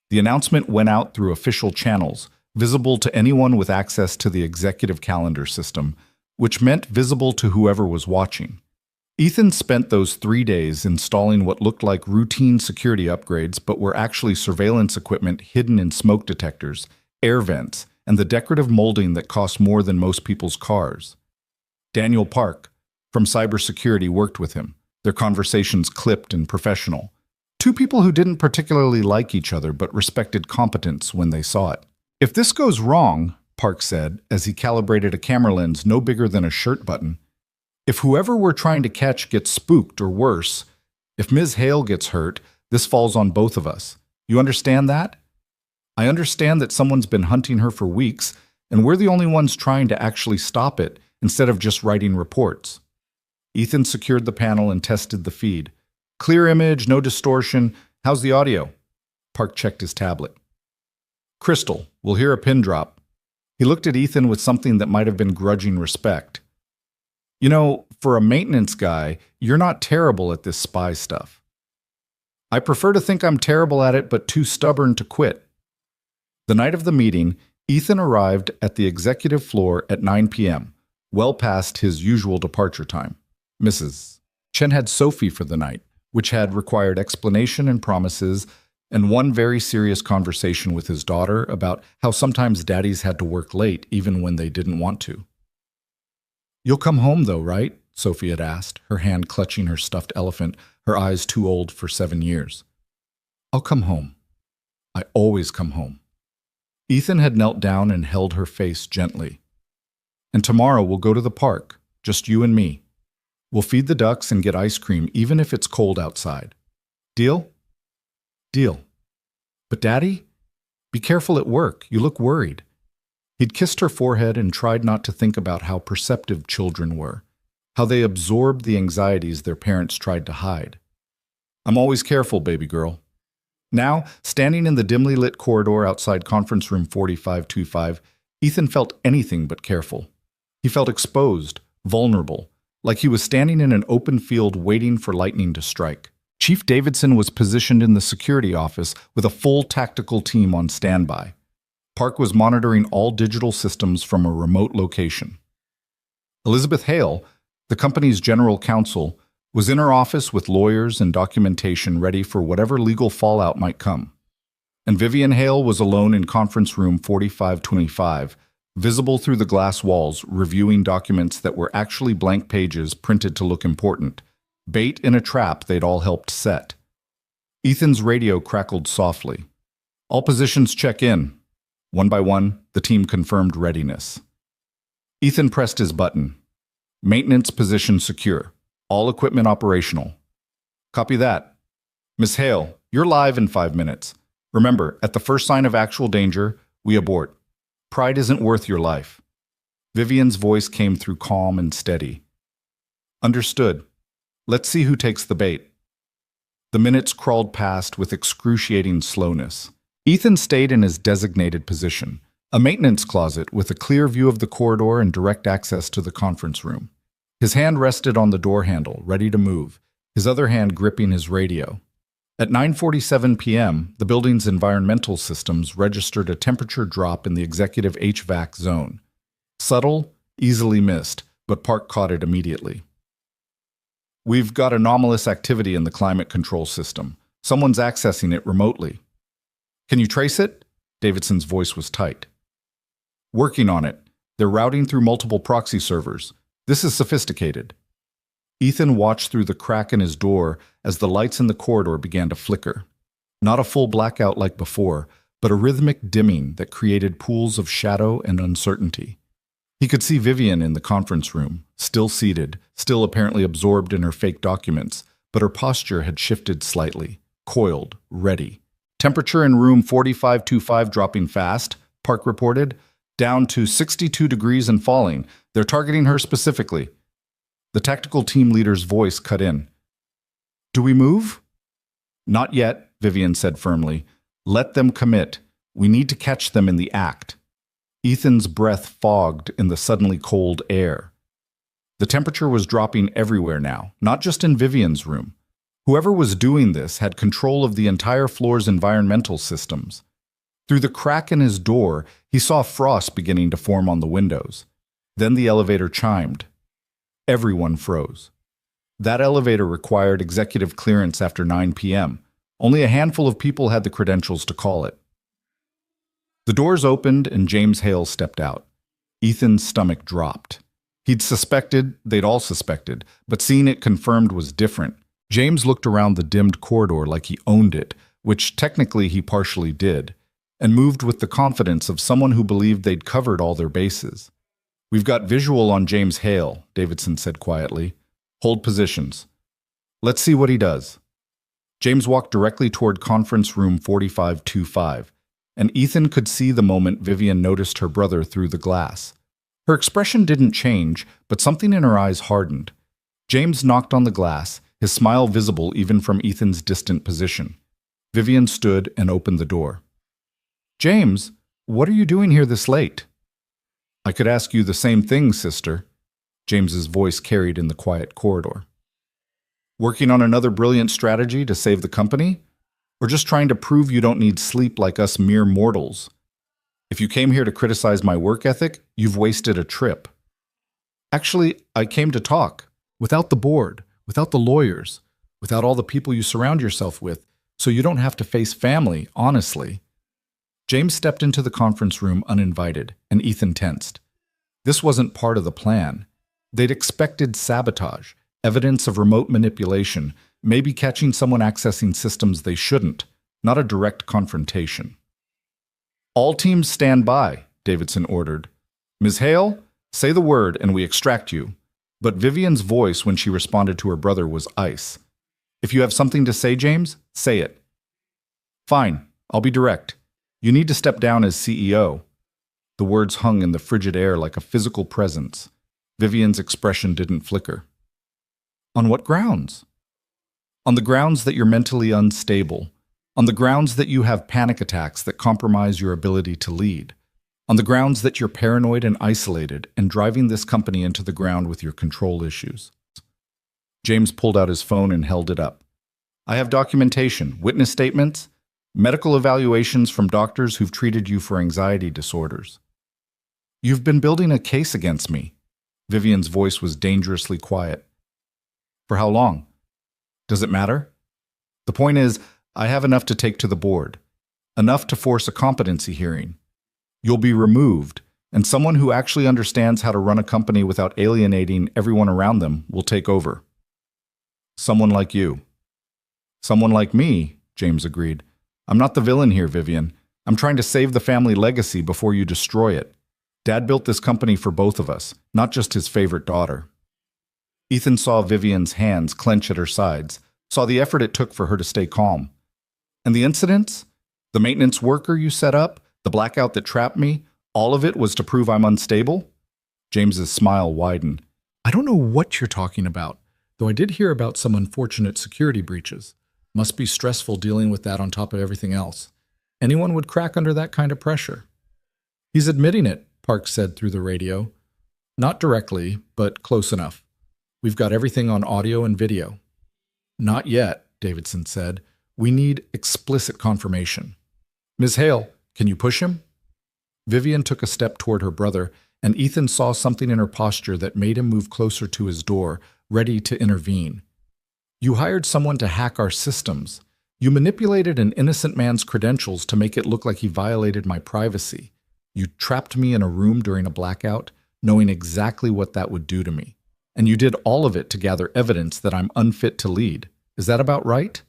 S1: The announcement went out through official channels, visible to anyone with access to the executive calendar system, which meant visible to whoever was watching. Ethan spent those 3 days installing what looked like routine security upgrades but were actually surveillance equipment hidden in smoke detectors, air vents, and the decorative molding that cost more than most people's cars. Daniel Park, from cybersecurity, worked with him, their conversations clipped and professional. Two people who didn't particularly like each other but respected competence when they saw it. If this goes wrong, Park said, as he calibrated a camera lens no bigger than a shirt button, if whoever we're trying to catch gets spooked or worse, if Ms. Hale gets hurt, this falls on both of us. You understand that? I understand that someone's been hunting her for weeks, and we're the only ones trying to actually stop it instead of just writing reports. Ethan secured the panel and tested the feed. Clear image, no distortion. How's the audio? Park checked his tablet. Crystal, we'll hear a pin drop. He looked at Ethan with something that might have been grudging respect. You know, for a maintenance guy, you're not terrible at this spy stuff. I prefer to think I'm terrible at it, but too stubborn to quit. The night of the meeting, Ethan arrived at the executive floor at 9 p.m., well past his usual departure time. Mrs. Chen had Sophie for the night, which had required explanation and promises, and one very serious conversation with his daughter about how sometimes daddies had to work late even when they didn't want to. "You'll come home though, right?" Sophie had asked, her hand clutching her stuffed elephant, her eyes too old for 7 years. "I'll come home. I always come home." Ethan had knelt down and held her face gently. "And tomorrow we'll go to the park, just you and me. We'll feed the ducks and get ice cream even if it's cold outside. Deal?" "Deal. But Daddy, be careful at work. You look worried." He'd kissed her forehead and tried not to think about how perceptive children were, how they absorbed the anxieties their parents tried to hide. "I'm always careful, baby girl." Now, standing in the dimly lit corridor outside conference room 4525, Ethan felt anything but careful. He felt exposed, vulnerable, like he was standing in an open field waiting for lightning to strike. Chief Davidson was positioned in the security office with a full tactical team on standby. Park was monitoring all digital systems from a remote location. Elizabeth Hale, the company's general counsel, was in her office with lawyers and documentation ready for whatever legal fallout might come. And Vivian Hale was alone in conference room 4525, visible through the glass walls, reviewing documents that were actually blank pages printed to look important, bait in a trap they'd all helped set. Ethan's radio crackled softly. "All positions check in." One by one, the team confirmed readiness. Ethan pressed his button. "Maintenance position secure. All equipment operational." "Copy that." "Miss Hale, you're live in 5 minutes. Remember, at the first sign of actual danger, we abort. Pride isn't worth your life." Vivian's voice came through calm and steady. "Understood. Let's see who takes the bait." The minutes crawled past with excruciating slowness. Ethan stayed in his designated position, a maintenance closet with a clear view of the corridor and direct access to the conference room. His hand rested on the door handle, ready to move, his other hand gripping his radio. At 9:47 p.m., the building's environmental systems registered a temperature drop in the executive HVAC zone. Subtle, easily missed, but Park caught it immediately. "We've got anomalous activity in the climate control system. Someone's accessing it remotely." "Can you trace it?" Davidson's voice was tight. "Working on it. They're routing through multiple proxy servers. This is sophisticated." Ethan watched through the crack in his door as the lights in the corridor began to flicker. Not a full blackout like before, but a rhythmic dimming that created pools of shadow and uncertainty. He could see Vivian in the conference room, still seated, still apparently absorbed in her fake documents, but her posture had shifted slightly, coiled, ready. "Temperature in room 4525 dropping fast," Park reported. "Down to 62 degrees and falling. They're targeting her specifically." The tactical team leader's voice cut in. "Do we move?" "Not yet," Vivian said firmly. "Let them commit. We need to catch them in the act." Ethan's breath fogged in the suddenly cold air. The temperature was dropping everywhere now, not just in Vivian's room. Whoever was doing this had control of the entire floor's environmental systems. Through the crack in his door, he saw frost beginning to form on the windows. Then the elevator chimed. Everyone froze. That elevator required executive clearance after 9 p.m. Only a handful of people had the credentials to call it. The doors opened and James Hale stepped out. Ethan's stomach dropped. They'd all suspected, but seeing it confirmed was different. James looked around the dimmed corridor like he owned it, which technically he partially did, and moved with the confidence of someone who believed they'd covered all their bases. "We've got visual on James Hale," Davidson said quietly. "Hold positions. Let's see what he does." James walked directly toward conference room 4525, and Ethan could see the moment Vivian noticed her brother through the glass. Her expression didn't change, but something in her eyes hardened. James knocked on the glass, his smile visible even from Ethan's distant position. Vivian stood and opened the door. "James, what are you doing here this late?" "I could ask you the same thing, sister," James's voice carried in the quiet corridor. "Working on another brilliant strategy to save the company? Or just trying to prove you don't need sleep like us mere mortals? If you came here to criticize my work ethic, you've wasted a trip." "Actually, I came to talk. Without the board, without the lawyers, without all the people you surround yourself with, so you don't have to face family, honestly. James stepped into the conference room uninvited, and Ethan tensed. This wasn't part of the plan. They'd expected sabotage, evidence of remote manipulation, maybe catching someone accessing systems they shouldn't, not a direct confrontation. "All teams stand by," Davidson ordered. "Ms. Hale, say the word and we extract you." But Vivian's voice when she responded to her brother was ice. "If you have something to say, James, say it." "Fine, I'll be direct. You need to step down as CEO." The words hung in the frigid air like a physical presence. Vivian's expression didn't flicker. "On what grounds?" "On the grounds that you're mentally unstable. On the grounds that you have panic attacks that compromise your ability to lead. On the grounds that you're paranoid and isolated and driving this company into the ground with your control issues." James pulled out his phone and held it up. "I have documentation, witness statements, medical evaluations from doctors who've treated you for anxiety disorders." "You've been building a case against me." Vivian's voice was dangerously quiet. "For how long?" "Does it matter?" "The point is, I have enough to take to the board. Enough to force a competency hearing. You'll be removed, and someone who actually understands how to run a company without alienating everyone around them will take over." "Someone like you." "Someone like me," James agreed. "I'm not the villain here, Vivian. I'm trying to save the family legacy before you destroy it. Dad built this company for both of us, not just his favorite daughter." Ethan saw Vivian's hands clench at her sides, saw the effort it took for her to stay calm. "And the incidents? The maintenance worker you set up? The blackout that trapped me? All of it was to prove I'm unstable?" James's smile widened. "I don't know what you're talking about, though I did hear about some unfortunate security breaches. Must be stressful dealing with that on top of everything else. Anyone would crack under that kind of pressure." "He's admitting it," Parks said through the radio. "Not directly, but close enough. We've got everything on audio and video." "Not yet," Davidson said. "We need explicit confirmation." "Ms. Hale, can you push him?" Vivian took a step toward her brother, and Ethan saw something in her posture that made him move closer to his door, ready to intervene. "You hired someone to hack our systems. You manipulated an innocent man's credentials to make it look like he violated my privacy. You trapped me in a room during a blackout, knowing exactly what that would do to me. And you did all of it to gather evidence that I'm unfit to lead. Is that about right?"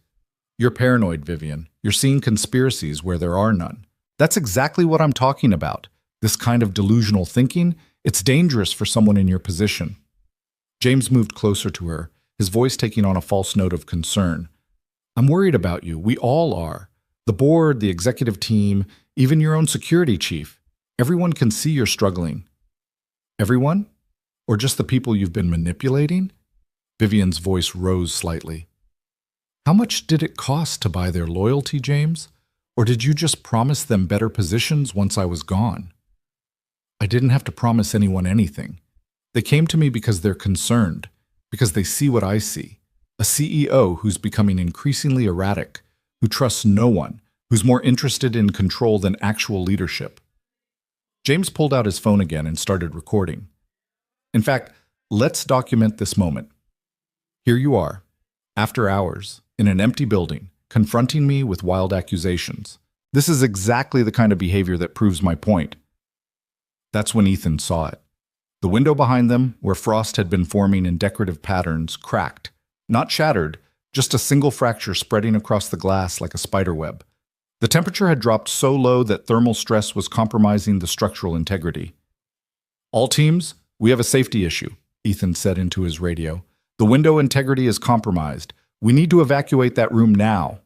S1: "You're paranoid, Vivian. You're seeing conspiracies where there are none." "That's exactly what I'm talking about. This kind of delusional thinking, it's dangerous for someone in your position." James moved closer to her, his voice taking on a false note of concern. "I'm worried about you. We all are. The board, the executive team, even your own security chief. Everyone can see you're struggling." "Everyone? Or just the people you've been manipulating?" Vivian's voice rose slightly. "How much did it cost to buy their loyalty, James? Or did you just promise them better positions once I was gone?" "I didn't have to promise anyone anything. They came to me because they're concerned, because they see what I see. A CEO who's becoming increasingly erratic, who trusts no one, who's more interested in control than actual leadership." James pulled out his phone again and started recording. "In fact, let's document this moment. Here you are, after hours, in an empty building, confronting me with wild accusations. This is exactly the kind of behavior that proves my point." That's when Ethan saw it. The window behind them, where frost had been forming in decorative patterns, cracked. Not shattered, just a single fracture spreading across the glass like a spider web. The temperature had dropped so low that thermal stress was compromising the structural integrity. "All teams, we have a safety issue," Ethan said into his radio. "The window integrity is compromised. We need to evacuate that room now."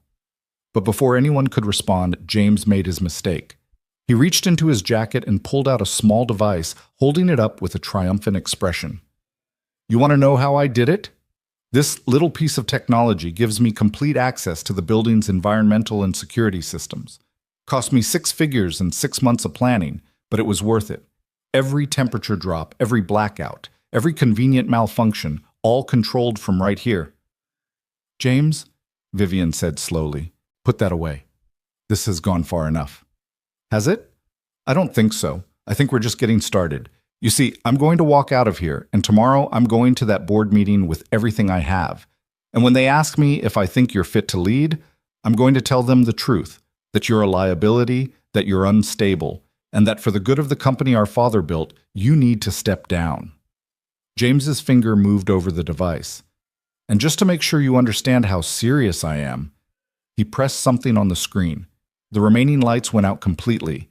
S1: But before anyone could respond, James made his mistake. He reached into his jacket and pulled out a small device, holding it up with a triumphant expression. "You want to know how I did it? This little piece of technology gives me complete access to the building's environmental and security systems. Cost me 6 figures and 6 months of planning, but it was worth it. Every temperature drop, every blackout, every convenient malfunction, all controlled from right here." "James," Vivian said slowly, "put that away. This has gone far enough." "Has it?" "I don't think so. I think we're just getting started. You see, I'm going to walk out of here, and tomorrow I'm going to that board meeting with everything I have. And when they ask me if I think you're fit to lead, I'm going to tell them the truth, that you're a liability, that you're unstable, and that for the good of the company our father built, you need to step down." James's finger moved over the device. "And just to make sure you understand how serious I am," he pressed something on the screen. The remaining lights went out completely.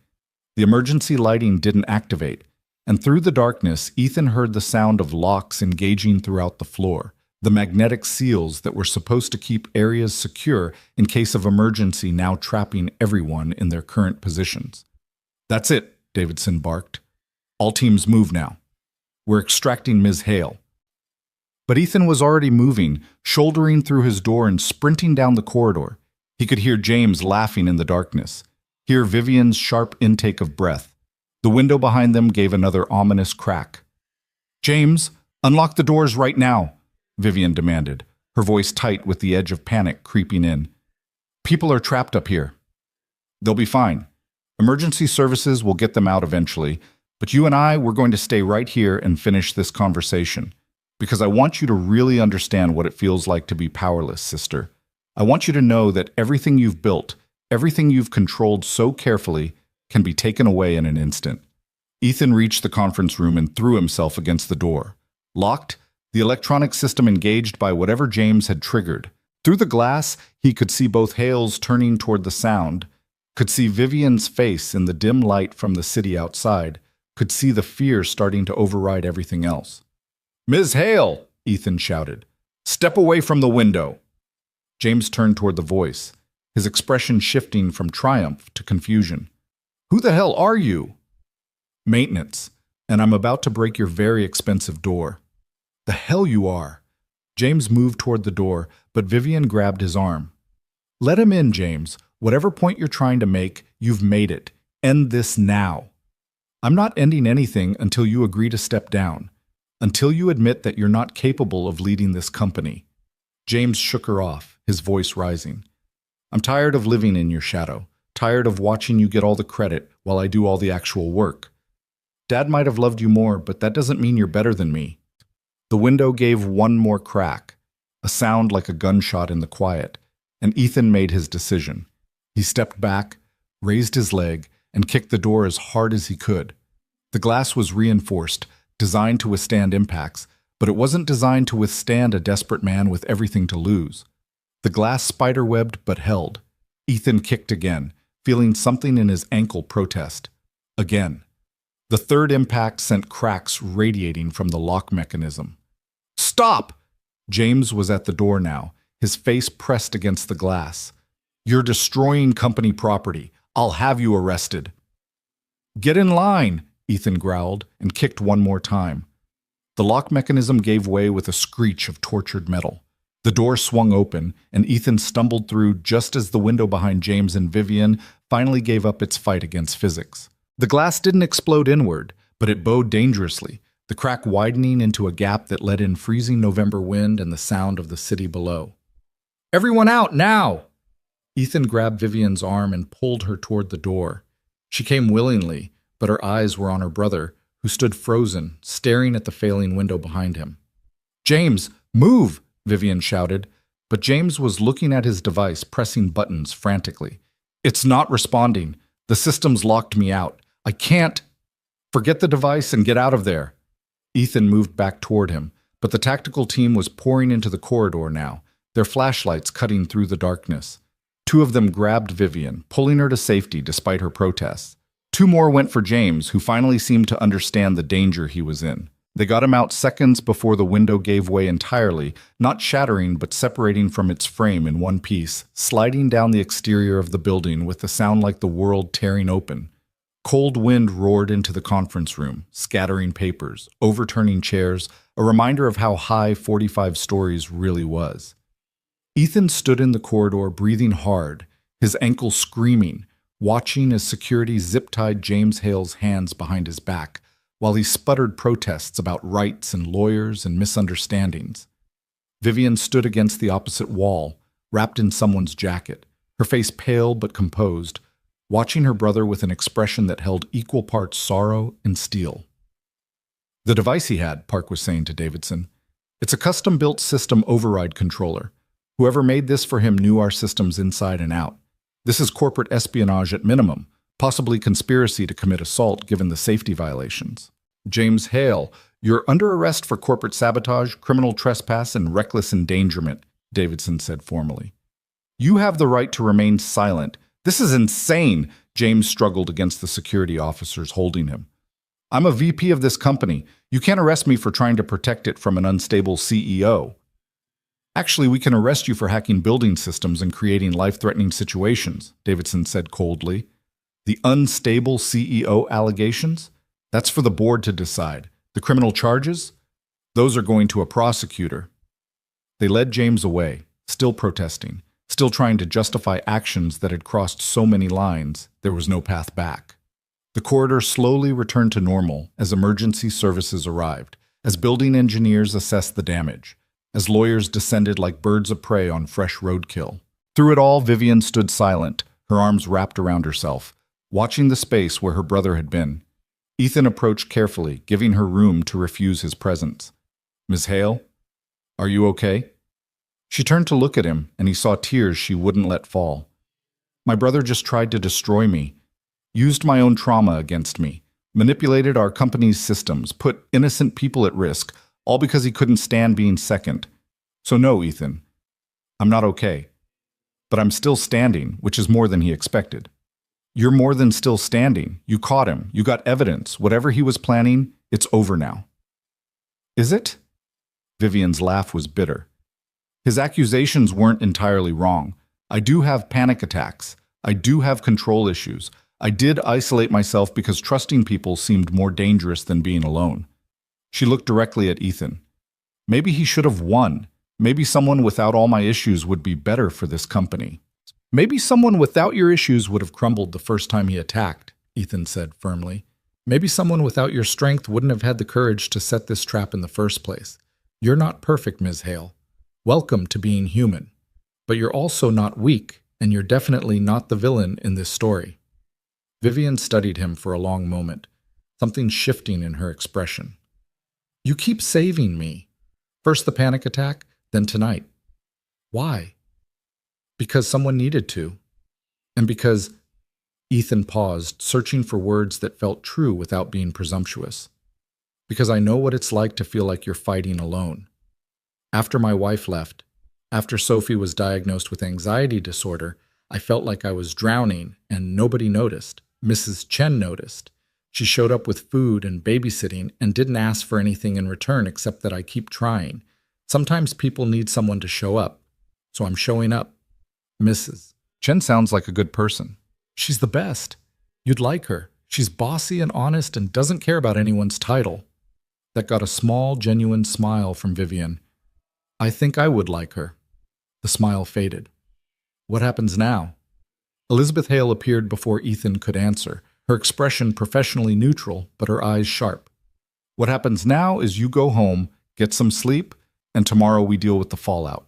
S1: The emergency lighting didn't activate, and through the darkness, Ethan heard the sound of locks engaging throughout the floor, the magnetic seals that were supposed to keep areas secure in case of emergency now trapping everyone in their current positions. "That's it," Davidson barked. "All teams move now. We're extracting Ms. Hale." But Ethan was already moving, shouldering through his door and sprinting down the corridor. He could hear James laughing in the darkness, hear Vivian's sharp intake of breath. The window behind them gave another ominous crack. "James, unlock the doors right now," Vivian demanded, her voice tight with the edge of panic creeping in. "People are trapped up here." "They'll be fine. Emergency services will get them out eventually, but you and we're going to stay right here and finish this conversation. Because I want you to really understand what it feels like to be powerless, sister. I want you to know that everything you've built, everything you've controlled so carefully, can be taken away in an instant." Ethan reached the conference room and threw himself against the door. Locked, the electronic system engaged by whatever James had triggered. Through the glass, he could see both Hales turning toward the sound, could see Vivian's face in the dim light from the city outside, could see the fear starting to override everything else. "Ms. Hale!" Ethan shouted. "Step away from the window!" James turned toward the voice, his expression shifting from triumph to confusion. "Who the hell are you?" "Maintenance, and I'm about to break your very expensive door." "The hell you are!" James moved toward the door, but Vivian grabbed his arm. "Let him in, James. Whatever point you're trying to make, you've made it. End this now." "I'm not ending anything until you agree to step down, until you admit that you're not capable of leading this company." James shook her off, his voice rising. "I'm tired of living in your shadow, tired of watching you get all the credit while I do all the actual work. Dad might have loved you more, but that doesn't mean you're better than me." The window gave one more crack, a sound like a gunshot in the quiet, and Ethan made his decision. He stepped back, raised his leg, and kicked the door as hard as he could. The glass was reinforced, designed to withstand impacts, but it wasn't designed to withstand a desperate man with everything to lose. The glass spiderwebbed but held. Ethan kicked again, feeling something in his ankle protest. Again. The third impact sent cracks radiating from the lock mechanism. "Stop!" James was at the door now, his face pressed against the glass. "You're destroying company property. I'll have you arrested." "Get in line," Ethan growled and kicked one more time. The lock mechanism gave way with a screech of tortured metal. The door swung open, and Ethan stumbled through just as the window behind James and Vivian finally gave up its fight against physics. The glass didn't explode inward, but it bowed dangerously, the crack widening into a gap that let in freezing November wind and the sound of the city below. "Everyone out, now!" Ethan grabbed Vivian's arm and pulled her toward the door. She came willingly, but her eyes were on her brother, who stood frozen, staring at the failing window behind him. "James, move!" Vivian shouted, but James was looking at his device, pressing buttons frantically. "It's not responding. The system's locked me out. I can't." "Forget the device and get out of there." Ethan moved back toward him, but the tactical team was pouring into the corridor now, their flashlights cutting through the darkness. Two of them grabbed Vivian, pulling her to safety despite her protests. Two more went for James, who finally seemed to understand the danger he was in. They got him out seconds before the window gave way entirely, not shattering but separating from its frame in one piece, sliding down the exterior of the building with a sound like the world tearing open. Cold wind roared into the conference room, scattering papers, overturning chairs, a reminder of how high 45 stories really was. Ethan stood in the corridor, breathing hard, his ankle screaming, watching as security zip-tied James Hale's hands behind his back, while he sputtered protests about rights and lawyers and misunderstandings. Vivian stood against the opposite wall, wrapped in someone's jacket, her face pale but composed, watching her brother with an expression that held equal parts sorrow and steel. "The device he had," Park was saying to Davidson. It's a custom-built system override controller. Whoever made this for him knew our systems inside and out. This is corporate espionage at minimum, possibly conspiracy to commit assault given the safety violations. James Hale, you're under arrest for corporate sabotage, criminal trespass, and reckless endangerment, Davidson said formally. You have the right to remain silent. This is insane, James struggled against the security officers holding him. I'm a VP of this company. You can't arrest me for trying to protect it from an unstable CEO. Actually, we can arrest you for hacking building systems and creating life-threatening situations, Davidson said coldly. The unstable CEO allegations? That's for the board to decide. The criminal charges? Those are going to a prosecutor. They led James away, still protesting, still trying to justify actions that had crossed so many lines there was no path back. The corridor slowly returned to normal as emergency services arrived, as building engineers assessed the damage, as lawyers descended like birds of prey on fresh roadkill. Through it all, Vivian stood silent, her arms wrapped around herself, watching the space where her brother had been. Ethan approached carefully, giving her room to refuse his presence. Ms. Hale, are you okay? She turned to look at him, and he saw tears she wouldn't let fall. My brother just tried to destroy me, used my own trauma against me, manipulated our company's systems, put innocent people at risk, all because he couldn't stand being second. So no, Ethan, I'm not okay. But I'm still standing, which is more than he expected. You're more than still standing. You caught him. You got evidence. Whatever he was planning, it's over now. Is it? Vivian's laugh was bitter. His accusations weren't entirely wrong. I do have panic attacks. I do have control issues. I did isolate myself because trusting people seemed more dangerous than being alone. She looked directly at Ethan. Maybe he should have won. Maybe someone without all my issues would be better for this company. Maybe someone without your issues would have crumbled the first time he attacked, Ethan said firmly. Maybe someone without your strength wouldn't have had the courage to set this trap in the first place. You're not perfect, Ms. Hale. Welcome to being human. But you're also not weak, and you're definitely not the villain in this story. Vivian studied him for a long moment, something shifting in her expression. You keep saving me. First the panic attack, then tonight. Why? Because someone needed to. And because Ethan paused, searching for words that felt true without being presumptuous. Because I know what it's like to feel like you're fighting alone. After my wife left, after Sophie was diagnosed with anxiety disorder, I felt like I was drowning and nobody noticed. Mrs. Chen noticed. She showed up with food and babysitting and didn't ask for anything in return except that I keep trying. Sometimes people need someone to show up, so I'm showing up. Mrs. Chen sounds like a good person. She's the best. You'd like her. She's bossy and honest and doesn't care about anyone's title. That got a small, genuine smile from Vivian. I think I would like her. The smile faded. What happens now? Elizabeth Hale appeared before Ethan could answer, her expression professionally neutral, but her eyes sharp. What happens now is you go home, get some sleep, and tomorrow we deal with the fallout.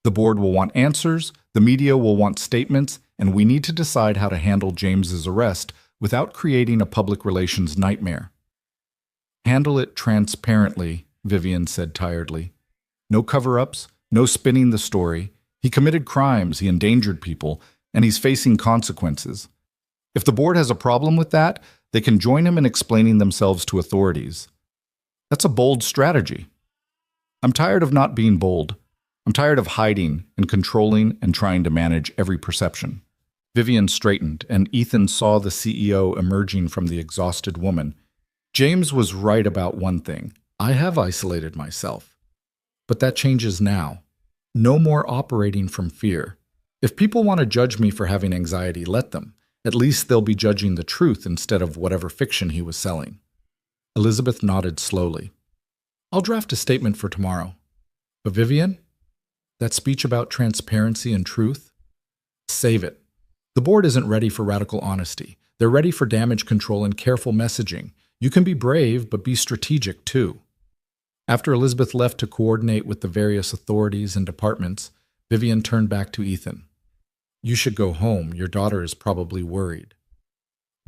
S1: The board will want answers, the media will want statements, and we need to decide how to handle James's arrest without creating a public relations nightmare. Handle it transparently, Vivian said tiredly. No cover-ups, no spinning the story. He committed crimes, he endangered people, and he's facing consequences. If the board has a problem with that, they can join him in explaining themselves to authorities. That's a bold strategy. I'm tired of not being bold. I'm tired of hiding and controlling and trying to manage every perception. Vivian straightened, and Ethan saw the CEO emerging from the exhausted woman. James was right about one thing. I have isolated myself. But that changes now. No more operating from fear. If people want to judge me for having anxiety, let them. At least they'll be judging the truth instead of whatever fiction he was selling. Elizabeth nodded slowly. I'll draft a statement for tomorrow. But Vivian, that speech about transparency and truth? Save it. The board isn't ready for radical honesty. They're ready for damage control and careful messaging. You can be brave, but be strategic too. After Elizabeth left to coordinate with the various authorities and departments, Vivian turned back to Ethan. You should go home. Your daughter is probably worried.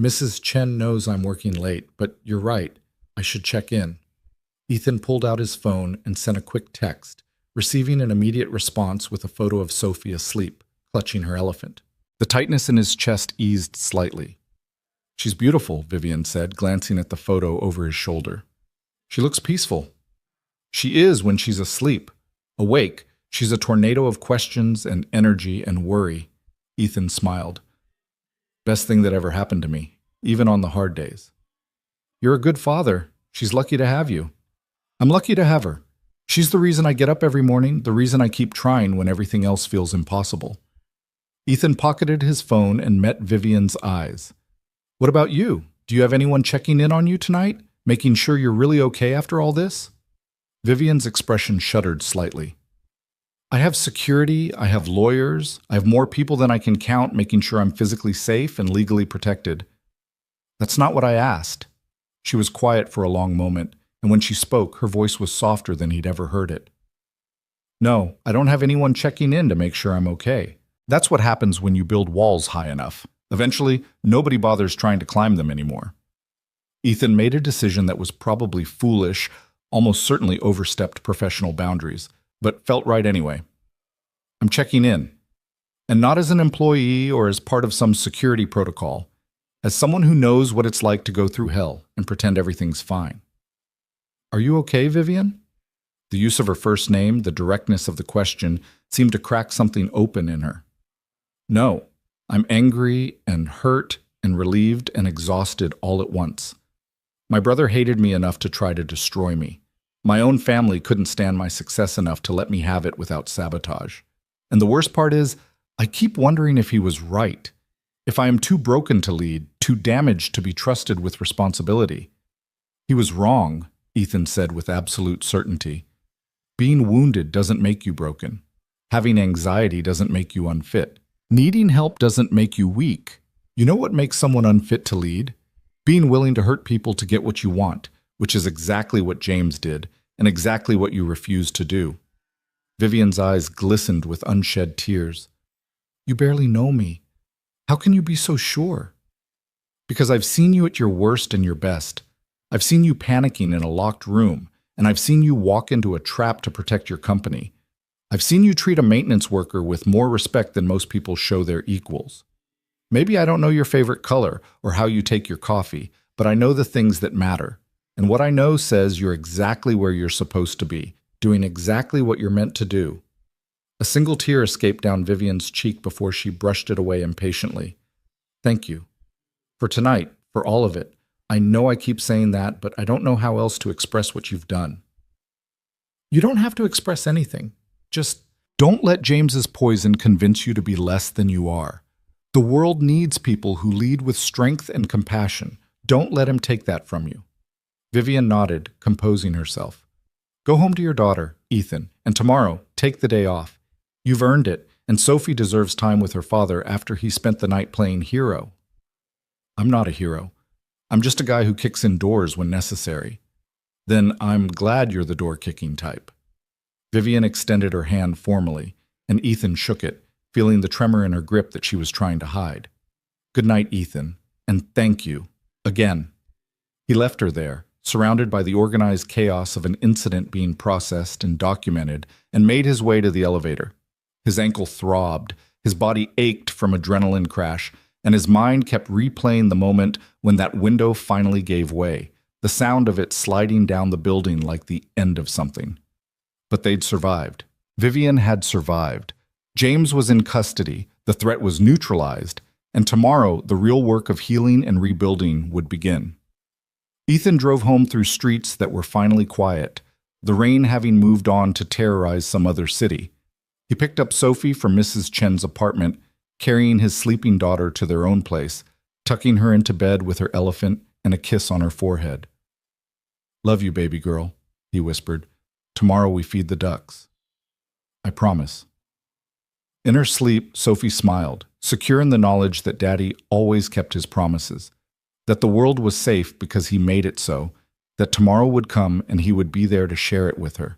S1: Mrs. Chen knows I'm working late, but you're right. I should check in. Ethan pulled out his phone and sent a quick text, receiving an immediate response with a photo of Sophie asleep, clutching her elephant. The tightness in his chest eased slightly. "She's beautiful," Vivian said, glancing at the photo over his shoulder. "She looks peaceful." "She is when she's asleep. Awake, she's a tornado of questions and energy and worry." Ethan smiled. "Best thing that ever happened to me, even on the hard days." "You're a good father. She's lucky to have you." "I'm lucky to have her. She's the reason I get up every morning, the reason I keep trying when everything else feels impossible." Ethan pocketed his phone and met Vivian's eyes. "What about you? Do you have anyone checking in on you tonight, making sure you're really okay after all this?" Vivian's expression shuddered slightly. "I have security, I have lawyers, I have more people than I can count making sure I'm physically safe and legally protected." "That's not what I asked." She was quiet for a long moment, and when she spoke, her voice was softer than he'd ever heard it. "No, I don't have anyone checking in to make sure I'm okay. That's what happens when you build walls high enough. Eventually, nobody bothers trying to climb them anymore." Ethan made a decision that was probably foolish, almost certainly overstepped professional boundaries, but felt right anyway. "I'm checking in. And not as an employee or as part of some security protocol. As someone who knows what it's like to go through hell and pretend everything's fine." "Are you okay, Vivian?" The use of her first name, the directness of the question, seemed to crack something open in her. "No, I'm angry and hurt and relieved and exhausted all at once. My brother hated me enough to try to destroy me. My own family couldn't stand my success enough to let me have it without sabotage. And the worst part is, I keep wondering if he was right. If I am too broken to lead, too damaged to be trusted with responsibility." "He was wrong," Ethan said with absolute certainty. "Being wounded doesn't make you broken. Having anxiety doesn't make you unfit. Needing help doesn't make you weak. You know what makes someone unfit to lead? Being willing to hurt people to get what you want, which is exactly what James did, and exactly what you refused to do." Vivian's eyes glistened with unshed tears. "You barely know me. How can you be so sure?" "Because I've seen you at your worst and your best. I've seen you panicking in a locked room, and I've seen you walk into a trap to protect your company. I've seen you treat a maintenance worker with more respect than most people show their equals. Maybe I don't know your favorite color or how you take your coffee, but I know the things that matter. And what I know says you're exactly where you're supposed to be, doing exactly what you're meant to do." A single tear escaped down Vivian's cheek before she brushed it away impatiently. "Thank you. For tonight, for all of it. I know I keep saying that, but I don't know how else to express what you've done." "You don't have to express anything. Just don't let James's poison convince you to be less than you are. The world needs people who lead with strength and compassion. Don't let him take that from you." Vivian nodded, composing herself. "Go home to your daughter, Ethan, and tomorrow, take the day off. You've earned it, and Sophie deserves time with her father after he spent the night playing hero." "I'm not a hero. I'm just a guy who kicks in doors when necessary." "Then I'm glad you're the door-kicking type." Vivian extended her hand formally, and Ethan shook it, feeling the tremor in her grip that she was trying to hide. "Good night, Ethan, and thank you. Again." He left her there, surrounded by the organized chaos of an incident being processed and documented, and made his way to the elevator. His ankle throbbed, his body ached from adrenaline crash, and his mind kept replaying the moment when that window finally gave way, the sound of it sliding down the building like the end of something. But they'd survived. Vivian had survived. James was in custody, the threat was neutralized, and tomorrow the real work of healing and rebuilding would begin. Ethan drove home through streets that were finally quiet, the rain having moved on to terrorize some other city. He picked up Sophie from Mrs. Chen's apartment, carrying his sleeping daughter to their own place, tucking her into bed with her elephant and a kiss on her forehead. "Love you, baby girl," he whispered. "Tomorrow we feed the ducks." "I promise." In her sleep, Sophie smiled, secure in the knowledge that Daddy always kept his promises, that the world was safe because he made it so, that tomorrow would come and he would be there to share it with her.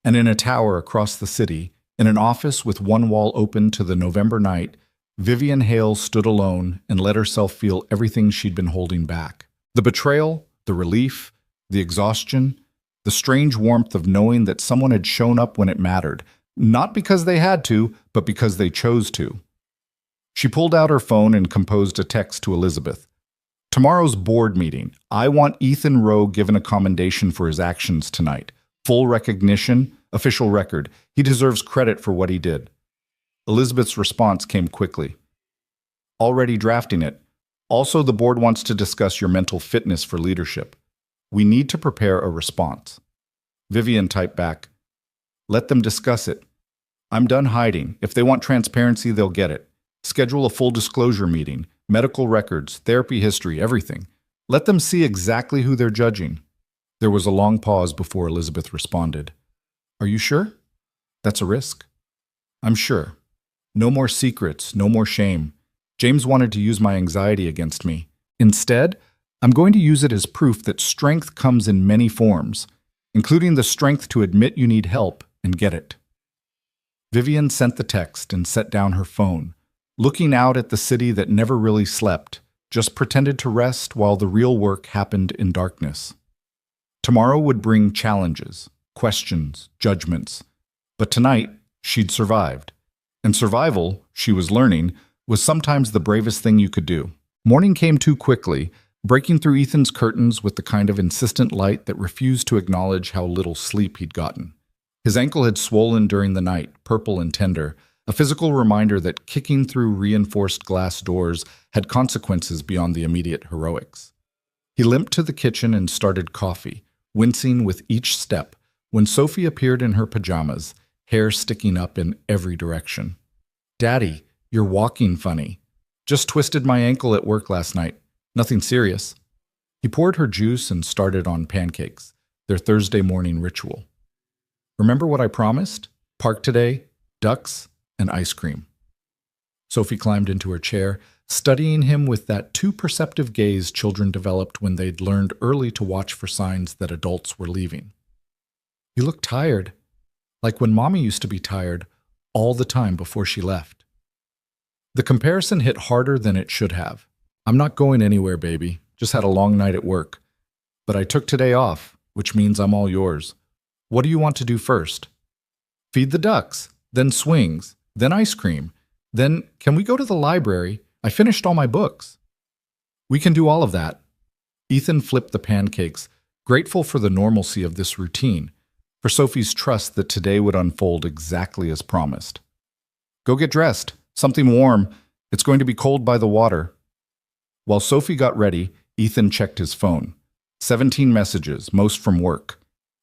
S1: And in a tower across the city, in an office with one wall open to the November night, Vivian Hale stood alone and let herself feel everything she'd been holding back. The betrayal, the relief, the exhaustion, The strange warmth of knowing that someone had shown up when it mattered, not because they had to, but because they chose to. She pulled out her phone and composed a text to Elizabeth. Tomorrow's board meeting. I want Ethan Rowe given a commendation for his actions tonight. Full recognition, official record. He deserves credit for what he did. Elizabeth's response came quickly. Already drafting it. Also, the board wants to discuss your mental fitness for leadership. We need to prepare a response. Vivian typed back. Let them discuss it. I'm done hiding. If they want transparency, they'll get it. Schedule a full disclosure meeting. Medical records, therapy history, everything. Let them see exactly who they're judging. There was a long pause before Elizabeth responded. Are you sure? That's a risk. I'm sure. No more secrets, no more shame. James wanted to use my anxiety against me. Instead, I'm going to use it as proof that strength comes in many forms, including the strength to admit you need help and get it. Vivian sent the text and set down her phone, looking out at the city that never really slept, just pretended to rest while the real work happened in darkness. Tomorrow would bring challenges, questions, judgments. But tonight, she'd survived. And survival, she was learning, was sometimes the bravest thing you could do. Morning came too quickly, breaking through Ethan's curtains with the kind of insistent light that refused to acknowledge how little sleep he'd gotten. His ankle had swollen during the night, purple and tender, a physical reminder that kicking through reinforced glass doors had consequences beyond the immediate heroics. He limped to the kitchen and started coffee, wincing with each step, when Sophie appeared in her pajamas, hair sticking up in every direction. Daddy, you're walking funny. Just twisted my ankle at work last night. Nothing serious. He poured her juice and started on pancakes, their Thursday morning ritual. Remember what I promised? Park today, ducks, and ice cream. Sophie climbed into her chair, studying him with that too perceptive gaze children developed when they'd learned early to watch for signs that adults were leaving. You look tired, like when Mommy used to be tired all the time before she left. The comparison hit harder than it should have. I'm not going anywhere, baby. Just had a long night at work. But I took today off, which means I'm all yours. What do you want to do first? Feed the ducks, then swings, then ice cream. Then, can we go to the library? I finished all my books. We can do all of that. Ethan flipped the pancakes, grateful for the normalcy of this routine, for Sophie's trust that today would unfold exactly as promised. Go get dressed. Something warm. It's going to be cold by the water. While Sophie got ready, Ethan checked his phone. 17 messages, most from work.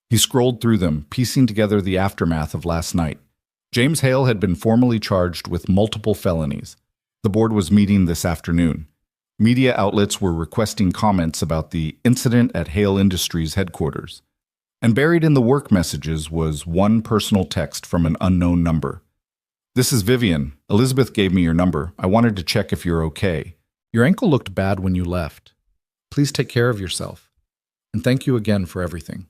S1: He scrolled through them, piecing together the aftermath of last night. James Hale had been formally charged with multiple felonies. The board was meeting this afternoon. Media outlets were requesting comments about the incident at Hale Industries headquarters. And buried in the work messages was one personal text from an unknown number. This is Vivian. Elizabeth gave me your number. I wanted to check if you're okay. Your ankle looked bad when you left. Please take care of yourself. And thank you again for everything.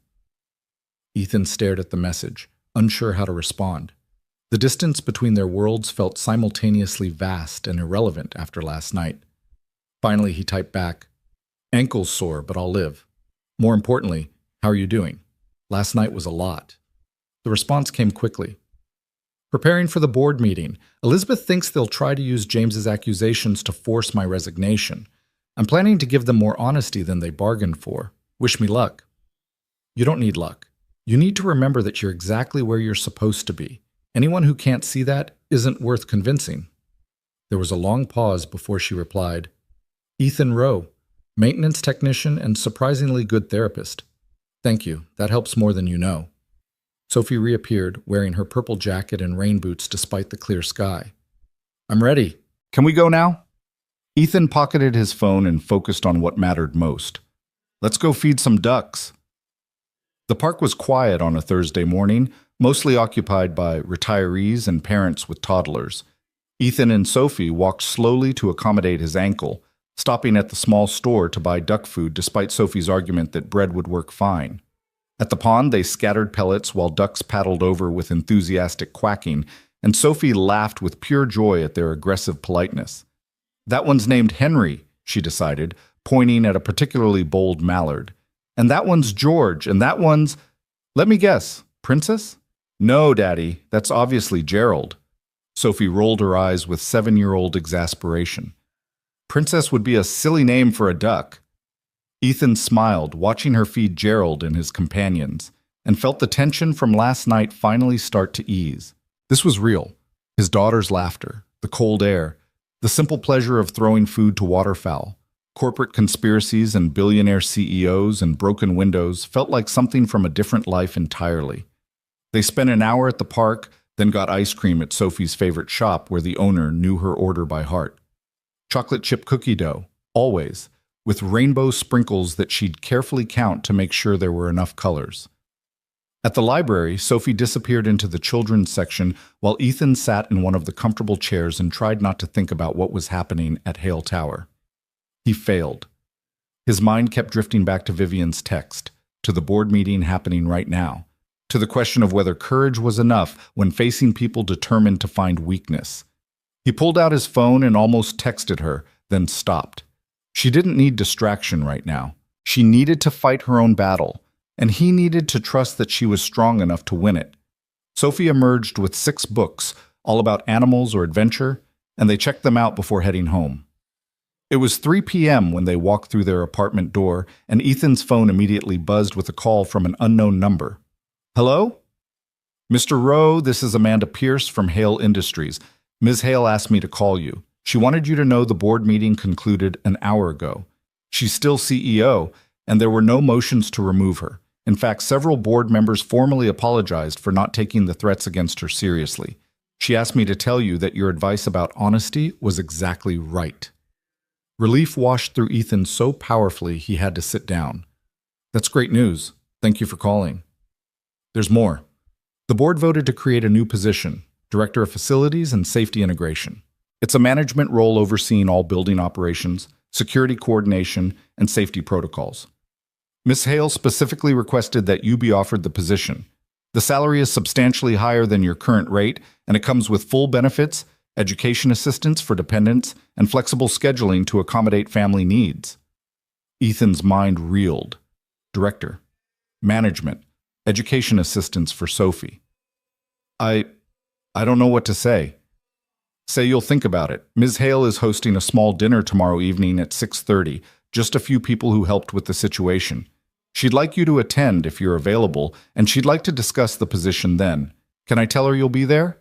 S1: Ethan stared at the message, unsure how to respond. The distance between their worlds felt simultaneously vast and irrelevant after last night. Finally, he typed back, Ankle's sore, but I'll live. More importantly, how are you doing? Last night was a lot. The response came quickly. Preparing for the board meeting, Elizabeth thinks they'll try to use James's accusations to force my resignation. I'm planning to give them more honesty than they bargained for. Wish me luck. You don't need luck. You need to remember that you're exactly where you're supposed to be. Anyone who can't see that isn't worth convincing. There was a long pause before she replied, Ethan Rowe, maintenance technician and surprisingly good therapist. Thank you. That helps more than you know. Sophie reappeared, wearing her purple jacket and rain boots despite the clear sky. I'm ready. Can we go now? Ethan pocketed his phone and focused on what mattered most. Let's go feed some ducks. The park was quiet on a Thursday morning, mostly occupied by retirees and parents with toddlers. Ethan and Sophie walked slowly to accommodate his ankle, stopping at the small store to buy duck food despite Sophie's argument that bread would work fine. At the pond, they scattered pellets while ducks paddled over with enthusiastic quacking, and Sophie laughed with pure joy at their aggressive politeness. That one's named Henry, she decided, pointing at a particularly bold mallard. And that one's George, and that one's... Let me guess. Princess? No, Daddy. That's obviously Gerald. Sophie rolled her eyes with 7-year-old exasperation. Princess would be a silly name for a duck. Ethan smiled, watching her feed Gerald and his companions, and felt the tension from last night finally start to ease. This was real. His daughter's laughter, the cold air, the simple pleasure of throwing food to waterfowl. Corporate conspiracies and billionaire CEOs and broken windows felt like something from a different life entirely. They spent an hour at the park, then got ice cream at Sophie's favorite shop where the owner knew her order by heart. Chocolate chip cookie dough, always, with rainbow sprinkles that she'd carefully count to make sure there were enough colors. At the library, Sophie disappeared into the children's section while Ethan sat in one of the comfortable chairs and tried not to think about what was happening at Hale Tower. He failed. His mind kept drifting back to Vivian's text, to the board meeting happening right now, to the question of whether courage was enough when facing people determined to find weakness. He pulled out his phone and almost texted her, then stopped. She didn't need distraction right now. She needed to fight her own battle, and he needed to trust that she was strong enough to win it. Sophie emerged with 6 books, all about animals or adventure, and they checked them out before heading home. It was 3 p.m. when they walked through their apartment door, and Ethan's phone immediately buzzed with a call from an unknown number. Hello? Mr. Rowe, this is Amanda Pierce from Hale Industries. Ms. Hale asked me to call you. She wanted you to know the board meeting concluded an hour ago. She's still CEO, and there were no motions to remove her. In fact, several board members formally apologized for not taking the threats against her seriously. She asked me to tell you that your advice about honesty was exactly right. Relief washed through Ethan so powerfully he had to sit down. That's great news. Thank you for calling. There's more. The board voted to create a new position, Director of Facilities and Safety Integration. It's a management role overseeing all building operations, security coordination, and safety protocols. Ms. Hale specifically requested that you be offered the position. The salary is substantially higher than your current rate, and it comes with full benefits, education assistance for dependents, and flexible scheduling to accommodate family needs. Ethan's mind reeled. Director. Management. Education assistance for Sophie. I don't know what to say. Say you'll think about it. Ms. Hale is hosting a small dinner tomorrow evening at 6:30, just a few people who helped with the situation. She'd like you to attend if you're available, and she'd like to discuss the position then. Can I tell her you'll be there?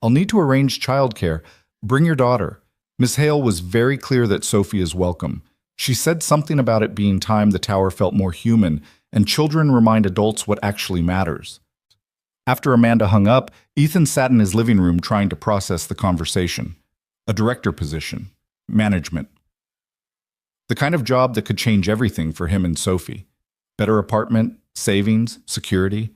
S1: I'll need to arrange childcare. Bring your daughter. Ms. Hale was very clear that Sophie is welcome. She said something about it being time the tower felt more human, and children remind adults what actually matters. After Amanda hung up, Ethan sat in his living room trying to process the conversation. A director position. Management. The kind of job that could change everything for him and Sophie. Better apartment, savings, security.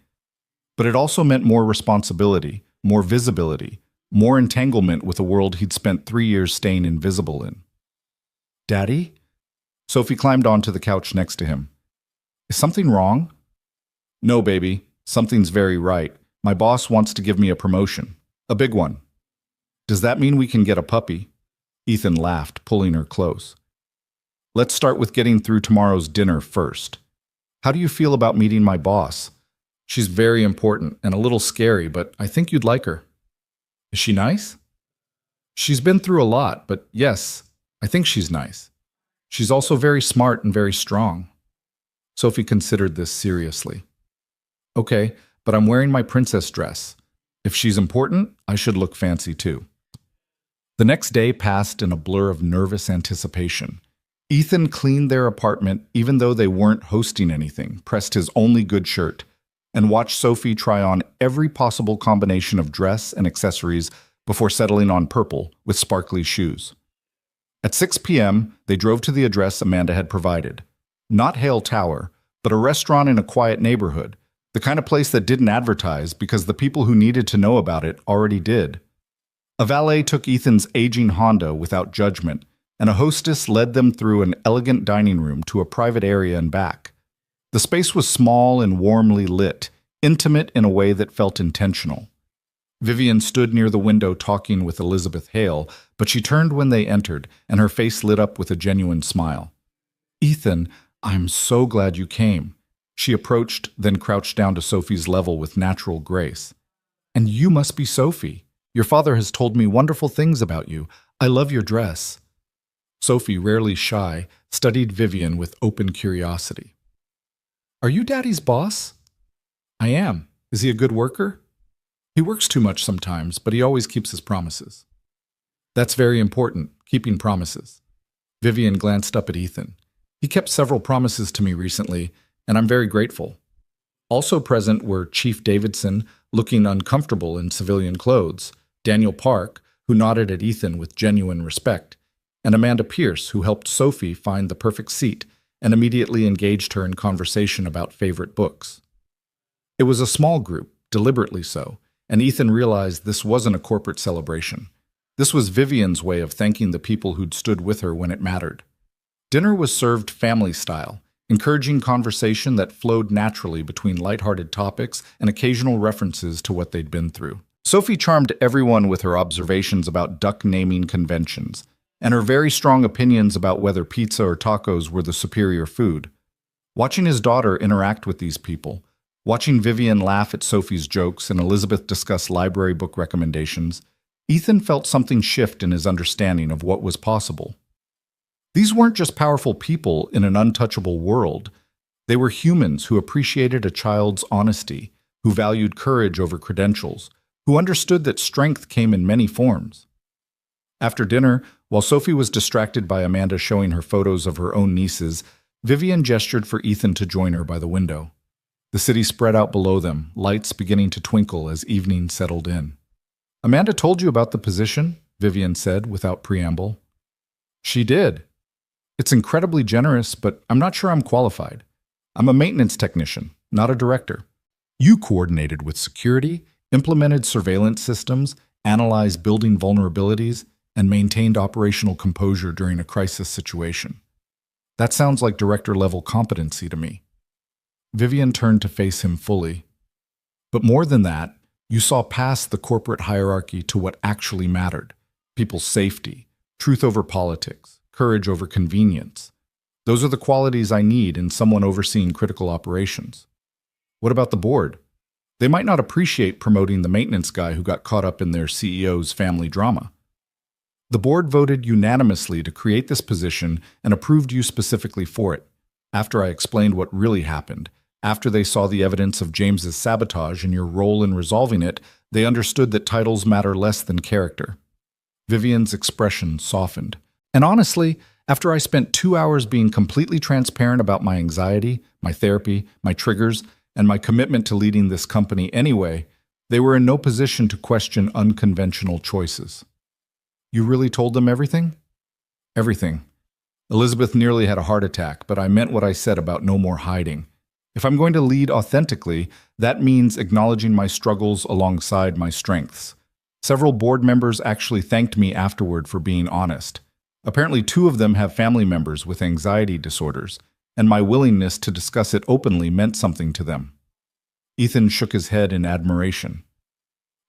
S1: But it also meant more responsibility, more visibility, more entanglement with a world he'd spent 3 years staying invisible in. Daddy? Sophie climbed onto the couch next to him. Is something wrong? No, baby. Something's very right. My boss wants to give me a promotion. A big one. Does that mean we can get a puppy? Ethan laughed, pulling her close. Let's start with getting through tomorrow's dinner first. How do you feel about meeting my boss? She's very important and a little scary, but I think you'd like her. Is she nice? She's been through a lot, but yes, I think she's nice. She's also very smart and very strong. Sophie considered this seriously. Okay, but I'm wearing my princess dress. If she's important, I should look fancy too. The next day passed in a blur of nervous anticipation. Ethan cleaned their apartment even though they weren't hosting anything, pressed his only good shirt, and watched Sophie try on every possible combination of dress and accessories before settling on purple with sparkly shoes. At 6 p.m., they drove to the address Amanda had provided. Not Hale Tower, but a restaurant in a quiet neighborhood, the kind of place that didn't advertise because the people who needed to know about it already did. A valet took Ethan's aging Honda without judgment, and a hostess led them through an elegant dining room to a private area and back. The space was small and warmly lit, intimate in a way that felt intentional. Vivian stood near the window talking with Elizabeth Hale, but she turned when they entered, and her face lit up with a genuine smile. Ethan, I'm so glad you came. She approached, then crouched down to Sophie's level with natural grace. "And you must be Sophie. Your father has told me wonderful things about you. I love your dress." Sophie, rarely shy, studied Vivian with open curiosity. "Are you Daddy's boss?" "I am. Is he a good worker?" "He works too much sometimes, but he always keeps his promises." "That's very important, keeping promises." Vivian glanced up at Ethan. "He kept several promises to me recently, and I'm very grateful." Also present were Chief Davidson, looking uncomfortable in civilian clothes, Daniel Park, who nodded at Ethan with genuine respect, and Amanda Pierce, who helped Sophie find the perfect seat and immediately engaged her in conversation about favorite books. It was a small group, deliberately so, and Ethan realized this wasn't a corporate celebration. This was Vivian's way of thanking the people who'd stood with her when it mattered. Dinner was served family style, encouraging conversation that flowed naturally between lighthearted topics and occasional references to what they'd been through. Sophie charmed everyone with her observations about duck naming conventions, and her very strong opinions about whether pizza or tacos were the superior food. Watching his daughter interact with these people, watching Vivian laugh at Sophie's jokes and Elizabeth discuss library book recommendations, Ethan felt something shift in his understanding of what was possible. These weren't just powerful people in an untouchable world. They were humans who appreciated a child's honesty, who valued courage over credentials, who understood that strength came in many forms. After dinner, while Sophie was distracted by Amanda showing her photos of her own nieces, Vivian gestured for Ethan to join her by the window. The city spread out below them, lights beginning to twinkle as evening settled in. "Amanda told you about the position?" Vivian said without preamble. "She did. It's incredibly generous, but I'm not sure I'm qualified. I'm a maintenance technician, not a director. You coordinated with security, implemented surveillance systems, analyzed building vulnerabilities, and maintained operational composure during a crisis situation. That sounds like director-level competency to me." Vivian turned to face him fully. "But more than that, you saw past the corporate hierarchy to what actually mattered: people's safety, truth over politics, courage over convenience. Those are the qualities I need in someone overseeing critical operations." "What about the board? They might not appreciate promoting the maintenance guy who got caught up in their CEO's family drama." "The board voted unanimously to create this position and approved you specifically for it. After I explained what really happened, after they saw the evidence of James's sabotage and your role in resolving it, they understood that titles matter less than character." Vivian's expression softened. "And honestly, after I spent 2 hours being completely transparent about my anxiety, my therapy, my triggers, and my commitment to leading this company anyway, they were in no position to question unconventional choices." "You really told them everything?" "Everything. Elizabeth nearly had a heart attack, but I meant what I said about no more hiding. If I'm going to lead authentically, that means acknowledging my struggles alongside my strengths. Several board members actually thanked me afterward for being honest. Apparently 2 of them have family members with anxiety disorders, and my willingness to discuss it openly meant something to them." Ethan shook his head in admiration.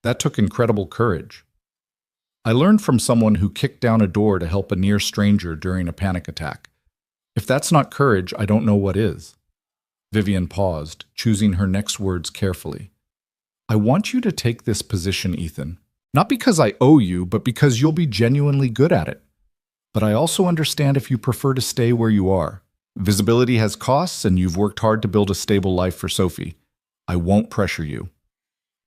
S1: "That took incredible courage." "I learned from someone who kicked down a door to help a near stranger during a panic attack. If that's not courage, I don't know what is." Vivian paused, choosing her next words carefully. "I want you to take this position, Ethan. Not because I owe you, but because you'll be genuinely good at it. But I also understand if you prefer to stay where you are. Visibility has costs, and you've worked hard to build a stable life for Sophie. I won't pressure you."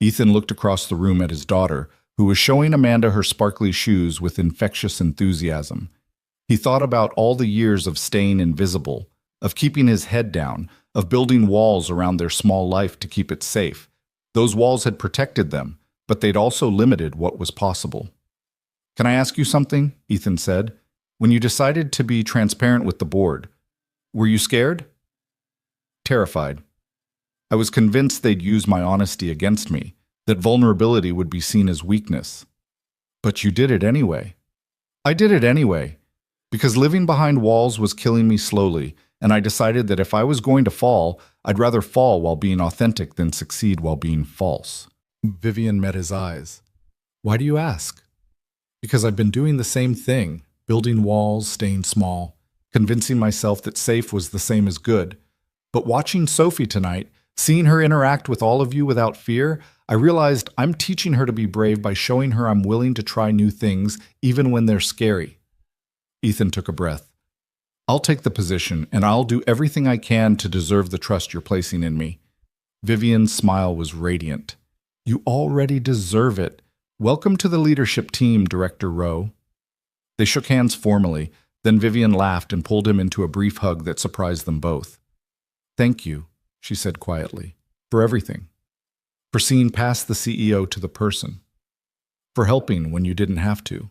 S1: Ethan looked across the room at his daughter, who was showing Amanda her sparkly shoes with infectious enthusiasm. He thought about all the years of staying invisible, of keeping his head down, of building walls around their small life to keep it safe. Those walls had protected them, but they'd also limited what was possible. "Can I ask you something?" Ethan said. "When you decided to be transparent with the board, were you scared?" "Terrified. I was convinced they'd use my honesty against me, that vulnerability would be seen as weakness." "But you did it anyway." "I did it anyway, because living behind walls was killing me slowly, and I decided that if I was going to fall, I'd rather fall while being authentic than succeed while being false." Vivian met his eyes. "Why do you ask?" "Because I've been doing the same thing, building walls, staying small, convincing myself that safe was the same as good. But watching Sophie tonight, seeing her interact with all of you without fear, I realized I'm teaching her to be brave by showing her I'm willing to try new things, even when they're scary. Ethan took a breath. I'll take the position, and I'll do everything I can to deserve the trust you're placing in me. Vivian's smile was radiant. You already deserve it. Welcome to the leadership team, Director Rowe. They shook hands formally, then Vivian laughed and pulled him into a brief hug that surprised them both. Thank you, she said quietly, for everything. For seeing past the CEO to the person. For helping when you didn't have to.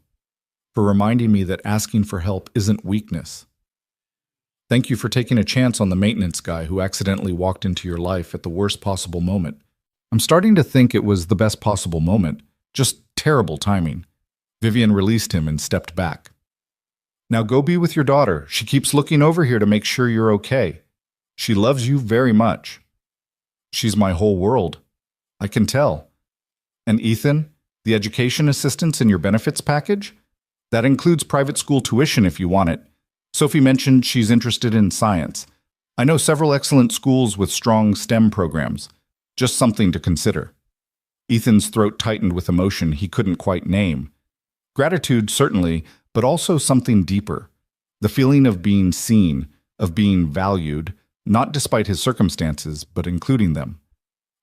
S1: For reminding me that asking for help isn't weakness. Thank you for taking a chance on the maintenance guy who accidentally walked into your life at the worst possible moment. I'm starting to think it was the best possible moment, just terrible timing. Vivian released him and stepped back. Now go be with your daughter. She keeps looking over here to make sure you're okay. She loves you very much. She's my whole world. I can tell. And Ethan, the education assistance in your benefits package? That includes private school tuition if you want it. Sophie mentioned she's interested in science. I know several excellent schools with strong STEM programs. Just something to consider. Ethan's throat tightened with emotion he couldn't quite name. Gratitude, certainly, but also something deeper. The feeling of being seen, of being valued, not despite his circumstances, but including them.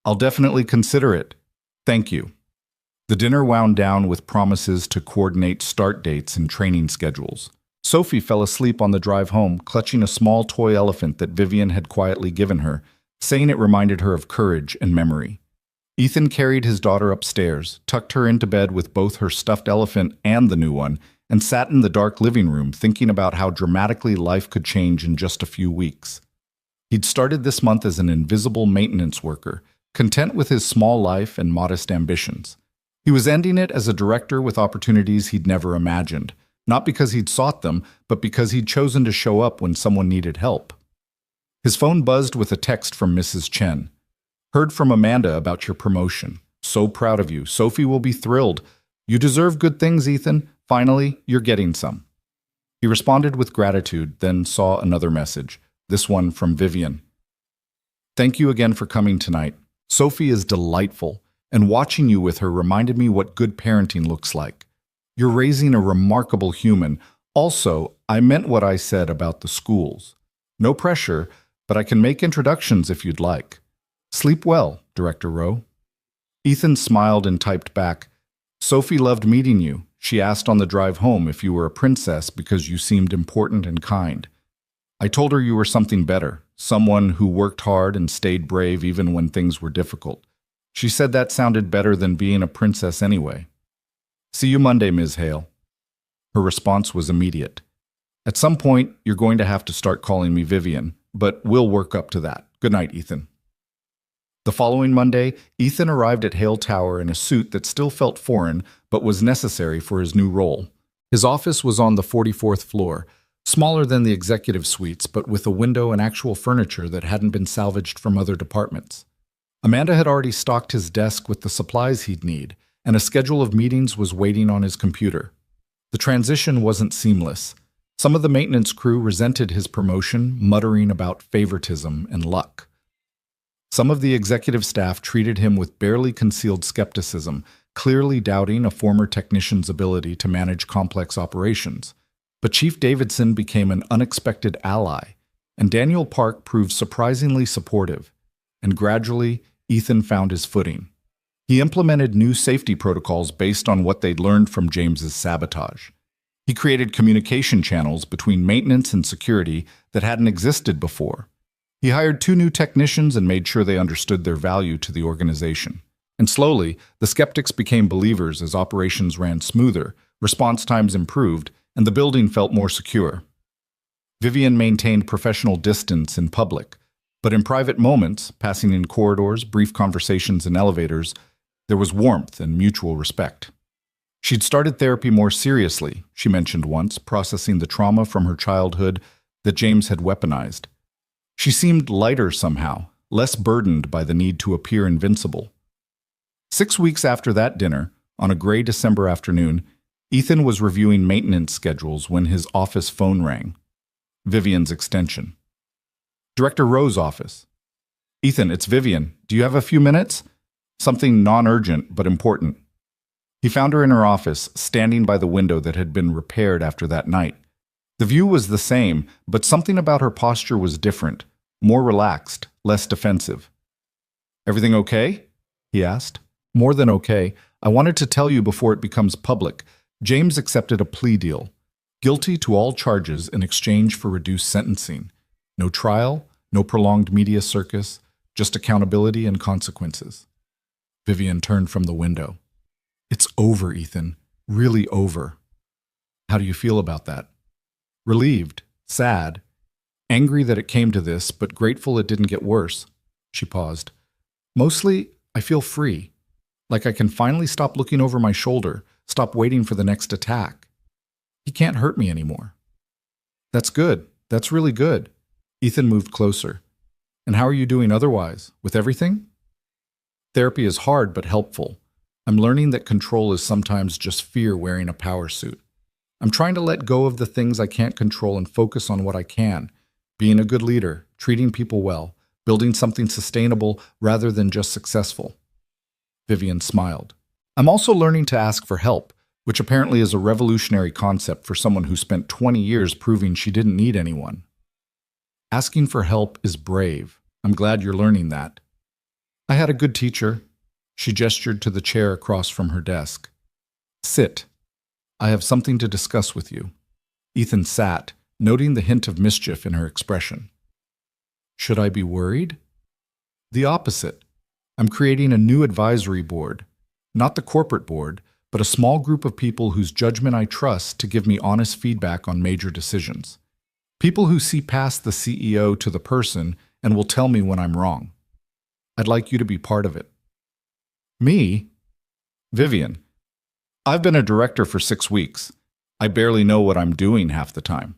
S1: I'll definitely consider it. Thank you. The dinner wound down with promises to coordinate start dates and training schedules. Sophie fell asleep on the drive home, clutching a small toy elephant that Vivian had quietly given her, saying it reminded her of courage and memory. Ethan carried his daughter upstairs, tucked her into bed with both her stuffed elephant and the new one, and sat in the dark living room thinking about how dramatically life could change in just a few weeks. He'd started this month as an invisible maintenance worker, content with his small life and modest ambitions. He was ending it as a director with opportunities he'd never imagined, not because he'd sought them, but because he'd chosen to show up when someone needed help. His phone buzzed with a text from Mrs. Chen. Heard from Amanda about your promotion. So proud of you. Sophie will be thrilled. You deserve good things, Ethan. Finally, you're getting some. He responded with gratitude, then saw another message, this one from Vivian. Thank you again for coming tonight. Sophie is delightful, and watching you with her reminded me what good parenting looks like. You're raising a remarkable human. Also, I meant what I said about the schools. No pressure, but I can make introductions if you'd like. Sleep well, Director Rowe. Ethan smiled and typed back, Sophie loved meeting you. She asked on the drive home if you were a princess because you seemed important and kind. I told her you were something better, someone who worked hard and stayed brave even when things were difficult. She said that sounded better than being a princess anyway. See you Monday, Ms. Hale. Her response was immediate. At some point, you're going to have to start calling me Vivian, but we'll work up to that. Good night, Ethan. The following Monday, Ethan arrived at Hale Tower in a suit that still felt foreign, but was necessary for his new role. His office was on the 44th floor, smaller than the executive suites, but with a window and actual furniture that hadn't been salvaged from other departments. Amanda had already stocked his desk with the supplies he'd need, and a schedule of meetings was waiting on his computer. The transition wasn't seamless. Some of the maintenance crew resented his promotion, muttering about favoritism and luck. Some of the executive staff treated him with barely concealed skepticism, clearly doubting a former technician's ability to manage complex operations. But Chief Davidson became an unexpected ally, and Daniel Park proved surprisingly supportive. And gradually, Ethan found his footing. He implemented new safety protocols based on what they'd learned from James's sabotage. He created communication channels between maintenance and security that hadn't existed before. He hired 2 new technicians and made sure they understood their value to the organization. And slowly, the skeptics became believers as operations ran smoother, response times improved, and the building felt more secure. Vivian maintained professional distance in public, but in private moments, passing in corridors, brief conversations in elevators, there was warmth and mutual respect. She'd started therapy more seriously, she mentioned once, processing the trauma from her childhood that James had weaponized. She seemed lighter somehow, less burdened by the need to appear invincible. 6 weeks after that dinner, on a gray December afternoon, Ethan was reviewing maintenance schedules when his office phone rang. Vivian's extension. Director Rowe's office. Ethan, it's Vivian. Do you have a few minutes? Something non-urgent, but important. He found her in her office, standing by the window that had been repaired after that night. The view was the same, but something about her posture was different, more relaxed, less defensive. Everything okay? He asked. More than okay. I wanted to tell you before it becomes public. James accepted a plea deal. Guilty to all charges in exchange for reduced sentencing. No trial, no prolonged media circus, just accountability and consequences. Vivian turned from the window. It's over, Ethan. Really over. How do you feel about that? Relieved, sad, angry that it came to this, but grateful it didn't get worse. She paused. Mostly, I feel free. Like I can finally stop looking over my shoulder, stop waiting for the next attack. He can't hurt me anymore. That's good. That's really good. Ethan moved closer. And how are you doing otherwise? With everything? Therapy is hard but helpful. I'm learning that control is sometimes just fear wearing a power suit. I'm trying to let go of the things I can't control and focus on what I can. Being a good leader, treating people well, building something sustainable rather than just successful. Vivian smiled. I'm also learning to ask for help, which apparently is a revolutionary concept for someone who spent 20 years proving she didn't need anyone. Asking for help is brave. I'm glad you're learning that. I had a good teacher. She gestured to the chair across from her desk. Sit. I have something to discuss with you. Ethan sat, noting the hint of mischief in her expression. Should I be worried? The opposite. I'm creating a new advisory board. Not the corporate board, but a small group of people whose judgment I trust to give me honest feedback on major decisions. People who see past the CEO to the person and will tell me when I'm wrong. I'd like you to be part of it. Me? Vivian. I've been a director for 6 weeks. I barely know what I'm doing half the time.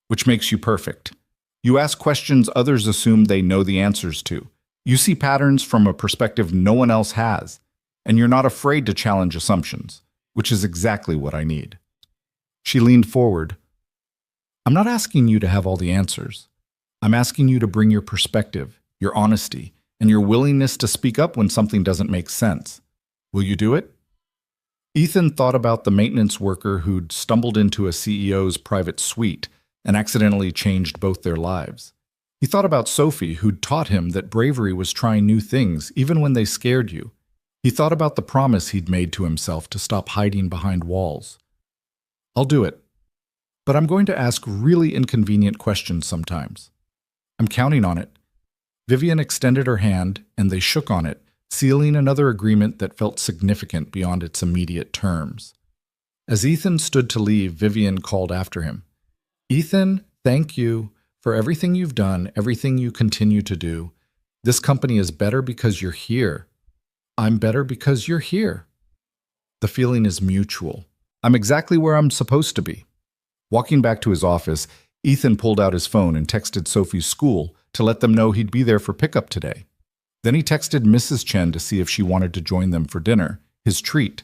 S1: Which makes you perfect. You ask questions others assume they know the answers to. You see patterns from a perspective no one else has, and you're not afraid to challenge assumptions, which is exactly what I need. She leaned forward. I'm not asking you to have all the answers. I'm asking you to bring your perspective, your honesty, and your willingness to speak up when something doesn't make sense. Will you do it? Ethan thought about the maintenance worker who'd stumbled into a CEO's private suite and accidentally changed both their lives. He thought about Sophie, who'd taught him that bravery was trying new things, even when they scared you. He thought about the promise he'd made to himself to stop hiding behind walls. I'll do it. But I'm going to ask really inconvenient questions sometimes. I'm counting on it. Vivian extended her hand, and they shook on it, sealing another agreement that felt significant beyond its immediate terms. As Ethan stood to leave, Vivian called after him. Ethan, thank you for everything you've done, everything you continue to do. This company is better because you're here. I'm better because you're here. The feeling is mutual. I'm exactly where I'm supposed to be. Walking back to his office, Ethan pulled out his phone and texted Sophie's school to let them know he'd be there for pickup today. Then he texted Mrs. Chen to see if she wanted to join them for dinner, his treat,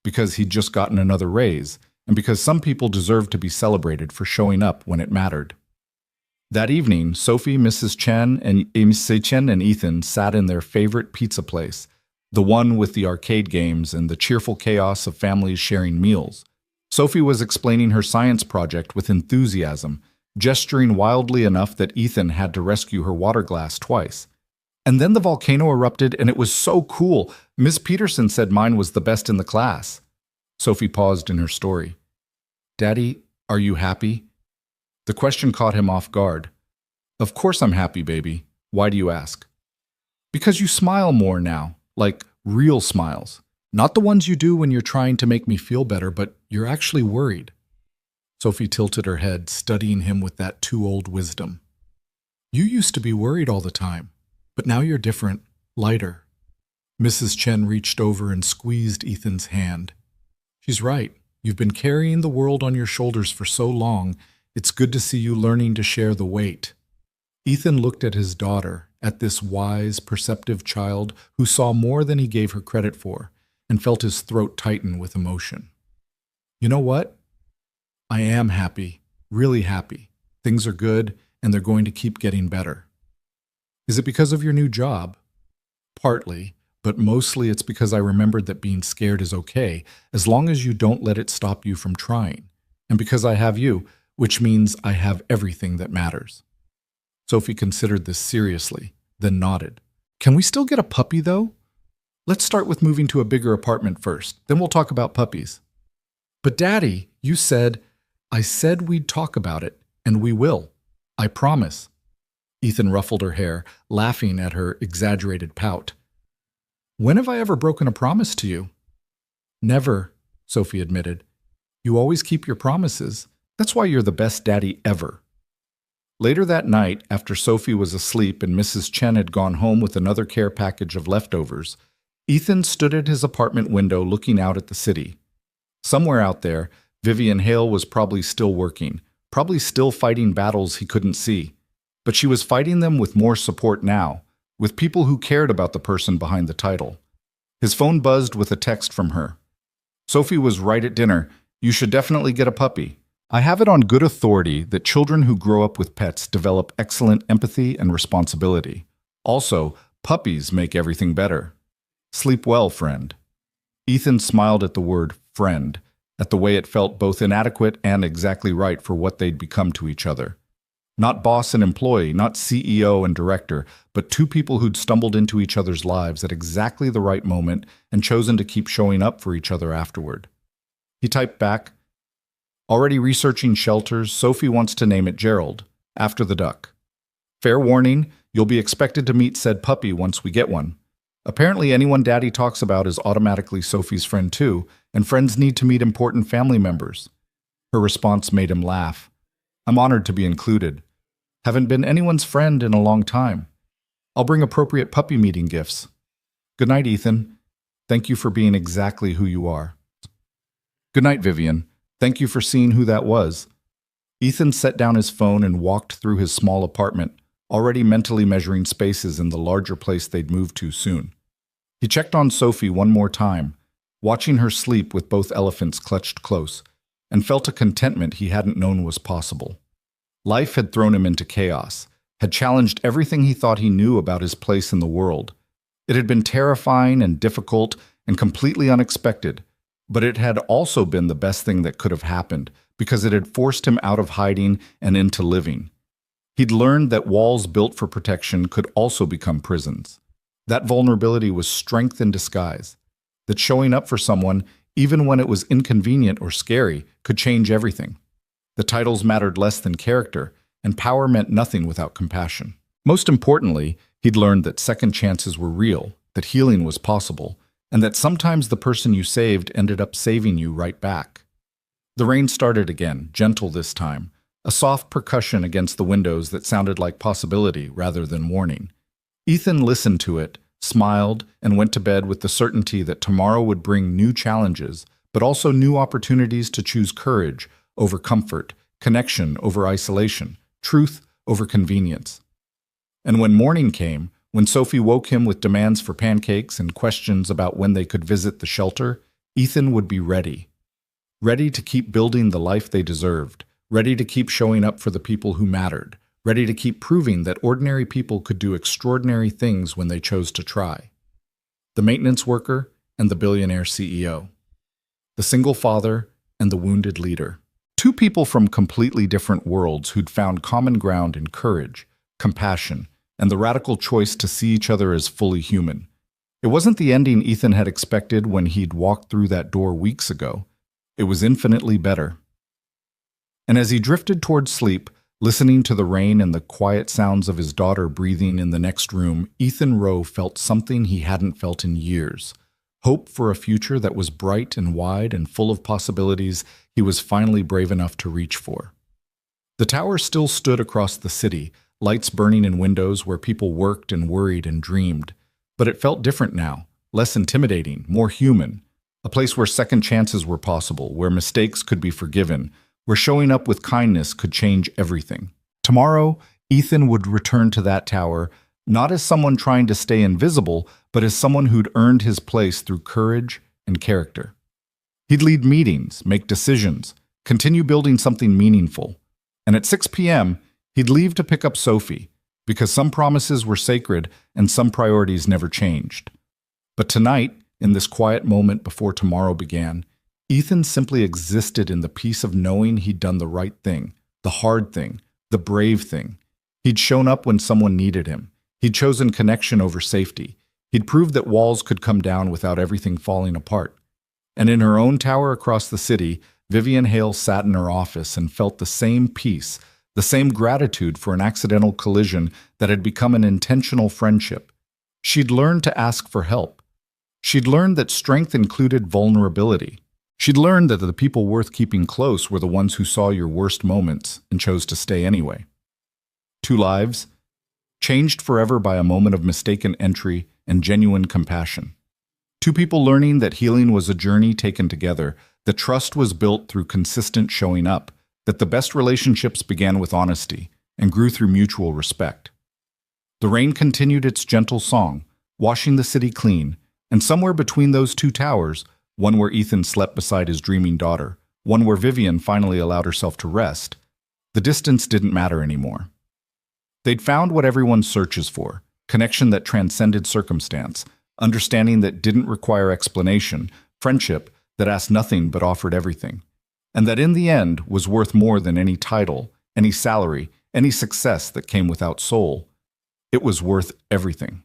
S1: because he'd just gotten another raise, and because some people deserved to be celebrated for showing up when it mattered. That evening, Sophie, Mrs. Chen, and Ethan sat in their favorite pizza place, the one with the arcade games and the cheerful chaos of families sharing meals. Sophie was explaining her science project with enthusiasm, gesturing wildly enough that Ethan had to rescue her water glass twice. And then the volcano erupted, and it was so cool. Miss Peterson said mine was the best in the class. Sophie paused in her story. Daddy, are you happy? The question caught him off guard. Of course I'm happy, baby. Why do you ask? Because you smile more now, like real smiles. Not the ones you do when you're trying to make me feel better, but you're actually worried. Sophie tilted her head, studying him with that too-old wisdom. You used to be worried all the time, but now you're different, lighter. Mrs. Chen reached over and squeezed Ethan's hand. She's right. You've been carrying the world on your shoulders for so long, it's good to see you learning to share the weight. Ethan looked at his daughter, at this wise, perceptive child who saw more than he gave her credit for, and felt his throat tighten with emotion. You know what? I am happy, really happy. Things are good,
S2: and they're going to keep getting better. Is it because of your new job? Partly, but mostly it's because I remembered that being scared is okay as long as you don't let it stop you from trying. And because I have you, which means I have everything that matters. Sophie considered this seriously, then nodded. Can we still get a puppy, though? Let's start with moving to a bigger apartment first, then we'll talk about puppies. But Daddy, you said, I said we'd talk about it, and we will. I promise. Ethan ruffled her hair, laughing at her exaggerated pout. When have I ever broken a promise to you? Never, Sophie admitted. You always keep your promises. That's why you're the best daddy ever. Later that night, after Sophie was asleep and Mrs. Chen had gone home with another care package of leftovers, Ethan stood at his apartment window looking out at the city. Somewhere out there, Vivian Hale was probably still working, probably still fighting battles he couldn't see. But she was fighting them with more support now, with people who cared about the person behind the title. His phone buzzed with a text from her. Sophie was right at dinner. You should definitely get a puppy. I have it on good authority that children who grow up with pets develop excellent empathy and responsibility. Also, puppies make everything better. Sleep well, friend. Ethan smiled at the word friend, at the way it felt both inadequate and exactly right for what they'd become to each other. Not boss and employee, not CEO and director, but two people who'd stumbled into each other's lives at exactly the right moment and chosen to keep showing up for each other afterward. He typed back, already researching shelters, Sophie wants to name it Gerald, after the duck. Fair warning, you'll be expected to meet said puppy once we get one. Apparently anyone Daddy talks about is automatically Sophie's friend too, and friends need to meet important family members. Her response made him laugh. I'm honored to be included. Haven't been anyone's friend in a long time. I'll bring appropriate puppy meeting gifts. Good night, Ethan. Thank you for being exactly who you are. Good night, Vivian. Thank you for seeing who that was. Ethan set down his phone and walked through his small apartment, already mentally measuring spaces in the larger place they'd move to soon. He checked on Sophie one more time, watching her sleep with both elephants clutched close, and felt a contentment he hadn't known was possible. Life had thrown him into chaos, had challenged everything he thought he knew about his place in the world. It had been terrifying and difficult and completely unexpected, but it had also been the best thing that could have happened because it had forced him out of hiding and into living. He'd learned that walls built for protection could also become prisons. That vulnerability was strength in disguise, that showing up for someone, even when it was inconvenient or scary, could change everything. The titles mattered less than character, and power meant nothing without compassion. Most importantly, he'd learned that second chances were real, that healing was possible, and that sometimes the person you saved ended up saving you right back. The rain started again, gentle this time, a soft percussion against the windows that sounded like possibility rather than warning. Ethan listened to it, smiled, and went to bed with the certainty that tomorrow would bring new challenges, but also new opportunities to choose courage over comfort, connection over isolation, truth over convenience. And when morning came, when Sophie woke him with demands for pancakes and questions about when they could visit the shelter, Ethan would be ready. Ready to keep building the life they deserved, ready to keep showing up for the people who mattered, ready to keep proving that ordinary people could do extraordinary things when they chose to try. The maintenance worker and the billionaire CEO. The single father and the wounded leader. Two people from completely different worlds who'd found common ground in courage, compassion, and the radical choice to see each other as fully human. It wasn't the ending Ethan had expected when he'd walked through that door weeks ago. It was infinitely better. And as he drifted toward sleep, listening to the rain and the quiet sounds of his daughter breathing in the next room, Ethan Rowe felt something he hadn't felt in years. Hope for a future that was bright and wide and full of possibilities he was finally brave enough to reach for. The tower still stood across the city, lights burning in windows where people worked and worried and dreamed. But it felt different now, less intimidating, more human. A place where second chances were possible, where mistakes could be forgiven, where showing up with kindness could change everything. Tomorrow, Ethan would return to that tower, not as someone trying to stay invisible, but as someone who'd earned his place through courage and character. He'd lead meetings, make decisions, continue building something meaningful. And at 6 p.m.,
S1: He'd leave to pick up Sophie, because some promises were sacred and some priorities never changed. But tonight, in this quiet moment before tomorrow began, Ethan simply existed in the peace of knowing he'd done the right thing, the hard thing, the brave thing. He'd shown up when someone needed him. He'd chosen connection over safety. He'd proved that walls could come down without everything falling apart. And in her own tower across the city, Vivian Hale sat in her office and felt the same peace, the same gratitude for an accidental collision that had become an intentional friendship. She'd learned to ask for help. She'd learned that strength included vulnerability. She'd learned that the people worth keeping close were the ones who saw your worst moments and chose to stay anyway. 2 lives, changed forever by a moment of mistaken entry and genuine compassion. 2 people learning that healing was a journey taken together, that trust was built through consistent showing up, that the best relationships began with honesty and grew through mutual respect. The rain continued its gentle song, washing the city clean, and somewhere between those 2 towers, one where Ethan slept beside his dreaming daughter, one where Vivian finally allowed herself to rest, the distance didn't matter anymore. They'd found what everyone searches for, connection that transcended circumstance, understanding that didn't require explanation, friendship that asked nothing but offered everything, and that in the end was worth more than any title, any salary, any success that came without soul. It was worth everything.